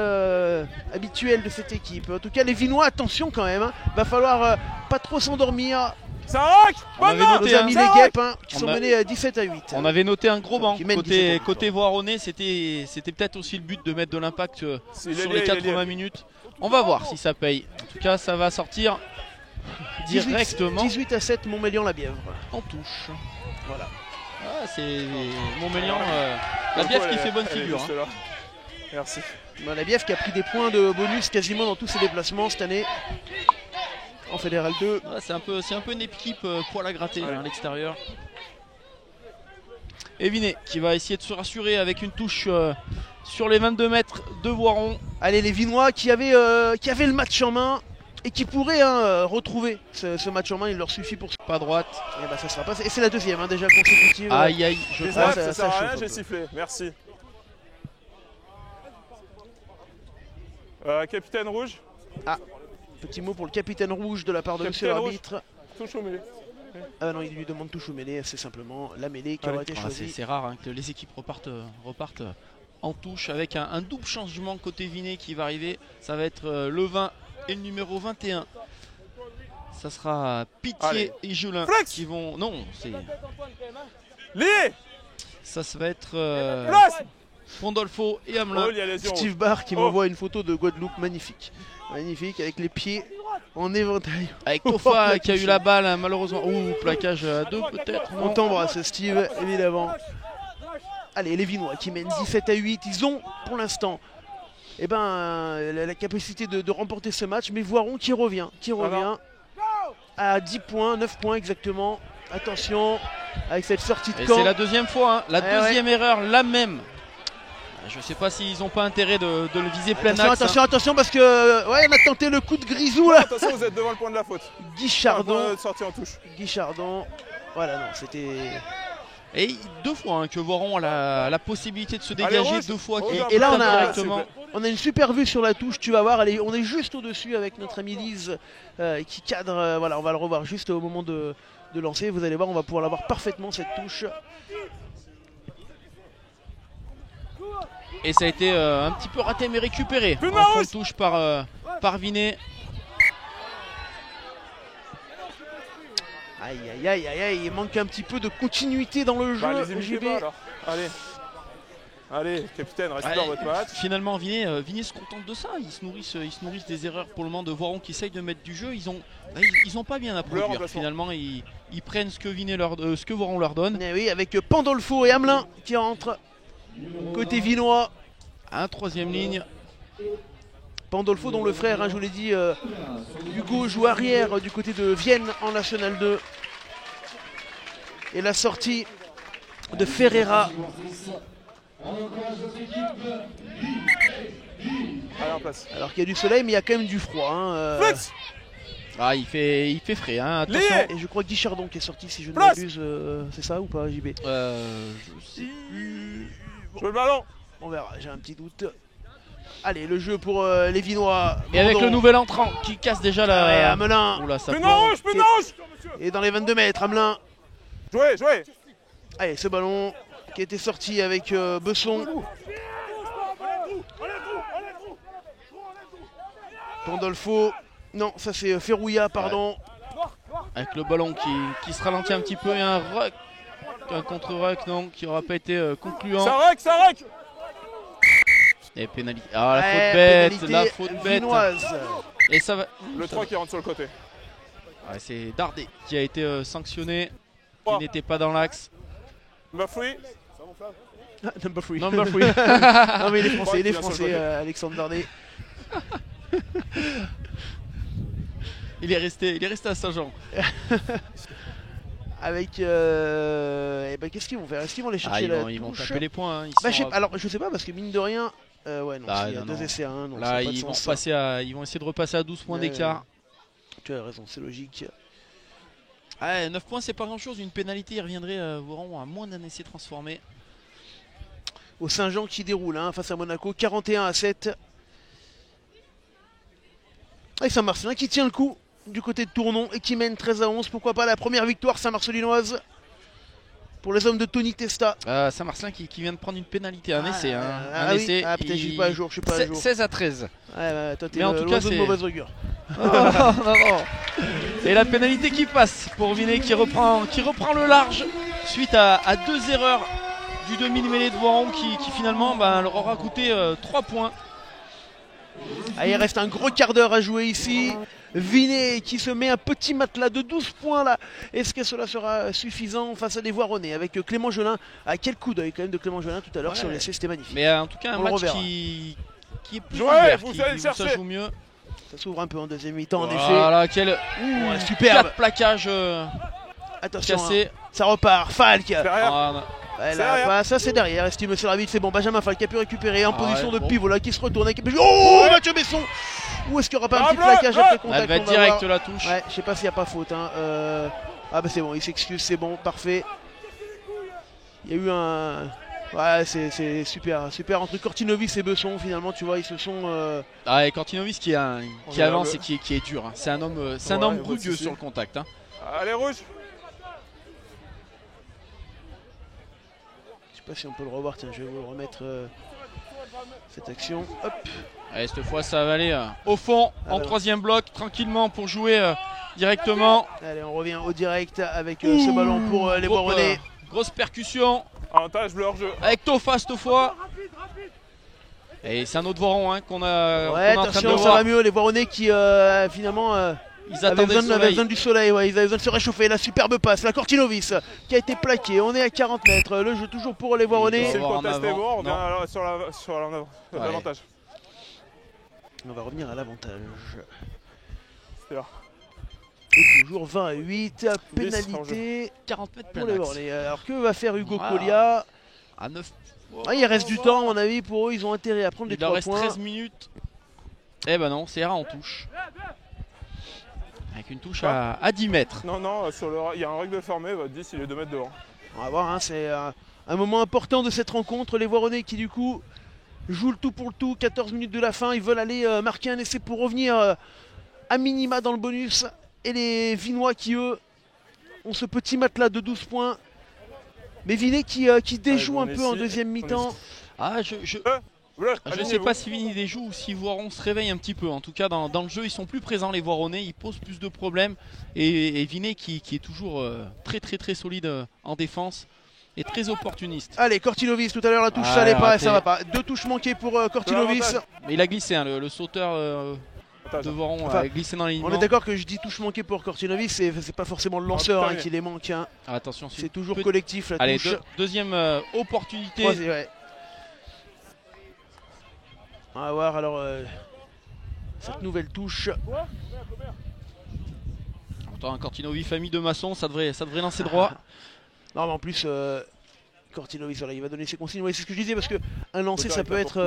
habituel de cette équipe. En tout cas les Vinois, attention quand même, hein. Va falloir pas trop s'endormir. Ça rock. On avait Bonne noté, Nos hein, amis ça les rock. guêpes qui On sont a- menés 17 à 8. On avait noté un gros banc Qui mène 17 à 8. côté Voironnais, c'était peut-être aussi le but de mettre de l'impact Il est sur lié, les il est lié. 80 minutes. On va voir si ça paye. En tout cas, ça va sortir directement 18 à 7, Montmélian-la-Bièvre. en touche. Voilà. Ah, c'est Montmélian, la Bièvre qui fait bonne Elle est figure. juste Hein. là. Merci. La Bièvre qui a pris des points de bonus quasiment dans tous ses déplacements cette année. En Fédéral 2. Ouais, c'est un peu une équipe poil à gratter à l'extérieur. Et Vinay qui va essayer de se rassurer avec une touche sur les 22 mètres de Voiron. Allez, les Vinois qui avaient le match en main et qui pourraient retrouver ce match en main. Il leur suffit pour. Pas droite. Et bah, ça sera pas. Et c'est la deuxième déjà consécutive. Aïe aïe, je Les crois. ça- apps, ça ça sert à rien, chauffe un j'ai peu. sifflé. Merci. Capitaine rouge, Petit mot pour le capitaine rouge de la part de monsieur Capitaine l'arbitre. touche au milieu. Non, il lui demande touche ou mêlée. C'est simplement la mêlée qui Allez. aura été choisie. C'est rare hein, que les équipes repartent en touche avec un double changement côté Vinay qui va arriver. Ça va être le 20 et le numéro 21. Ça sera Pitié Allez. et Gelin Flex. qui vont. Non, Lié. ça va être Place. Pondolfo et Hamelin. Oh, il y a lésion. Steve Barr qui Oh. m'envoie une photo de Guadeloupe magnifique. Magnifique avec les pieds en éventail. Avec Oh, Tofa la qui a eu touche. la balle hein, malheureusement. Ouh, plaquage à 2 peut-être. On non. t'embrasse Steve, évidemment. Allez, les Vinois qui mènent 17 à 8. Ils ont pour l'instant la capacité de remporter ce match. Mais Voiron qui revient à 10 points, 9 points exactement. Attention avec cette sortie de Et camp. c'est la deuxième fois, hein, la Ouais, deuxième erreur, la même. Je sais pas s'ils n'ont pas intérêt de le viser plein Attention, axe. attention, attention parce que on a tenté le coup de Grisou là. Attention, vous êtes devant le point de la faute. Guy Chardon. Sortie en touche. Guy Chardon. Voilà, non, c'était. Et deux fois hein, que Voiron a la possibilité de se dégager, rouge. deux fois Rouge, qu'il un Et là, peu on a- directement. On a une super vue sur la touche, tu vas voir, on est juste au-dessus avec notre amie Lise qui cadre, voilà, on va le revoir juste au moment de lancer, vous allez voir, on va pouvoir la voir parfaitement cette touche. Et ça a été un petit peu raté mais récupéré. Plus de En rouge. touche par Vinay. Aïe aïe aïe aïe aïe, il manque un petit peu de continuité dans le jeu, Bah, les imitez JB. pas alors. Allez. Allez, capitaine, restez Ouais, dans votre match. Finalement, Vinay se contente de ça. Ils se nourrissent des erreurs pour le moment de Voiron qui essayent de mettre du jeu. Ils ont pas bien à produire. remplacement. Finalement, ils prennent ce que Voiron leur donne. Eh oui, avec Pandolfo et Hamelin qui rentrent côté Vinois. Un troisième ligne. Pandolfo dont le frère, hein, je vous l'ai dit, Hugo joue arrière du côté de Vienne en National 2. Et la sortie de Ferreira. Allez, en place. Alors qu'il y a du soleil, mais il y a quand même du froid. Hein, Flex. Ah, il fait frais, hein, attention. Lié. Et je crois que Guy Chardon qui est sorti, si je ne Place. m'abuse, c'est ça ou pas, JB? Je sais plus. Je veux le ballon. On verra, j'ai un petit doute. Allez, le jeu pour les Vinois. Et avec Bourdon. le nouvel entrant qui casse déjà Ah ouais, la. Amelin. Oula, ça Plus plante. rouge, plus rouge. Et dans les 22 mètres, Amelin. Jouez, jouez. Allez, ce ballon qui a été sorti avec Besson. Pandolfo. Non, ça c'est Ferrouilla, pardon. Avec le ballon qui se ralentit un petit peu et un contre-ruck non, qui n'aura pas été concluant. Ça rec. Et pénalité. Ah, la Ouais, faute bête, pénalité la faute bête. vinoise. Et ça va. Le 3 qui rentre sur le côté. Ouais, c'est Dardé qui a été sanctionné, qui Oh. n'était pas dans l'axe. Mafui. Ah, Number 3. Number 3. Non mais il est français, Ouais, il vient sur le côté. Alexandre Dardet. il est resté à Saint-Jean. Avec eh ben, qu'est-ce qu'ils vont faire? Est-ce qu'ils vont aller chercher la Ils vont touche? taper les points. Hein. Ils Bah, sont alors je sais pas parce que mine de rien, ouais non, Ah, il y a non, 2 non. essais à 1, donc ça Là, a pas de ils vont, sens, ça. ils vont essayer de repasser à 12 points Ouais, d'écart. Tu as raison, c'est logique. Ah, 9 points, c'est pas grand-chose. Une pénalité, il reviendrait Voiron à moins d'un essai transformé. Au Saint-Jean qui déroule hein, face à Monaco, 41-7. Et Saint-Marcelin qui tient le coup du côté de Tournon et qui mène 13-11. Pourquoi pas la première victoire Saint-Marcelinoise pour les hommes de Tony Testa. Saint-Marcelin qui vient de prendre une pénalité, un essai. Hein. Ah Un oui, essai. putain, je suis pas à jour, je suis pas à jour. 16-13. Ouais, toi t'es Mais en tout cas, l'oiseau de c'est- mauvaise augure. Et la pénalité qui passe pour Vinet qui reprend le large suite à 2 erreurs du demi-mêlée de Voiron qui finalement leur aura coûté 3 points. Ah, il reste un gros quart d'heure à jouer ici. Vinet qui se met un petit matelas de 12 points là. Est-ce que cela sera suffisant face à des Voironnais avec Clément Gelin? À quel coup d'œil quand même de Clément Gelin tout à l'heure Ouais. sur l'essai, c'était magnifique. Mais en tout cas un On le match reverra. qui est plus Jouez, ouvert, vous allez le où ça chercher. joue mieux. Ça s'ouvre un peu en deuxième mi-temps en effet. Voilà, quel Ouais, superbe. 4 plaquages Attention, cassés. hein, ça repart. Falk. Derrière. Ah, Ouais, C'est là, derrière. bah, ça c'est derrière, estime Seravid, c'est bon. Benjamin Falk qui a pu récupérer en Ah position ouais, de bon. pivot là qui se retourne avec. Oh, Ouais. Mathieu Besson. Où est-ce qu'il n'y aura pas un petit Bravo, plaquage ouais. après elle contact? va être On va direct voir. la touche. Ouais, je sais pas s'il n'y a pas faute. Hein. Ah bah c'est bon, il s'excuse, c'est bon, parfait. Il y a eu un. Ouais, c'est super, super entre Cortinovis et Besson finalement, tu vois, ils se sont. Ah, et Cortinovis qui On avance verra et qui est dur. Hein. C'est un homme, Ouais, y a pas de rugueux souci. sur le contact. Hein. Allez, rouge. Je sais pas si on peut le revoir, tiens, je vais vous remettre cette action. Hop. Allez, cette fois ça va aller au fond, Ah, en bah, troisième bloc, tranquillement pour jouer directement. Allez, on revient au direct avec ce ballon pour les Gros, Voironnais. grosse percussion Avantage bleu hors-jeu. avec Tofa cette fois. Et c'est un autre Voiron hein, qu'on a, Ouais, qu'on est en train de attention, ça voir. va mieux, les Voironnais qui finalement. Ils Avaient attendaient le besoin, avaient soleil. besoin du soleil, ouais, ils avaient besoin de se réchauffer. La superbe passe, la Cortinovis qui a été plaquée. On est à 40 mètres. Le jeu toujours pour les Voironnais. C'est le voir en contest est avant. bon, on revient Non. alors sur Ouais. l'avantage. On va revenir à l'avantage. C'est là. Et toujours 20-8. hors Pénalité 40 mètres pour plein les axe. Voironnais. Alors que va faire Hugo Ah. Collia? À 9. Il reste du temps, à mon avis, pour eux. Ils ont intérêt à prendre les Il leur 3 reste points. 13 minutes. Eh ben non, c'est en touche. Avec une touche à 10 mètres. Non, non, il y a un règle formé, votre 10 il est 2 mètres devant. On va voir, hein, c'est un moment important de cette rencontre. Les Voironnais qui, du coup, jouent le tout pour le tout. 14 minutes de la fin. Ils veulent aller marquer un essai pour revenir à minima dans le bonus. Et les Vinois qui, eux, ont ce petit matelas de 12 points. Mais Vinet qui déjoue on un est peu en ici, deuxième on est mi-temps. Ah, je Bleu, ne sais alignez-vous. pas si Vini déjoue ou si Voiron se réveille un petit peu. En tout cas, dans le jeu, ils sont plus présents, les Voironnais. Ils posent plus de problèmes. Et Vinet qui est toujours très solide en défense et très opportuniste. Allez, Cortinovis, tout à l'heure la touche, Ah, ça allait pas, raté. ça va pas. 2 touches manquées pour Cortinovis. Avantage. Mais il a glissé, hein, le sauteur Avantage. de Voiron Enfin, a glissé dans les On est d'accord que je dis touche manquée pour Cortinovis, c'est pas forcément le lanceur putain, qui les manque. Hein. Attention, C'est toujours Peut- collectif la Allez, touche. deuxième opportunité. Ouais. On va voir alors cette nouvelle touche. Pourtant, un Cortinovi famille de maçons, ça devrait lancer droit. Non, mais en plus, Cortinovis, voilà, il va donner ses consignes. Oui, c'est ce que je disais parce que un lancer ça peut être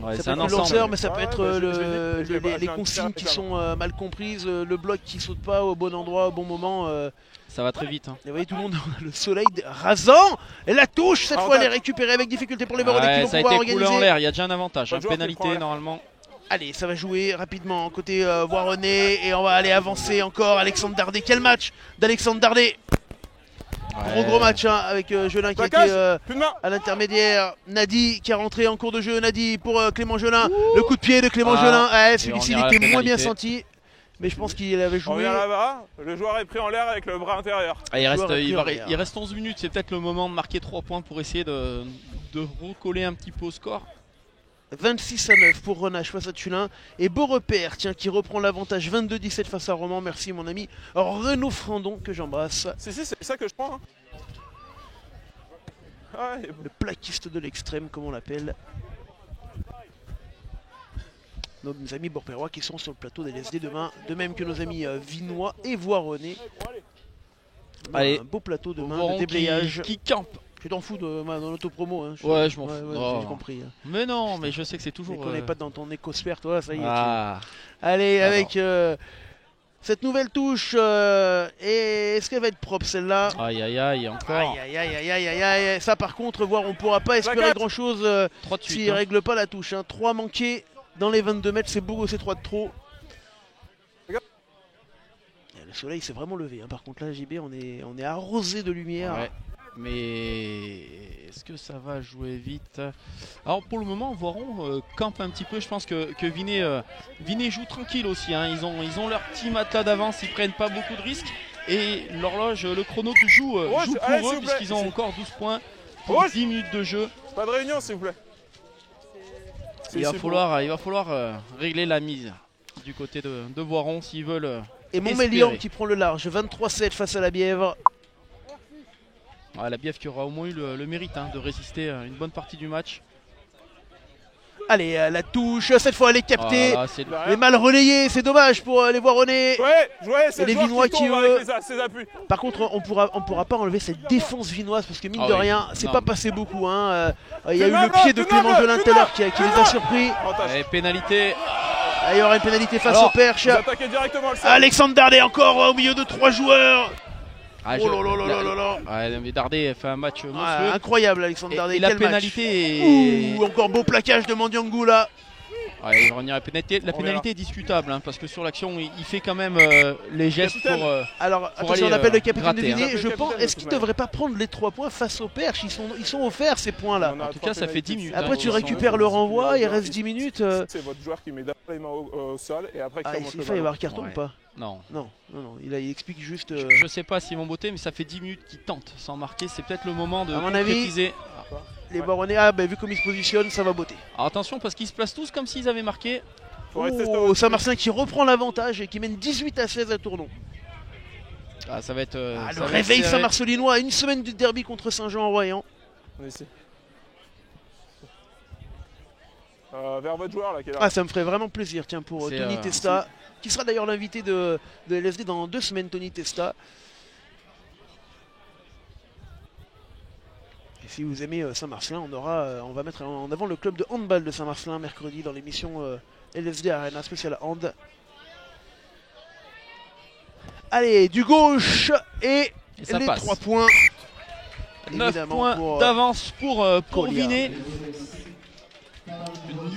Ouais, ça c'est peut un être le ensemble. lanceur, mais ça peut être les j'ai un consignes petit qui sont mal comprises, le bloc qui saute pas au bon endroit, au bon moment. Ça va très vite. Hein. Et vous voyez tout le monde, le soleil rasant, et la touche cette fois elle est récupérée avec difficulté pour les Voronezh qui vont ça a pouvoir été coulé en organiser. l'air, il y a déjà un avantage. Pas de joueur qui Pénalité prend l'air. normalement. Allez, ça va jouer rapidement côté Voronezh et on va aller avancer encore. Alexandre Dardet, quel match d'Alexandre Dardet. Gros match hein, avec Gelin qui Plaquage, était plus de main. à l'intermédiaire. Nadi qui est rentré en cours de jeu. Nadi pour Clément Gelin. Le coup de pied de Clément Gelin. Celui-ci il on ira à était la moins bien pénalité. senti. Mais je pense qu'il avait On joué. revient là-bas, le joueur est pris en l'air avec le bras intérieur. Ah, joueur il reste 11 minutes, c'est peut-être le moment de marquer 3 points pour essayer de recoller un petit peu au score. 26-9 pour Renage face à Tulin. Et beau repère, tiens, qui reprend l'avantage 22-17 face à Roman. Merci mon ami Renaud Frandon que j'embrasse. Si, c'est ça que je prends. Hein. Ouais, Le plaquiste de l'extrême, comme on l'appelle. Nos amis bourg-pérois qui sont sur le plateau des LSD demain, de même que nos amis vinois et voironnais. Allez. Un beau plateau demain Voron de déblayage. qui campe. Tu t'en fous de dans l'autopromo hein. Ouais, je m'en fous. Oh. J'ai compris. Hein. Mais non, mais je sais que c'est Je toujours. ne connais pas dans ton écosphère, toi, ça y est. Ah. Allez, Ah avec cette nouvelle touche, et est-ce qu'elle va être propre celle-là? Aïe aïe aïe, encore. Aïe aïe aïe aïe aïe aïe. Ça par contre, voir, on pourra pas espérer Plaquage. grand chose 3 de suite. s'il Hein. règle pas la touche. Hein. 3 manqués dans les 22 mètres, c'est beau, c'est 3 de trop. Regarde. Et le soleil s'est vraiment levé. Hein. Par contre là, JB, on est arrosé de lumière. Ouais. Mais est-ce que ça va jouer vite? Alors pour le moment, Voiron campe un petit peu. Je pense que Vinet joue tranquille aussi. Hein. Ils ont leur petit matelas d'avance, ils prennent pas beaucoup de risques. Et l'horloge, le chrono joue pour allez, s'il eux vous plaît. puisqu'ils ont encore 12 points pour 10 minutes de jeu. pas de réunion s'il vous plaît. Il va falloir régler la mise du côté de Voiron s'ils veulent. Et Montmélian espérer. qui prend le large, 23-7 face à la Bièvre. La Bièvre qui aura au moins eu le mérite hein, de résister une bonne partie du match. Allez, la touche, cette fois elle est captée. Ah, là, c'est- Elle est mal relayée, c'est dommage pour les Voironnais. C'est les le joueur Vinois qui tourne qui, avec ses appuis. Par contre, on pourra pas enlever cette défense vinoise parce que mine Ah de oui. rien, c'est Non. pas passé beaucoup. Hein. Il y a eu Plus le bas, pied de plus Clément bas, Gelin plus tout à l'heure bas, qui les plus a bas. surpris. Avantage. Et pénalité. Il y aura une pénalité face Alors, au perche. Vous attaquez directement le sol. Alexandre Dardet encore au milieu de 3 joueurs. Ah, Oh là là là là là. Ouais, mais Dardet fait un match Ouais, monstrueux. incroyable Alexandre Dardet. Et la quel match. pénalité est... Ouh, encore beau plaquage de Mandiangou là. Ouais, il va revenir à la pénalité. La On pénalité est discutable hein, parce que sur l'action, il fait quand même les gestes Capitaine. pour. Alors Pour attention, on aller, appelle le capitaine de gratter, hein. Vinet. Je Le pense, capitaine, est-ce qu'il de toute devrait pas prendre les 3 points face au perche? Ils sont offerts ces points là. On a En tout 3 cas, ça fait 10 pénalités. minutes, Après hein, tu on récupères le renvoi, il reste 10 minutes. C'est votre joueur qui met d'abord les mains au sol et après qui remonte Il le faut y ballon. avoir carton Ouais. ou pas? Non. Non, il explique juste. Je sais pas s'ils vont botter, mais ça fait 10 minutes qu'ils tentent sans marquer. C'est peut-être le moment de À mon avis, concrétiser. Les Voironnais, vu comme ils se positionnent, ça va botter. Alors attention parce qu'ils se placent tous comme s'ils avaient marqué. Faut rester Oh, Saint-Martin qui reprend l'avantage et qui mène 18-16 à Tournon. Ah, ça va être. Le ça va être réveil serré. Saint-Marcelinois à une semaine du derby contre Saint-Jean-en-Royan. On est ici. Vers votre joueur là qui est là. Ah, ça me ferait vraiment plaisir, tiens, pour C'est, Tony Testa, qui sera d'ailleurs l'invité de LSD dans 2 semaines, Tony Testa. Et si vous aimez Saint-Marcelin, on va mettre en avant le club de handball de Saint-Marcelin mercredi dans l'émission LSD Arena spécial hand. Allez, du gauche et ça les passe. 3 points. 9 Évidemment, points pour, d'avance pour Colliard. Vinet.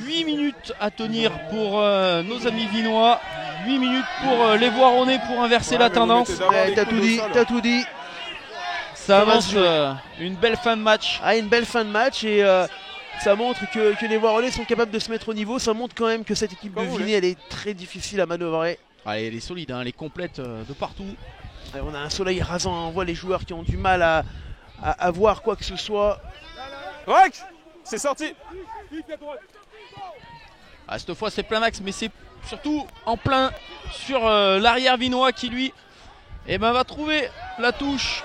8 minutes à tenir pour nos amis vinois. 8 minutes pour les Voironnais pour inverser Ouais, la mais vous tendance. mettez d'abord des T'as coups tout au dit, sol. t'as tout dit. Ça va avance se jouer. une belle fin de match. Ah, une belle fin de match et ça montre que les Voironnais sont capables de se mettre au niveau. Ça montre quand même que cette équipe Comme de vous Vinet, elle est très difficile à manœuvrer. Allez, elle est solide, hein, elle est complète de partout. Et on a un soleil rasant, on voit les joueurs qui ont du mal à voir quoi que ce soit. Rock, c'est sorti. Ah, cette fois c'est plein max, mais c'est surtout en plein sur l'arrière vinois qui lui va trouver la touche.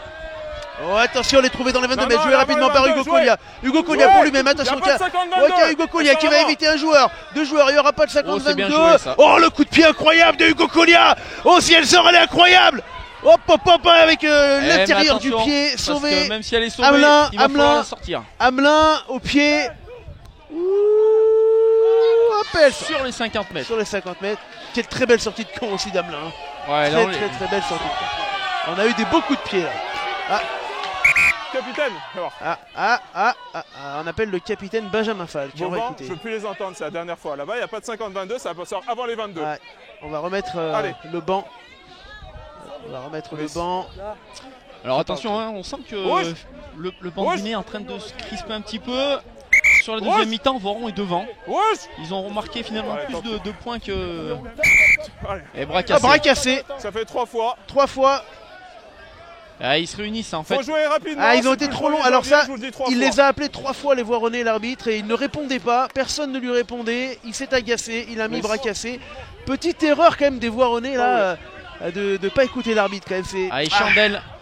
Oh, attention, les trouver dans les 22 Non, mètres, non, joué là, rapidement là, par là, Hugo joué. Collier. Hugo Collier pour lui-même, attention. Y a pas de 50-22. Ouais, tiens, Hugo Collier qui va éviter un joueur. 2 joueurs, il n'y aura pas de Oh, c'est bien 50-22. joué, ça. Oh, le coup de pied incroyable de Hugo Collier. Oh, si elle sort, elle est incroyable. Hop, hop, hop, avec l'intérieur du attention, pied, parce sauvé. que même si elle est sauvée, Hamelin, il va falloir Hamelin. la sortir. Hamelin au pied. Ouh, hop, elle sort. Sur les 50 mètres. Sur les 50 mètres. Quelle très belle sortie de camp aussi d'Hamelin. Hein. Ouais, là, Très belle sortie de camp. On a eu des beaux coups de pied là. Capitaine. Alors, On appelle le capitaine Benjamin Fall. Tiens, on va Vauban, écouter. je veux plus les entendre, c'est la dernière fois. Là-bas, il n'y a pas de 50-22, ça sort avant les 22. Ouais, on va remettre Allez. le banc. On va remettre le banc. Alors attention, hein, on sent que Rouge. le bandinet est en train de se crisper un petit peu. Sur la Rouge. deuxième mi-temps, Voiron est devant. Rouge. Ils ont remarqué finalement Ouais, plus tant de points que. Allez. Et bras Ah, cassés. bras cassé. Ça fait 3 fois. 3 fois. Ah, ils se réunissent en Faut fait. jouer rapidement. Ah, ils ont c'est été plus trop le longs. 1er Alors janvier, ça, je vous le dis 3 il fois. les a appelés 3 fois les Voironnais, l'arbitre, et il ne répondait pas. Personne ne lui répondait. Il s'est agacé. Il a mis Mais bras ça- cassé. Petite erreur quand même des Voironnais là, de ne pas écouter l'arbitre quand même. C'est Ah, et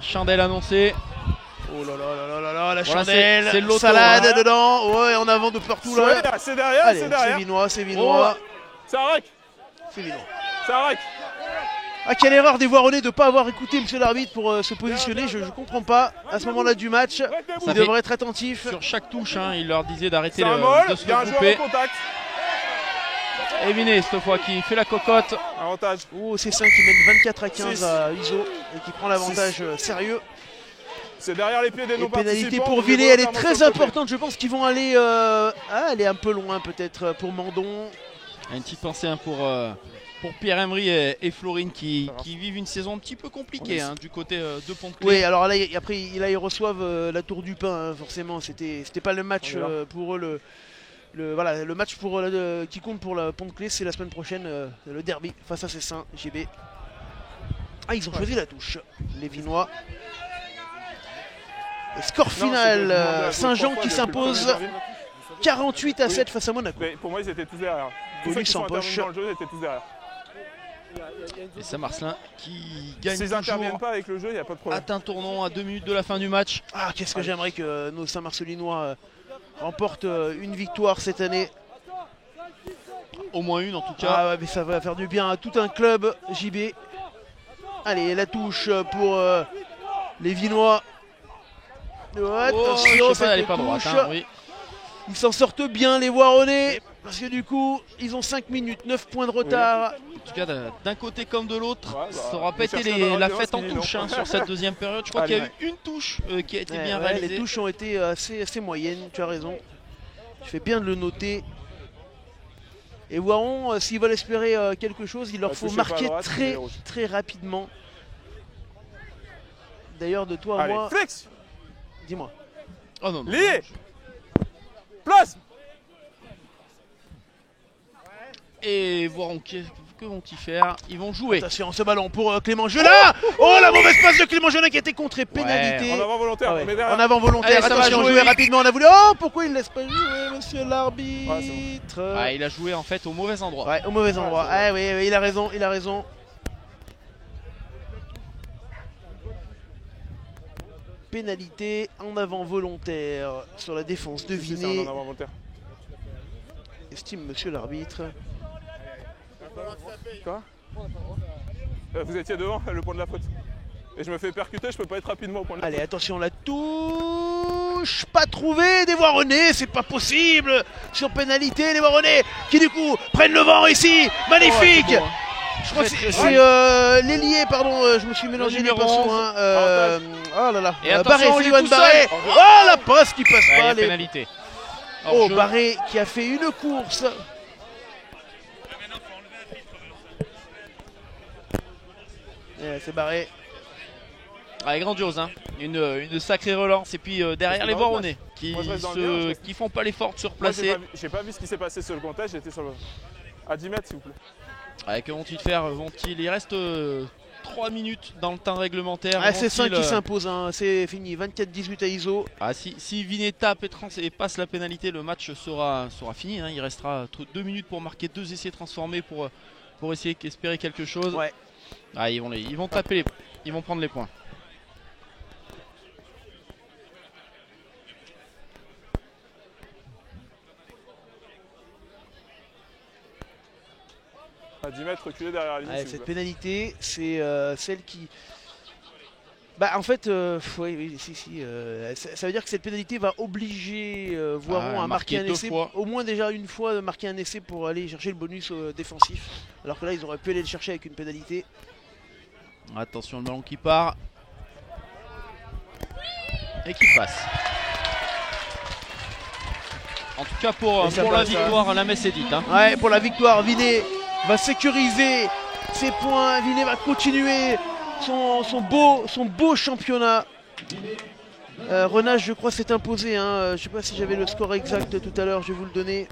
Chandelle annoncé. Oh là là là là là, la Voilà, chandelle, c'est le loto, salade hein. dedans, ouais, en avant de partout là. Ouais, c'est derrière, Allez, c'est c'est derrière. vinois, c'est vinois, Ça arrête, c'est vinois. ça arrête. Ah, quelle erreur des Voironnais de ne pas avoir écouté monsieur l'arbitre pour se positionner, je comprends pas. À ce moment-là du match, Ça il fait- devrait être attentif. Sur chaque touche, hein, il leur disait d'arrêter C'est un molle, de se il y a un joueur regrouper. en contact. Et Vinet, cette fois, qui fait la cocotte. Avantage. Oh, c'est 5 qui mène 24 à 15 Six. à Iso et qui prend l'avantage sérieux. C'est derrière les pieds des Et non-participants. pénalité pour vous Villet, les elle est volontairement très sur le côté. importante. Je pense qu'ils vont aller. Elle est un peu loin peut-être pour Mandon. Une petite pensée hein, pour Pierre-Emery et Florine qui vivent une saison un petit peu compliquée hein, du côté de Pont-de-Clé. Oui, alors là, après, ils reçoivent la Tour du Pin, hein, forcément. C'était pas le match On y va. pour eux. Le match pour, qui compte pour la Pont-de-Clé, c'est la semaine prochaine, le derby face à Cessin, GB. Ah, ils ont choisi la touche, les Vinois. Et score Non, final, c'était demandé à Saint-Jean l'autre qui fois, s'impose depuis le premier 48 à Oui. 7 face à Monaco. Mais pour moi, ils étaient tous derrière. Tous Gaulis ceux qui sont sans intervenus poche. dans le jeu, ils étaient tous derrière. Et Saint-Marcelin qui gagne S'ils n'interviennent toujours pas avec le jeu, il n'y a pas de problème. atteint tournant à 2 minutes de la fin du match. Ah, qu'est-ce que j'aimerais que nos Saint-Marcelinois remportent une victoire cette année. Au moins une en tout cas. Ah ouais, mais ça va faire du bien à tout un club, JB. Allez, la touche pour les Vinois. Oh, Oh, attention, je sais pas, elle est cette pas droite. touche. Hein, oui. Ils s'en sortent bien, les Voironnais. Parce que du coup, ils ont 5 minutes, 9 points de retard. En tout cas, d'un côté comme de l'autre, Ouais, bah, ça aura pas on cherche été la la radio, fête en parce qu'il est touche long. hein, sur cette deuxième période. Je crois Allez, qu'il y a eu une touche qui a été bien Ouais, réalisée. les touches ont été assez moyennes, tu as raison. Tu fais bien de le noter. Et Voiron, s'ils veulent espérer quelque chose, il leur Bah, faut touchez pas à marquer droite, il est rouge. très rapidement. D'ailleurs, de toi à Allez, moi, flex, dis-moi. Oh non, non. lié, place. Et voir que vont-ils faire. Ils vont jouer. Attention, ce ballon pour Clément Gelin. Oh, la mauvaise passe de Clément Gelin qui a été contrée, pénalité. En avant volontaire, Ah ouais, mais derrière. en avant volontaire, Allez, ça va attention, jouer. jouer rapidement, on a voulu. Oh, pourquoi il ne laisse pas jouer, monsieur l'arbitre? Ouais, il a joué en fait au mauvais endroit. Ouais, au mauvais endroit. Ah oui, oui, il a raison, il a raison. Pénalité en avant volontaire sur la défense de Si, c'est un Vinet, en avant volontaire. estime monsieur l'arbitre. Quoi Vous étiez devant, le point de la faute. Et je me fais percuter, je peux pas être rapidement au point de la Allez, attention, la touche pas trouvée des Voironnais, c'est pas possible. Sur pénalité, les Voironnais qui du coup prennent le vent ici, magnifique. Oh, c'est beau, hein. Je crois que Très, très c'est l'ailier, pardon, je me suis mélangé les numéro pinceaux. 11. Hein, oh là là, Et attention, Barré, il est Filiwan tout Barré. seul. Oh la passe qui passe Ouais, il y pas. a pénalité. Oh, Hors-jeu. Barré qui a fait une course. C'est Barré. Ouais, grandiose, hein. Une sacrée relance. Et puis derrière Parce les que dans le Voironnais qui, Moi, je reste dans le bien, je reste- qui font pas l'effort de se Moi, replacer. j'ai pas vu ce qui s'est passé sur le comptage, j'étais sur le. À 10 mètres, s'il vous plaît. Ouais, que vont-ils faire Il reste 3 minutes dans le temps réglementaire. Ah, c'est 5 Vont-ils, qui s'impose, hein. C'est fini. 24-18 à ISO. si Vinet tape et passe la pénalité, le match sera fini. Hein. Il restera 2 minutes pour marquer 2 essais transformés pour essayer d'espérer quelque chose. Ouais. Ah, ils vont taper ils vont prendre les points. À 10 mètres, reculé derrière la ligne. Ouais, s'il vous cette plaît. pénalité, c'est celle qui Bah en fait, oui, si, ça veut dire que cette pénalité va obliger Voiron à marquer un deux essai, fois. au moins déjà une fois marquer un essai pour aller chercher le bonus défensif. Alors que là, ils auraient pu aller le chercher avec une pénalité. Attention, le ballon qui part. Et qui passe. En tout cas, pour ça la passe, victoire, la messe est dite. Hein. Ouais, pour la victoire, Vinet va sécuriser ses points. Vinet va continuer son beau championnat. Renage, je crois, s'est imposé. Hein. Je ne sais pas si j'avais le score exact tout à l'heure, je vais vous le donner.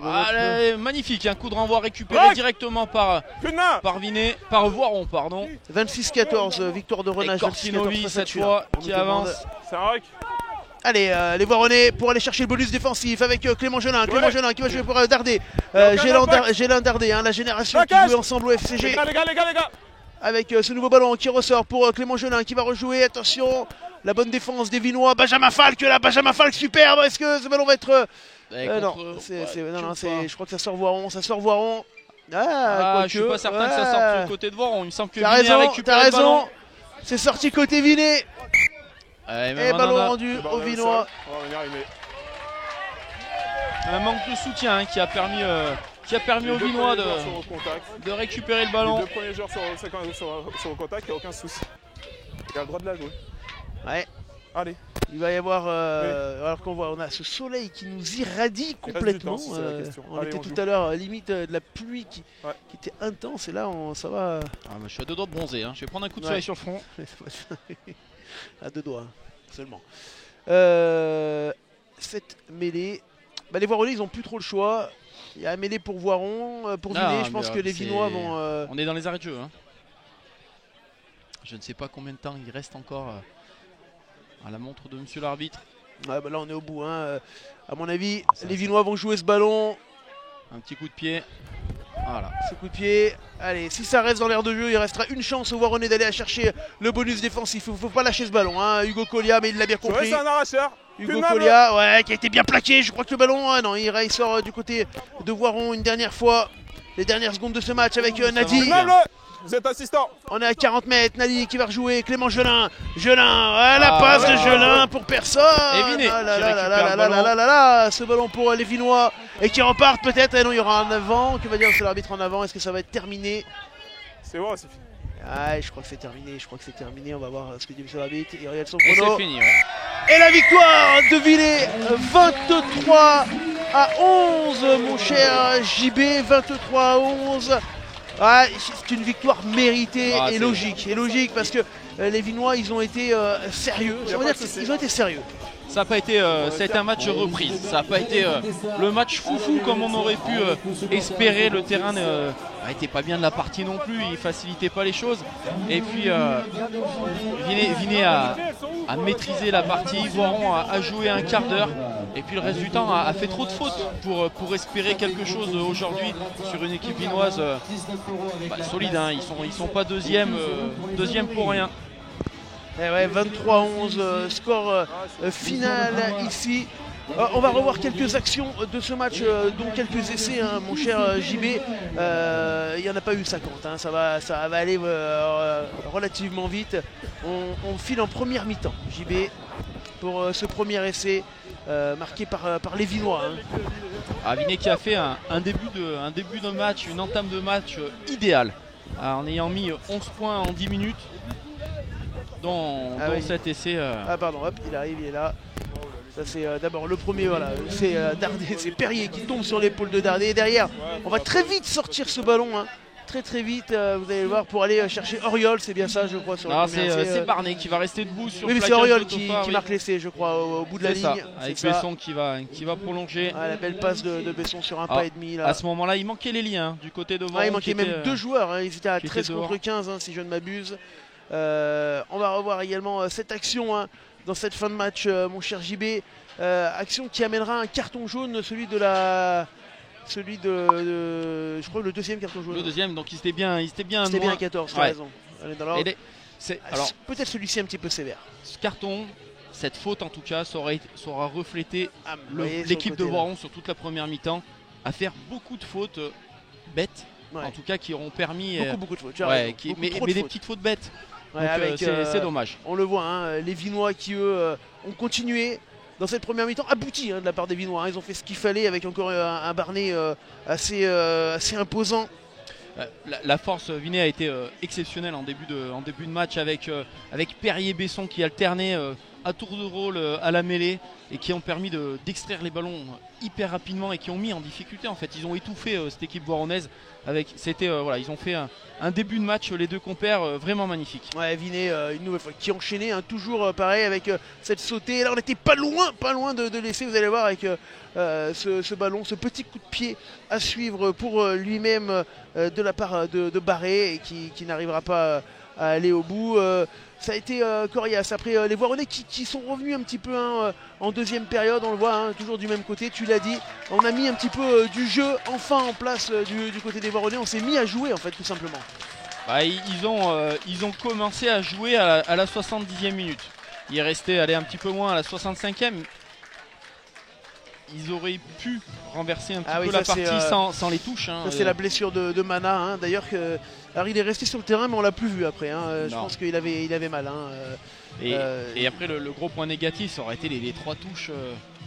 Allez, magnifique, un coup de renvoi récupéré directement par Vinet, par Voiron, pardon. 26-14, victoire de Renage. Et Cortinovi cette fois qui avance. C'est un rock. Allez, les Voironnais pour aller chercher le bonus défensif avec Clément Gelin. Clément Gelin qui va jouer pour Dardé. Gélin Dardé, hein, la génération qui jouait ensemble au FCG. Les gars. Avec ce nouveau ballon qui ressort pour Clément Gelin qui va rejouer. Attention, la bonne défense des Vinois. Benjamin Falk, superbe. Est-ce que ce ballon va être. Non, je crois que ça sort Voiron. Je suis pas certain que ça sorte du côté de Voiron. Il me semble que T'as Vinet a récupéré le ballon. C'est sorti côté Vinet. Et ballon rendu au Vinois. Un manque de soutien hein, qui a permis aux Vinois de récupérer le ballon. Les deux premiers joueurs sur le contact, il n'y a aucun souci. Il a le droit de la jouer. Ouais. Allez. Il va y avoir, alors qu'on voit, on a ce soleil qui nous irradie complètement. Temps, si on Allez, était on tout joue. à l'heure limite de la pluie qui était intense et là ça va. Je suis à deux doigts de bronzer. Hein. Je vais prendre un coup de soleil sur le front. À deux doigts seulement. Cette mêlée, les Voironnais ils n'ont plus trop le choix. Il y a un mêlée pour Voiron, pour Vinet. Je pense que les Vinois vont. On est dans les arrêts de jeu. Hein. Je ne sais pas combien de temps il reste encore à la montre de monsieur l'arbitre. Là on est au bout. Hein. À mon avis, les Vinois vont jouer ce ballon. Un petit coup de pied. Voilà. Ce coup de pied. Allez, si ça reste dans l'air de jeu, il restera une chance aux Voironnais d'aller chercher le bonus défensif. Il ne faut pas lâcher ce ballon. Hein. Hugo Collia, mais il l'a bien compris. C'est un arracheur. Hugo Collia, qui a été bien plaqué. Je crois que le ballon, non, il sort du côté de Voiron une dernière fois. Les dernières secondes de ce match avec Nadi. Vous êtes assistant. On est à 40 mètres. Nadi qui va rejouer. Clément Gelin. La passe de Gelin pour personne. Et Vinet. Ce ballon pour les Vinois. Et qui repartent peut-être. Non, il y aura un avant. Que va dire c'est l'arbitre en avant? Est-ce que ça va être terminé? C'est bon, c'est fini. Je crois que c'est terminé. On va voir ce que dit M. l'arbitre. Il regarde son Et chrono. c'est fini. Et la victoire de Vinet, 23 à 11, mon cher JB, 23 à 11. C'est une victoire méritée et logique. Et logique parce que les Vinois, ils ont été sérieux. Ça veut dire qu'ils ont été sérieux. Ça n'a pas été, ça a été un match reprise. Ça n'a pas été le match foufou comme on aurait pu espérer. Le terrain n'était pas bien de la partie non plus. Il ne facilitait pas les choses. Et puis Vinet a maîtrisé la partie. Voiron a joué un quart d'heure. Et puis le reste du temps a fait trop de fautes pour espérer quelque chose aujourd'hui sur une équipe vinoise solide. Hein. Ils sont pas deuxième pour rien. 23-11, score final ici. On va revoir quelques actions de ce match, dont quelques essais, hein, mon cher JB. Il n'y en a pas eu 50, hein, ça va aller relativement vite. On file en première mi-temps, JB, pour ce premier essai marqué par les Vinois. Hein. Vinet qui a fait un début de match, une entame de match idéale, en ayant mis 11 points en 10 minutes. Dans cet essai. Pardon, hop, il arrive, il est là. Ça c'est d'abord le premier, voilà, c'est Dardé, c'est Perrier qui tombe sur l'épaule de Dardé. Et derrière, on va très vite sortir ce ballon, hein. Très vite, vous allez le voir, pour aller chercher Oriol, c'est bien ça je crois sur le premier essai. C'est Barnet qui va rester debout sur le. Oui mais c'est Oriol qui marque l'essai je crois au bout de la ligne. Avec Besson qui va prolonger. La belle passe de Besson sur un pas et demi là. À ce moment là il manquait les liens du côté de Voiron. Il manquait même deux joueurs, hein. Ils étaient à 13 contre 15 hein, si je ne m'abuse. On va revoir également cette action hein, dans cette fin de match, mon cher JB. Action qui amènera un carton jaune, je crois le deuxième carton jaune. Le deuxième, donc il s'était bien à 14, tu as raison. Peut-être celui-ci un petit peu sévère. Ce carton, cette faute en tout cas, ça aura reflété l'équipe de Voiron sur toute la première mi-temps, à faire beaucoup de fautes bêtes. Ouais. en tout cas qui auront permis. Beaucoup de fautes. Tu as raison. Mais des fautes. petites fautes bêtes. Ouais, Donc c'est dommage. On le voit, hein, les Vinois qui eux ont continué dans cette première mi-temps, abouti de la part des Vinois. Hein. Ils ont fait ce qu'il fallait avec encore un Barnet assez imposant. La force Vinay a été exceptionnelle en début de match avec Perrier-Besson qui alternait à tour de rôle à la mêlée et qui ont permis d'extraire les ballons hyper rapidement et qui ont mis en difficulté en fait. Ils ont étouffé cette équipe voironnaise. Ils ont fait un début de match, les deux compères, vraiment magnifique. Ouais, Vinay, une nouvelle fois, qui enchaînait, hein, toujours pareil avec cette sautée. Là, on n'était pas loin de laisser, vous allez voir, avec ce ballon, ce petit coup de pied à suivre pour lui-même de la part de Barré et qui n'arrivera pas à aller au bout. Ça a été coriace. Après, les Voironnais qui sont revenus un petit peu en deuxième période, on le voit, hein, toujours du même côté, tu l'as dit. On a mis un petit peu du jeu enfin en place du côté des Voironnais. On s'est mis à jouer, en fait, tout simplement. Bah, ils ont commencé à jouer à la 70e minute. Il est resté un petit peu moins à la 65e. Ils auraient pu renverser un petit peu la partie sans les touches. Hein. Ça, c'est la blessure de Mana. Hein. D'ailleurs, alors, il est resté sur le terrain, mais on l'a plus vu après. Hein. Je pense qu'il avait mal. Hein. Et après, le gros point négatif, ça aurait été les 3 touches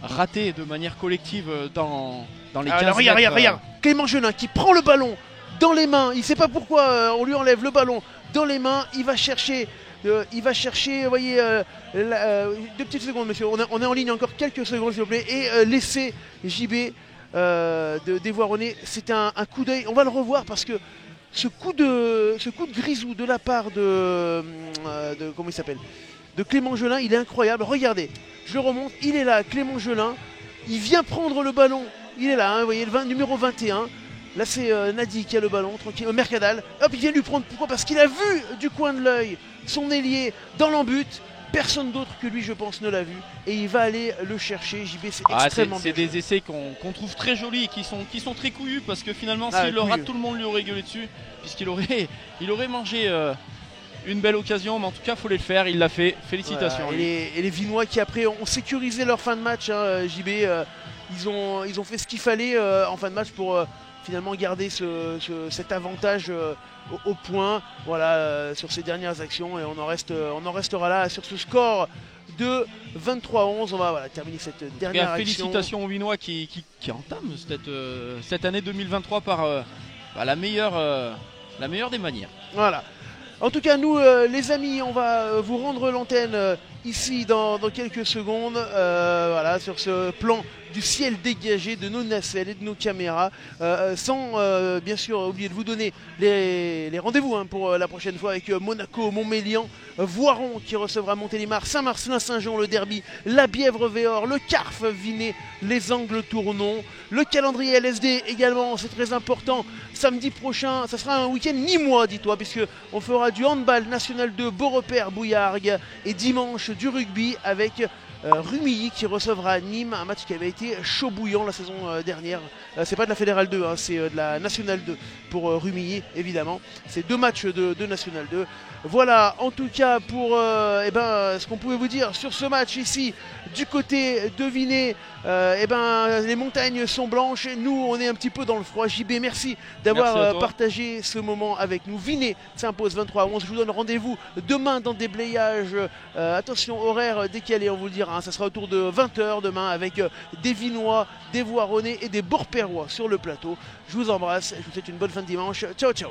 ratées de manière collective dans les 15 mètres. Regarde, Clément Gelin qui prend le ballon dans les mains. Il ne sait pas pourquoi on lui enlève le ballon dans les mains. Il va chercher, vous voyez, 2 petites secondes, monsieur. On est en ligne encore quelques secondes, s'il vous plaît. Et laisser JB des Voironnais, c'est un coup d'œil. On va le revoir parce que ce coup de grisou de la part de comment il s'appelle, de Clément Gelin, il est incroyable. Regardez, je le remonte, il est là, Clément Gelin. Il vient prendre le ballon. Il est là, hein, vous voyez, numéro 21. Là, c'est Nadi qui a le ballon, tranquille. Mercadal, hop, il vient lui prendre. Pourquoi ? Parce qu'il a vu du coin de l'œil son ailier dans l'embut. Personne d'autre que lui, je pense, ne l'a vu. Et il va aller le chercher. JB, c'est extrêmement bien. C'est des essais qu'on trouve très jolis et qui sont très couillus. Parce que finalement, s'il le rate, tout le monde lui aurait gueulé dessus. Puisqu'il aurait mangé une belle occasion. Mais en tout cas, il fallait le faire. Il l'a fait. Félicitations. Voilà. Et les Vinois qui, après, ont sécurisé leur fin de match. Hein, JB, ils ont fait ce qu'il fallait en fin de match pour finalement garder cet avantage au point, voilà, sur ces dernières actions, et on en restera là sur ce score de 23-11. On va terminer cette dernière action. Félicitations aux Vinois qui entament cette année 2023 par la meilleure des manières. Voilà. En tout cas, nous, les amis, on va vous rendre l'antenne ici dans quelques secondes, voilà, sur ce plan du ciel dégagé de nos nacelles et de nos caméras, sans bien sûr oublier de vous donner les rendez-vous pour la prochaine fois avec Monaco, Montmélian, Voiron qui recevra Montélimar, Saint-Marcelin, Saint-Jean, le derby, la Bièvre-Véor, le Carf, Vinay, les Angles, Tournon, le calendrier LSD également, c'est très important. Samedi prochain, ça sera un week-end nîmois, dis-toi, puisque on fera du handball national 2, Beaurepaire, Bouillargues, et dimanche du rugby avec Rumilly qui recevra Nîmes, un match qui avait été chaud bouillant la saison dernière. C'est pas de la Fédérale 2, hein, c'est de la Nationale 2 pour Rumilly, évidemment. C'est 2 matchs de Nationale 2. Voilà, en tout cas pour ce qu'on pouvait vous dire sur ce match ici du côté de Vinay. Les montagnes sont blanches, nous on est un petit peu dans le froid. JB, merci d'avoir partagé ce moment avec nous. Vinay s'impose 23-11. Je vous donne rendez-vous demain dans des blayages. Attention, horaire décalé, on vous le dira. Hein, ça sera autour de 20h demain avec des Vinois, des Voironnais et des Beaurepérois sur le plateau. Je vous embrasse, je vous souhaite une bonne fin de dimanche. Ciao, ciao.